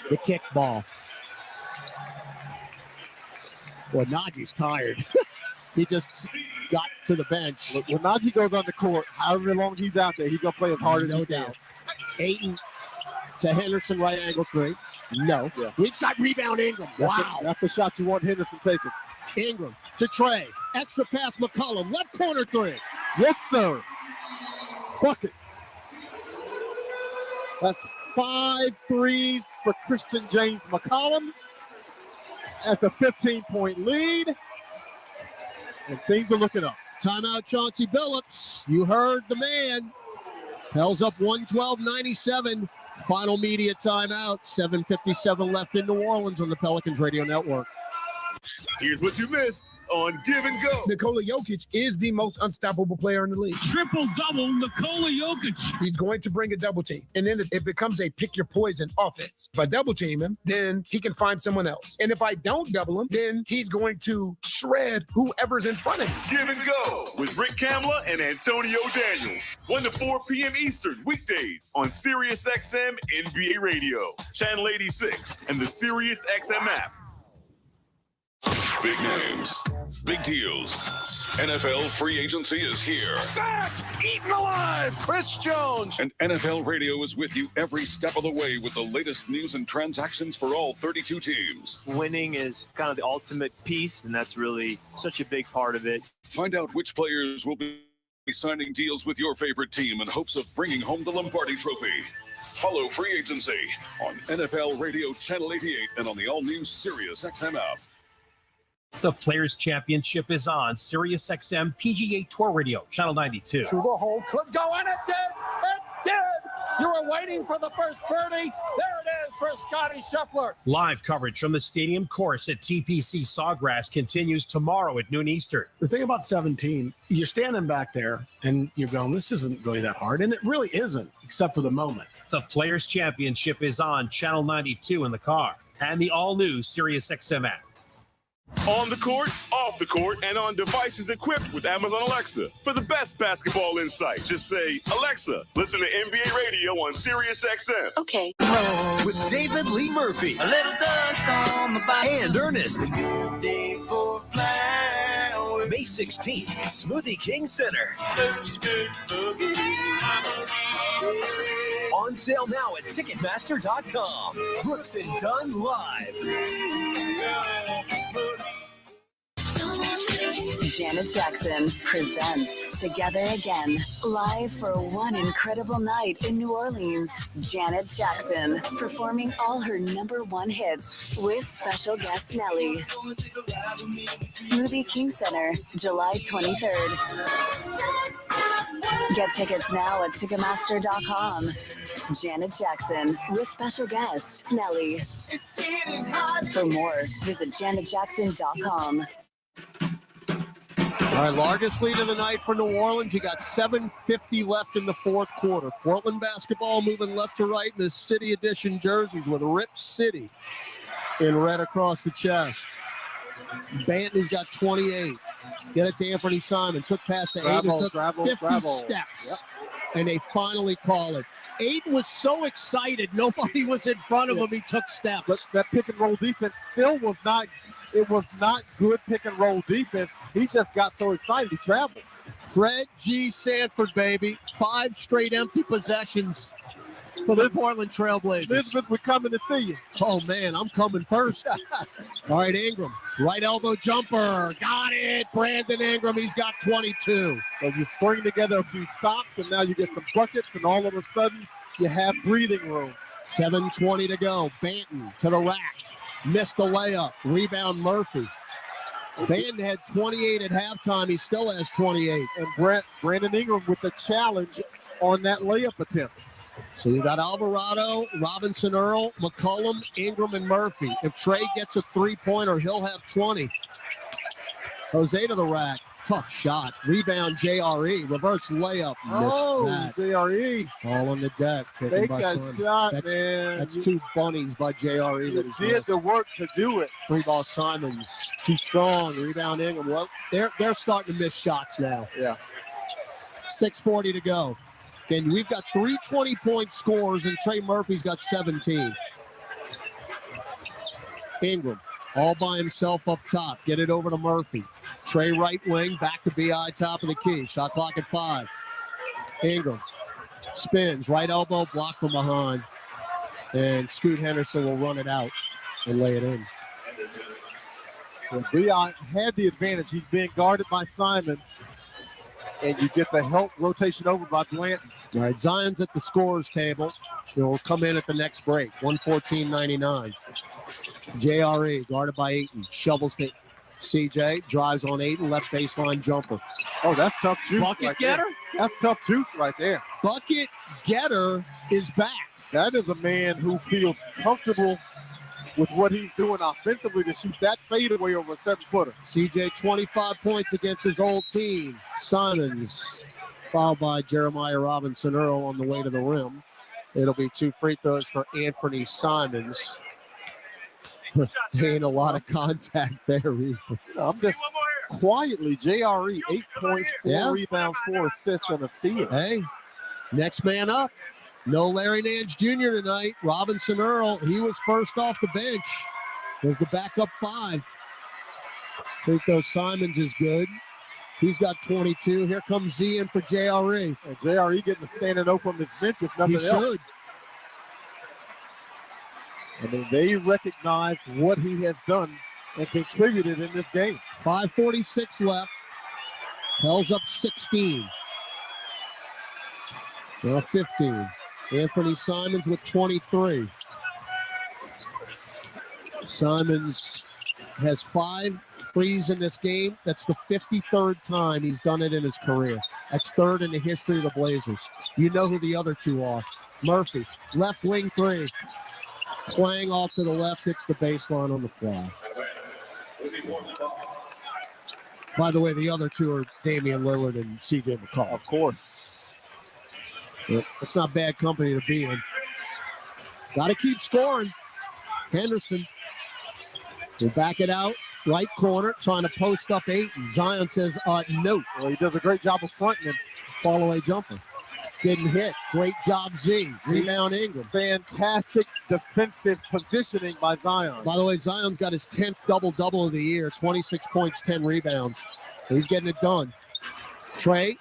The kick ball. Well, Najee's tired. He just got to the bench. When Najee goes on the court, however long he's out there, he's going to play as hard as he can. Ayton to Henderson, right angle 3. No. Yeah. Weak side rebound, Ingram. Wow. That's the shot you want Henderson taking. Ingram to Trey. Extra pass, McCollum. Left corner 3. Yes, sir. Buckets. That's 5 threes for Christian James McCollum. That's a 15-point lead. And things are looking up. Timeout, Chauncey Billups. You heard the man. Pels up 112-97. Final media timeout. 7:57 left in New Orleans on the Pelicans Radio Network. Here's what you missed. on Give and Go. Nikola Jokic is the most unstoppable player in the league. Triple-double Nikola Jokic. He's going to bring a double team, and then it becomes a pick your poison offense. If I double team him, then he can find someone else. And if I don't double him, then he's going to shred whoever's in front of him. Give and Go with Rick Kamla and Antonio Daniels. 1 to 4 p.m. Eastern weekdays on SiriusXM NBA Radio, Channel 86, and the SiriusXM app. Big names, big deals. NFL free agency is here. Sacked, eaten alive, Chris Jones. And NFL Radio is with you every step of the way with the latest news and transactions for all 32 teams. Winning is kind of the ultimate piece, and that's really such a big part of it. Find out which players will be signing deals with your favorite team in hopes of bringing home the Lombardi Trophy. Follow free agency on NFL Radio Channel 88 and on the all-new SiriusXM app. The Players' Championship is on SiriusXM PGA Tour Radio, Channel 92. To the hole, could go, and it did! It did! You were waiting for the first birdie. There it is for Scotty Scheffler. Live coverage from the stadium course at TPC Sawgrass continues tomorrow at noon Eastern. The thing about 17, you're standing back there and you're going, this isn't really that hard. And it really isn't, except for the moment. The Players' Championship is on Channel 92 in the car and the all-new SiriusXM app. On the court, off the court, and on devices equipped with Amazon Alexa. For the best basketball insight, just say, Alexa, listen to NBA Radio on SiriusXM. Okay. With David Lee Murphy. A little dust on my body. And Ernest. Day for flowers. May 16th, Smoothie King Center. On sale now at Ticketmaster.com. Brooks and Dunn Live. Janet Jackson presents Together Again, live for one incredible night in New Orleans. Janet Jackson performing all her #1 hits with special guest Nelly. Smoothie King Center, July 23rd. Get tickets now at Ticketmaster.com. Janet Jackson with special guest Nelly. For more, visit janetjackson.com. All right, largest lead of the night for New Orleans. You got 7:50 left in the fourth quarter. Portland basketball moving left to right in the City Edition jerseys with Rip City in red across the chest. Banton's got 28. Get it to Anthony Simon. Took past to Aiden. Took 50 steps. Yep. And they finally call it. Aiden was so excited. Nobody was in front of him. He took steps. But that pick and roll defense still was not – it was not good pick and roll defense. He just got so excited. He traveled. Fred G. Sanford, baby. 5 straight empty possessions for the Portland Trailblazers. Elizabeth, we're coming to see you. Oh, man, I'm coming first. All right, Ingram. Right elbow jumper. Got it. Brandon Ingram. He's got 22. So you string together a few stops, and now you get some buckets, and all of a sudden you have breathing room. 7:20 to go. Banton to the rack. Missed the layup. Rebound Murphy. Banton had 28 at halftime. He still has 28. And Brandon Ingram with the challenge on that layup attempt. So you got Alvarado, Robinson Earl, McCollum, Ingram, and Murphy. If Trey gets a three-pointer, he'll have 20. Jose to the rack. Tough shot. Rebound, JRE. Reverse layup. Oh, JRE. All on the deck. Take that shot, man. That's 2 bunnies by JRE. He did the work to do it. 3-ball Simons. Too strong. Rebound Ingram. Well, they're starting to miss shots now. Yeah. 6:40 to go. And we've got 3 20-point scores, and Trey Murphy's got 17. Ingram, all by himself up top. Get it over to Murphy. Trey right wing, back to BI, top of the key. Shot clock at 5. Ingram spins, right elbow, block from behind. And Scoot Henderson will run it out and lay it in. Well, BI had the advantage. He's being guarded by Simon. And you get the help rotation over by Blanton. All right, Zion's at the scorer's table. He'll come in at the next break, 114.99. JRE, guarded by Ayton. Shovels to CJ, drives on Ayton, left baseline jumper. Oh, that's tough juice. Bucket right getter? There. That's tough juice right there. Bucket getter is back. That is a man who feels comfortable with what he's doing offensively to shoot that fadeaway over a 7-footer. CJ 25 points against his old team. Simons fouled by Jeremiah Robinson Earl on the way to the rim. It'll be 2 free throws for Anthony Simons. Ain't a lot of contact there, either. I'm just quietly, JRE, 8 points, 4 rebounds, 4 assists, and a steal. Hey, next man up. No Larry Nance Jr. tonight. Robinson Earl, he was first off the bench. Was the backup 5. Free throw Simons is good. He's got 22. Here comes Z in for JRE. And JRE getting a standing O from his bench if nothing else. He should. I mean, they recognize what he has done and contributed in this game. 5:46 left. Pell's up 16. Now 15. Anthony Simons with 23. Simons has 5 threes in this game. That's the 53rd time he's done it in his career. That's 3rd in the history of the Blazers. You know who the other 2 are. Murphy, left wing 3. Playing off to the left, hits the baseline on the fly. By the way, the other 2 are Damian Lillard and CJ McCollum. Of course. It's not bad company to be in. Got to keep scoring. Henderson will back it out. Right corner, trying to post up 8. And Zion says, no. Well, he does a great job of fronting him. Fall away jumper. Didn't hit. Great job, Z. Rebound Ingram. Fantastic defensive positioning by Zion. By the way, Zion's got his 10th double-double of the year. 26 points, 10 rebounds. He's getting it done. Trey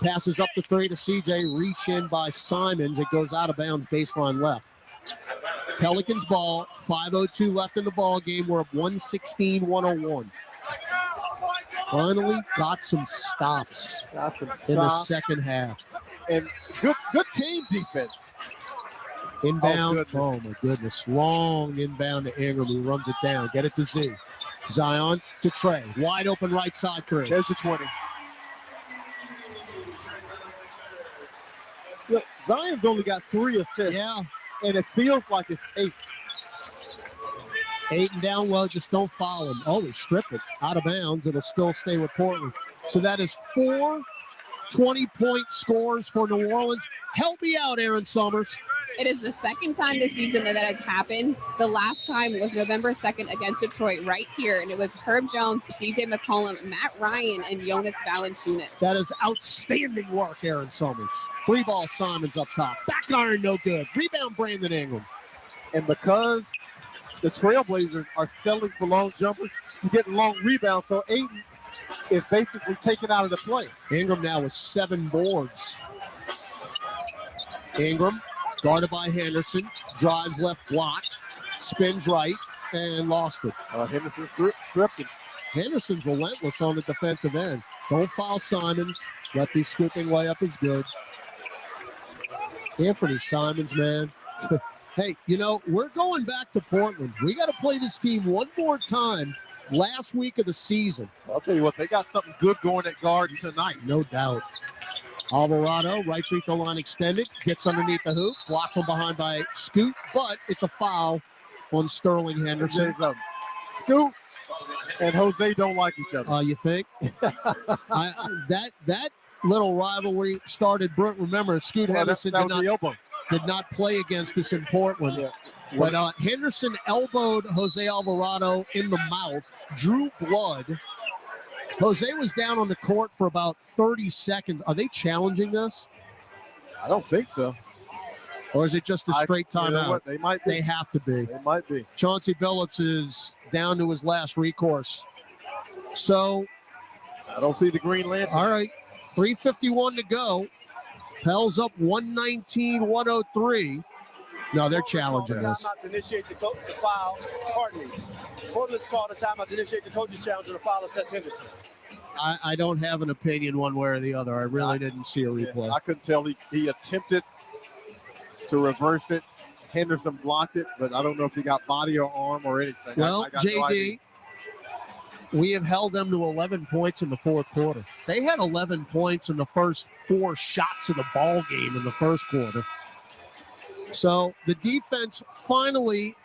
passes up the 3 to CJ. Reach in by Simons. It goes out of bounds, baseline left. Pelicans ball. 5:02 left in the ball game. We're up 116-101. Finally got some stops in the second half. And good team defense. Inbound. Oh, my goodness. Long inbound to Ingram, who runs it down. Get it to Z. Zion to Trey. Wide open right side 3. There's the 20. Look, Zion's only got 3 assists. Yeah. And it feels like it's 8. 8 and down low, just don't foul him. Oh, he stripped it out of bounds. It'll still stay with Portland. So that is 4 20-point scores for New Orleans. Help me out, Aaron Summers. It is the second time this season that has happened. The last time was November 2nd against Detroit right here, and it was Herb Jones, CJ McCollum, Matt Ryan, and Jonas Valanciunas. That is outstanding work, Aaron Summers. 3-ball Simons up top. Back iron, no good. Rebound, Brandon Ingram. And because the Trailblazers are settling for long jumpers, you're getting long rebounds, so Ayton is basically taken out of the play. Ingram now with 7 boards. Ingram, guarded by Henderson, drives left block, spins right, and lost it. Henderson stripped him. Henderson's relentless on the defensive end. Don't foul Simons. Lefty scooping layup is good. Anthony Simons, man. Hey, you know, we're going back to Portland. We got to play this team one more time last week of the season. I'll tell you what, they got something good going at guard tonight. No doubt. Alvarado, right free throw line extended, gets underneath the hoop, blocked from behind by Scoot, but it's a foul on Sterling Henderson. Scoot and Jose don't like each other. You think? That little rivalry started. Remember, Scoot Henderson did not play against us in Portland. Yeah. But Henderson elbowed Jose Alvarado in the mouth, drew blood. Jose was down on the court for about 30 seconds. Are they challenging this? I don't think so. Or is it just a straight timeout? You know what? They might be. They have to be. They might be. Chauncey Billups is down to his last recourse. So I don't see the green lantern. All right. 3:51 to go. Pell's up 119-103. No, they're challenging this. Timeout to initiate the foul. Pardon me. Portland's called a timeout to initiate the coach's challenge on the foul that says Henderson. I don't have an opinion one way or the other. I really didn't see a replay. I couldn't tell. He attempted to reverse it. Henderson blocked it, but I don't know if he got body or arm or anything. Well, JD, we have held them to 11 points in the fourth quarter. They had 11 points in the first 4 shots of the ball game in the first quarter. So the defense finally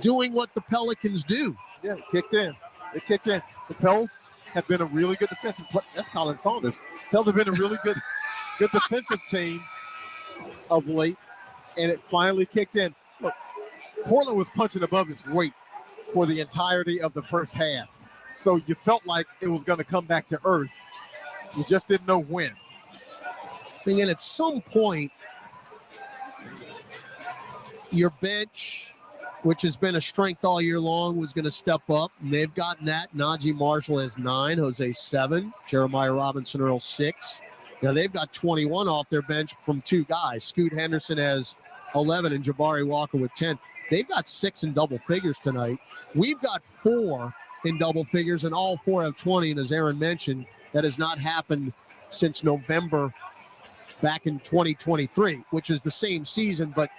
doing what the Pelicans do. Yeah, it kicked in. It kicked in. The Pels have been a really good defensive play. That's Colin Saunders. Pels have been a really good defensive team of late, and it finally kicked in. Look, Portland was punching above its weight for the entirety of the first half. So you felt like it was going to come back to earth. You just didn't know when. And at some point, your bench, which has been a strength all year long, was going to step up. And they've gotten that. Najee Marshall has 9, Jose 7, Jeremiah Robinson Earl 6. Now they've got 21 off their bench from 2 guys. Scoot Henderson has 11 and Jabari Walker with 10. They've got 6 in double figures tonight. We've got 4 in double figures, and all 4 have 20. And as Aaron mentioned, that has not happened since November back in 2023, which is the same season, but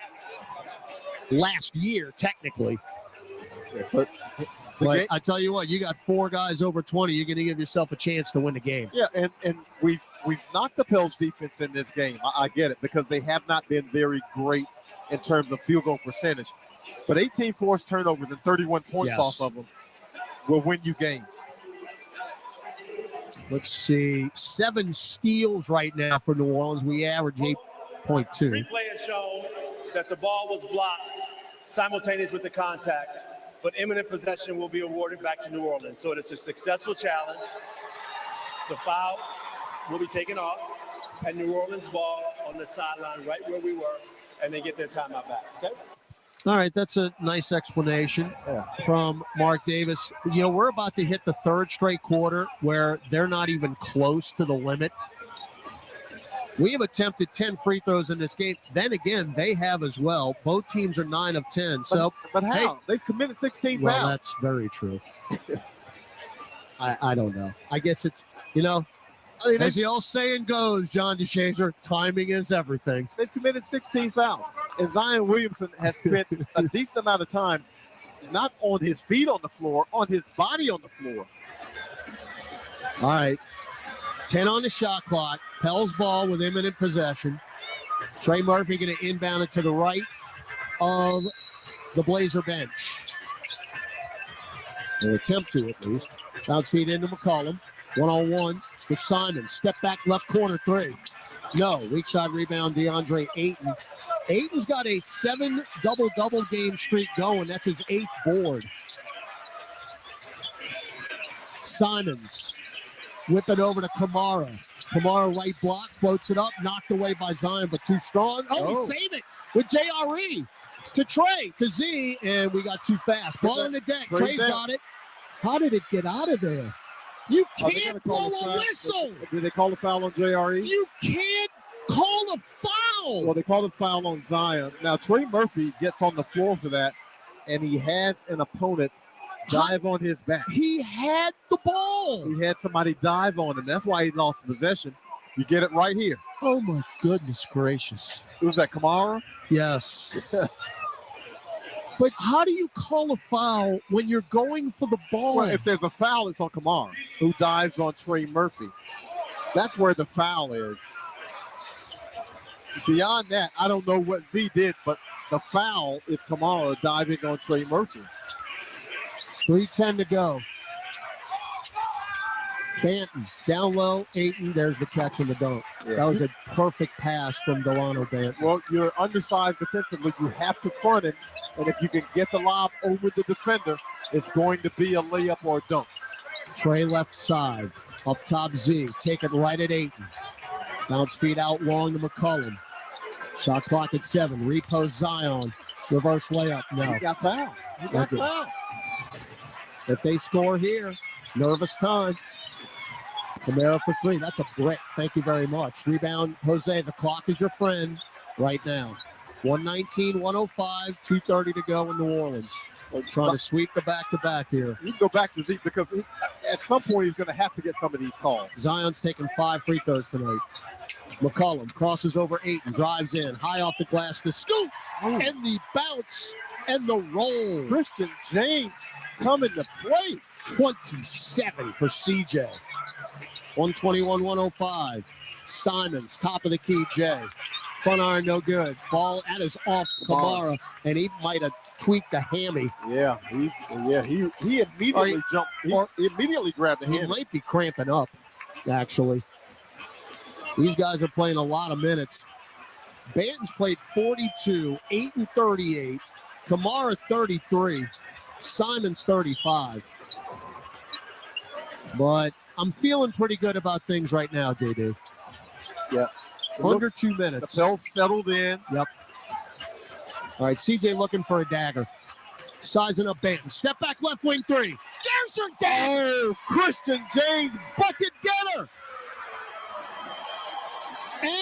last year, technically. But I tell you what, you got 4 guys over 20. You're going to give yourself a chance to win the game. Yeah, and we've knocked the Pels defense in this game. I get it, because they have not been very great in terms of field goal percentage. But 18 forced turnovers and 31 points off of them will win you games. Let's see. 7 steals right now for New Orleans. We average 8.2. Replay has shown that the ball was blocked simultaneous with the contact, but imminent possession will be awarded back to New Orleans. So it is a successful challenge. The foul will be taken off, and New Orleans ball on the sideline right where we were, and they get their timeout back. Okay? All right, that's a nice explanation from Mark Davis. You know, we're about to hit the 3rd straight quarter where they're not even close to the limit. We have attempted 10 free throws in this game. Then again, they have as well. Both teams are 9 of 10. So, but how? Hey, they've committed 16 well, fouls. that's very true. I don't know. I guess it's, you know, as the old saying goes, John DeShazer, timing is everything. They've committed 16 fouls. And Zion Williamson has spent a decent amount of time not on his feet on the floor, on his body on the floor. All right. 10 on the shot clock. Pels ball with imminent possession. Trey Murphy going to inbound it to the right of the Blazer bench. Or attempt to, at least. Bounce feed into McCollum. 1-on-1 with Simon. Step back left corner 3. No. Weak side rebound, DeAndre Ayton. Ayton's got a 7 double-double game streak going. That's his 8th board. Simons whip it over to Kamara. Kamara right block, floats it up, knocked away by Zion, but too strong. Oh, he saved it with JRE to Trey, to Z, and we got too fast. Ball on the deck. Trey's got it. How did it get out of there? You can't blow a whistle. Did they call a foul on JRE? You can't call a foul. Well, they called a foul on Zion. Now, Trey Murphy gets on the floor for that, and he has an opponent dive on his back. He had the ball. He had somebody dive on him. That's why he lost possession. You get it right here. Oh, my goodness gracious. Who's that, Kamara? Yes. But how do you call a foul when you're going for the ball? Well, if there's a foul, it's on Kamara, who dives on Trey Murphy. That's where the foul is. Beyond that, I don't know what Z did, but the foul is Kamara diving on Trey Murphy. 3:10 to go. Banton down low, Ayton. There's the catch and the dunk. Yeah. That was a perfect pass from Delano Banton. Well, you're undersized defensively. You have to front it, and if you can get the lob over the defender, it's going to be a layup or a dunk. Trey left side, up top Z, take it right at Ayton. Bounce feed out long to McCollum. Shot clock at 7. Repost Zion. Reverse layup. No. He got fouled. He got fouled. If they score here, nervous time. Kamara for 3. That's a brick. Thank you very much. Rebound, Jose. The clock is your friend right now. 119, 105, 2:30 to go in New Orleans. Trying to sweep the back-to-back here. You can go back to Z because at some point he's going to have to get some of these calls. Zion's taking 5 free throws tonight. McCollum crosses over Ayton, drives in, high off the glass, the scoop, and the bounce, and the roll. Christian James coming to play. 27 for CJ. 121-105. Simons, top of the key, Jay. Front iron, no good. Ball at his off Kamara, and he might have tweaked a hammy. Yeah, he immediately jumped. He immediately grabbed the He hammy. might be cramping up, actually. These guys are playing a lot of minutes. Banton's played 42, 8 and 38. Kamara 33. Simon's 35. But I'm feeling pretty good about things right now, JD. Yeah. Under 2 minutes. The Pels settled in. Yep. All right, CJ looking for a dagger. Sizing up Banton. Step back left wing three. There's your dagger. Oh, Christian James, bucket getter.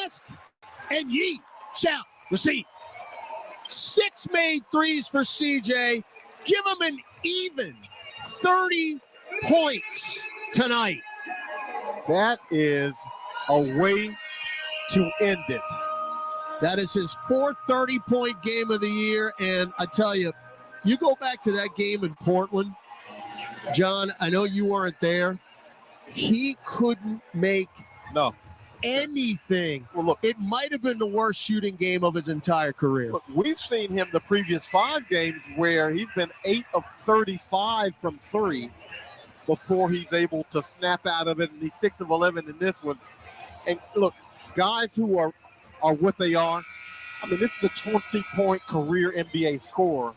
Ask and yeet. Shout. Receipt. 6 made threes for CJ. Give him an even 30 points tonight. That is a way to end it. That is his 4th 30-point game of the year. And I tell you, you go back to that game in Portland, John, I know you weren't there. He couldn't make anything. Well, look, it might have been the worst shooting game of his entire career. Look, we've seen him the previous 5 games where he's been 8 of 35 from 3 before he's able to snap out of it, and he's 6 of 11 in this one. And look, guys who are what they are, I mean, this is a 20-point career NBA scorer.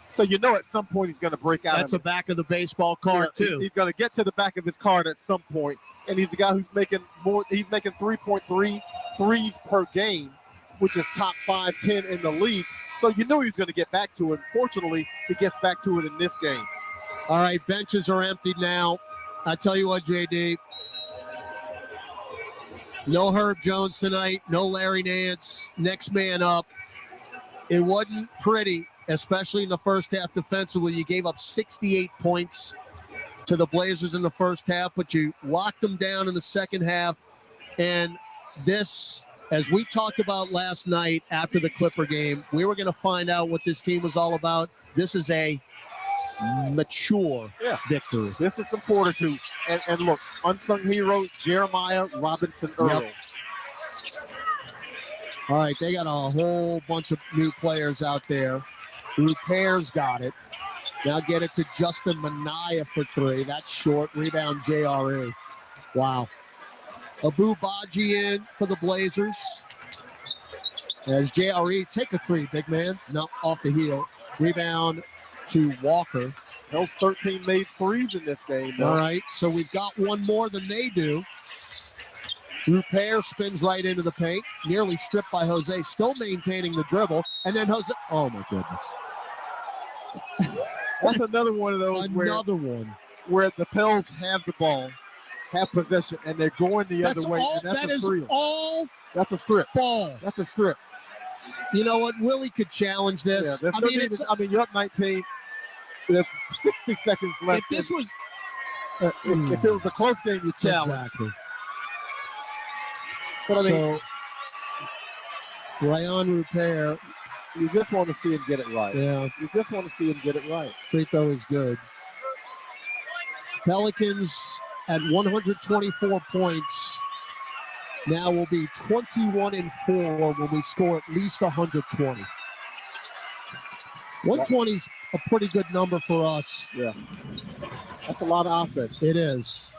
So you know at some point he's going to break out. That's a back of the baseball card, too. He's going to get to the back of his card at some point. And he's the guy who's making more. He's making 3.3 threes per game, which is top 5-10 in the league. So you know he's going to get back to it. Fortunately, he gets back to it in this game. All right, benches are emptied now. I tell you what, JD. No Herb Jones tonight. No Larry Nance. Next man up. It wasn't pretty, especially in the first half defensively. You gave up 68 points to the Blazers in the first half, but you locked them down in the second half. And this, as we talked about last night after the Clipper game, we were going to find out what this team was all about. This is a mature victory. This is some fortitude. And look, unsung hero, Jeremiah Robinson Earl. Yep. All right, they got a whole bunch of new players out there. Repairs got it. Now get it to Justin Minaya for 3. That's short. Rebound, JRE. Wow. Abu Baji in for the Blazers. As JRE, take a 3, big man. No, off the heel. Rebound to Walker. Those 13 made threes in this game. All right, so we've got one more than they do. Repair spins right into the paint. Nearly stripped by Jose. Still maintaining the dribble. And then Jose. Oh, my goodness. That's another one of those where the Pels have the ball, have possession, and they're going the other way. And that's a strip. Ball. That's a strip. You know what? Willie could challenge this. Yeah, you're up 19. There's 60 seconds left. If this was, if it was a close game, you challenge. Exactly. But I mean, so Rayon Repair. You just want to see him get it right. Yeah. You just want to see him get it right. Free throw is good. Pelicans at 124 points now will be 21-4 when we score at least 120. 120 is a pretty good number for us. Yeah. That's a lot of offense. It is.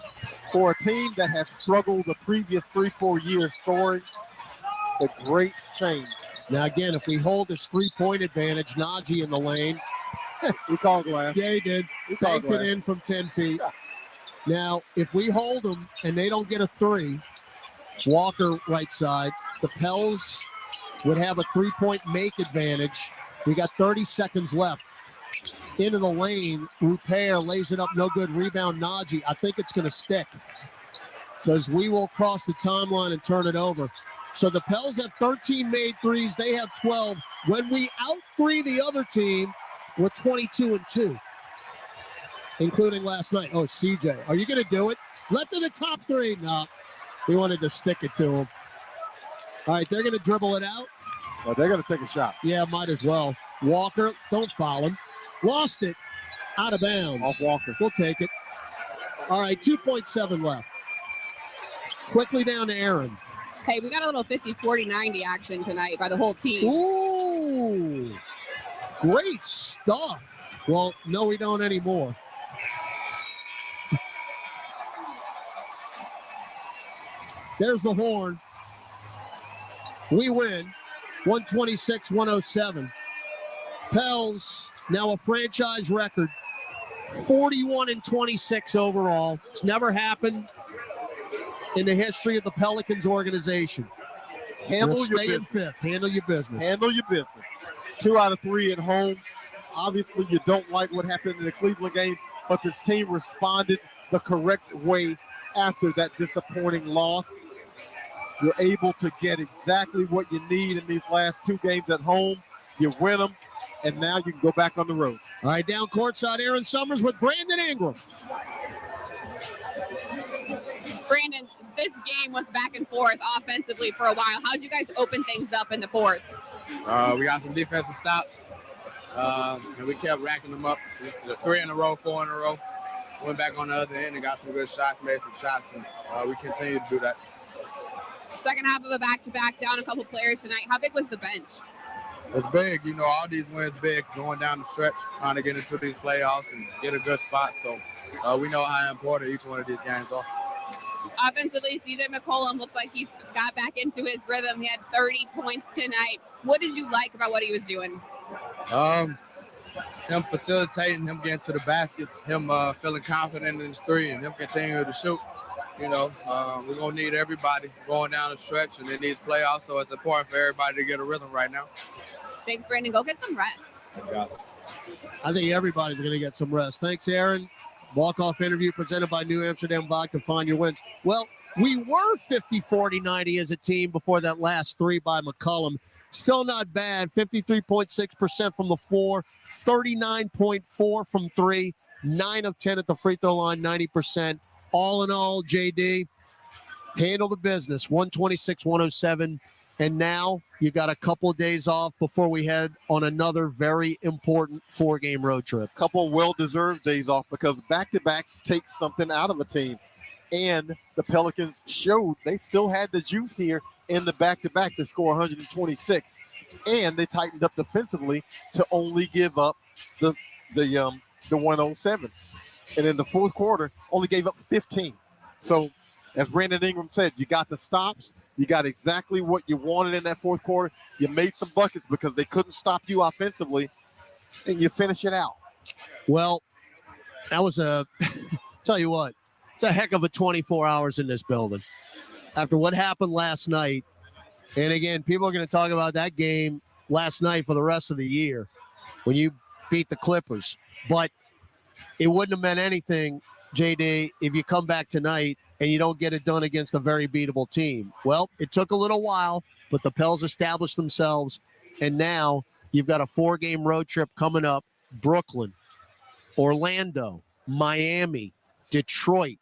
For a team that has struggled the previous 3-4 years scoring, it's a great change. Now, again, if we hold this 3-point advantage, Najee in the lane. He called glass. Yeah, he did. He banked it in from 10 feet. Yeah. Now, if we hold them and they don't get a 3, Walker right side, the Pels would have a 3-point make advantage. We got 30 seconds left. Into the lane, Repair lays it up, no good. Rebound, Najee. I think it's going to stick because we will cross the timeline and turn it over. So the Pels have 13 made threes. They have 12. When we out-3 the other team, we're 22-2, including last night. Oh, CJ, are you going to do it? Left of the top 3. No, he wanted to stick it to him. All right, they're going to dribble it out. Well, they're going to take a shot. Yeah, might as well. Walker, don't foul him. Lost it. Out of bounds. Off Walker. We'll take it. All right, 2.7 left. Quickly down to Aaron. Hey, we got a little 50-40-90 action tonight by the whole team. Ooh, great stuff. Well, no, we don't anymore. There's the horn. We win 126-107. Pels, now a franchise record, 41-26 overall. It's never happened in the history of the Pelicans organization. Handle your business. Fifth. Handle your business. Handle your business. 2 out of 3 at home. Obviously, you don't like what happened in the Cleveland game, but this team responded the correct way after that disappointing loss. You're able to get exactly what you need in these last 2 games at home. You win them, and now you can go back on the road. All right, down courtside, Aaron Summers with Brandon Ingram. Brandon, this game was back and forth offensively for a while. How'd you guys open things up in the fourth? We got some defensive stops, and we kept racking them up. 3 in a row, 4 in a row. Went back on the other end and got some good shots, made some shots, and we continue to do that. Second half of a back-to-back, down a couple players tonight. How big was the bench? It's big. All these wins big, going down the stretch, trying to get into these playoffs and get a good spot. So we know how important each one of these games are. Offensively, CJ McCollum looked like he got back into his rhythm. He had 30 points tonight. What did you like about what he was doing? Him facilitating, him getting to the basket, him feeling confident in his 3, and him continuing to shoot. We're going to need everybody going down the stretch and in these playoffs, so it's important for everybody to get a rhythm right now. Thanks, Brandon. Go get some rest. Yeah. I think everybody's going to get some rest. Thanks, Aaron. Walk-off interview presented by New Amsterdam Vodka. Find your wins. Well, we were 50-40-90 as a team before that last 3 by McCollum. Still not bad. 53.6% from the floor, 39.4 from 3, 9 of 10 at the free throw line, 90%. All in all, JD, handle the business, 126-107. And now you got a couple of days off before we head on another very important 4-game road trip. Couple well-deserved days off because back-to-backs take something out of a team. And the Pelicans showed they still had the juice here in the back-to-back to score 126. And they tightened up defensively to only give up the 107. And in the fourth quarter, only gave up 15. So, as Brandon Ingram said, you got the stops. You got exactly what you wanted in that fourth quarter. You made some buckets because they couldn't stop you offensively, and you finish it out. Well, that was tell you what, it's a heck of a 24 hours in this building. After what happened last night, and again, people are going to talk about that game last night for the rest of the year when you beat the Clippers. But it wouldn't have meant anything, JD, if you come back tonight and you don't get it done against a very beatable team. Well, it took a little while, but the Pels established themselves, and now you've got a 4-game road trip coming up. Brooklyn, Orlando, Miami, Detroit,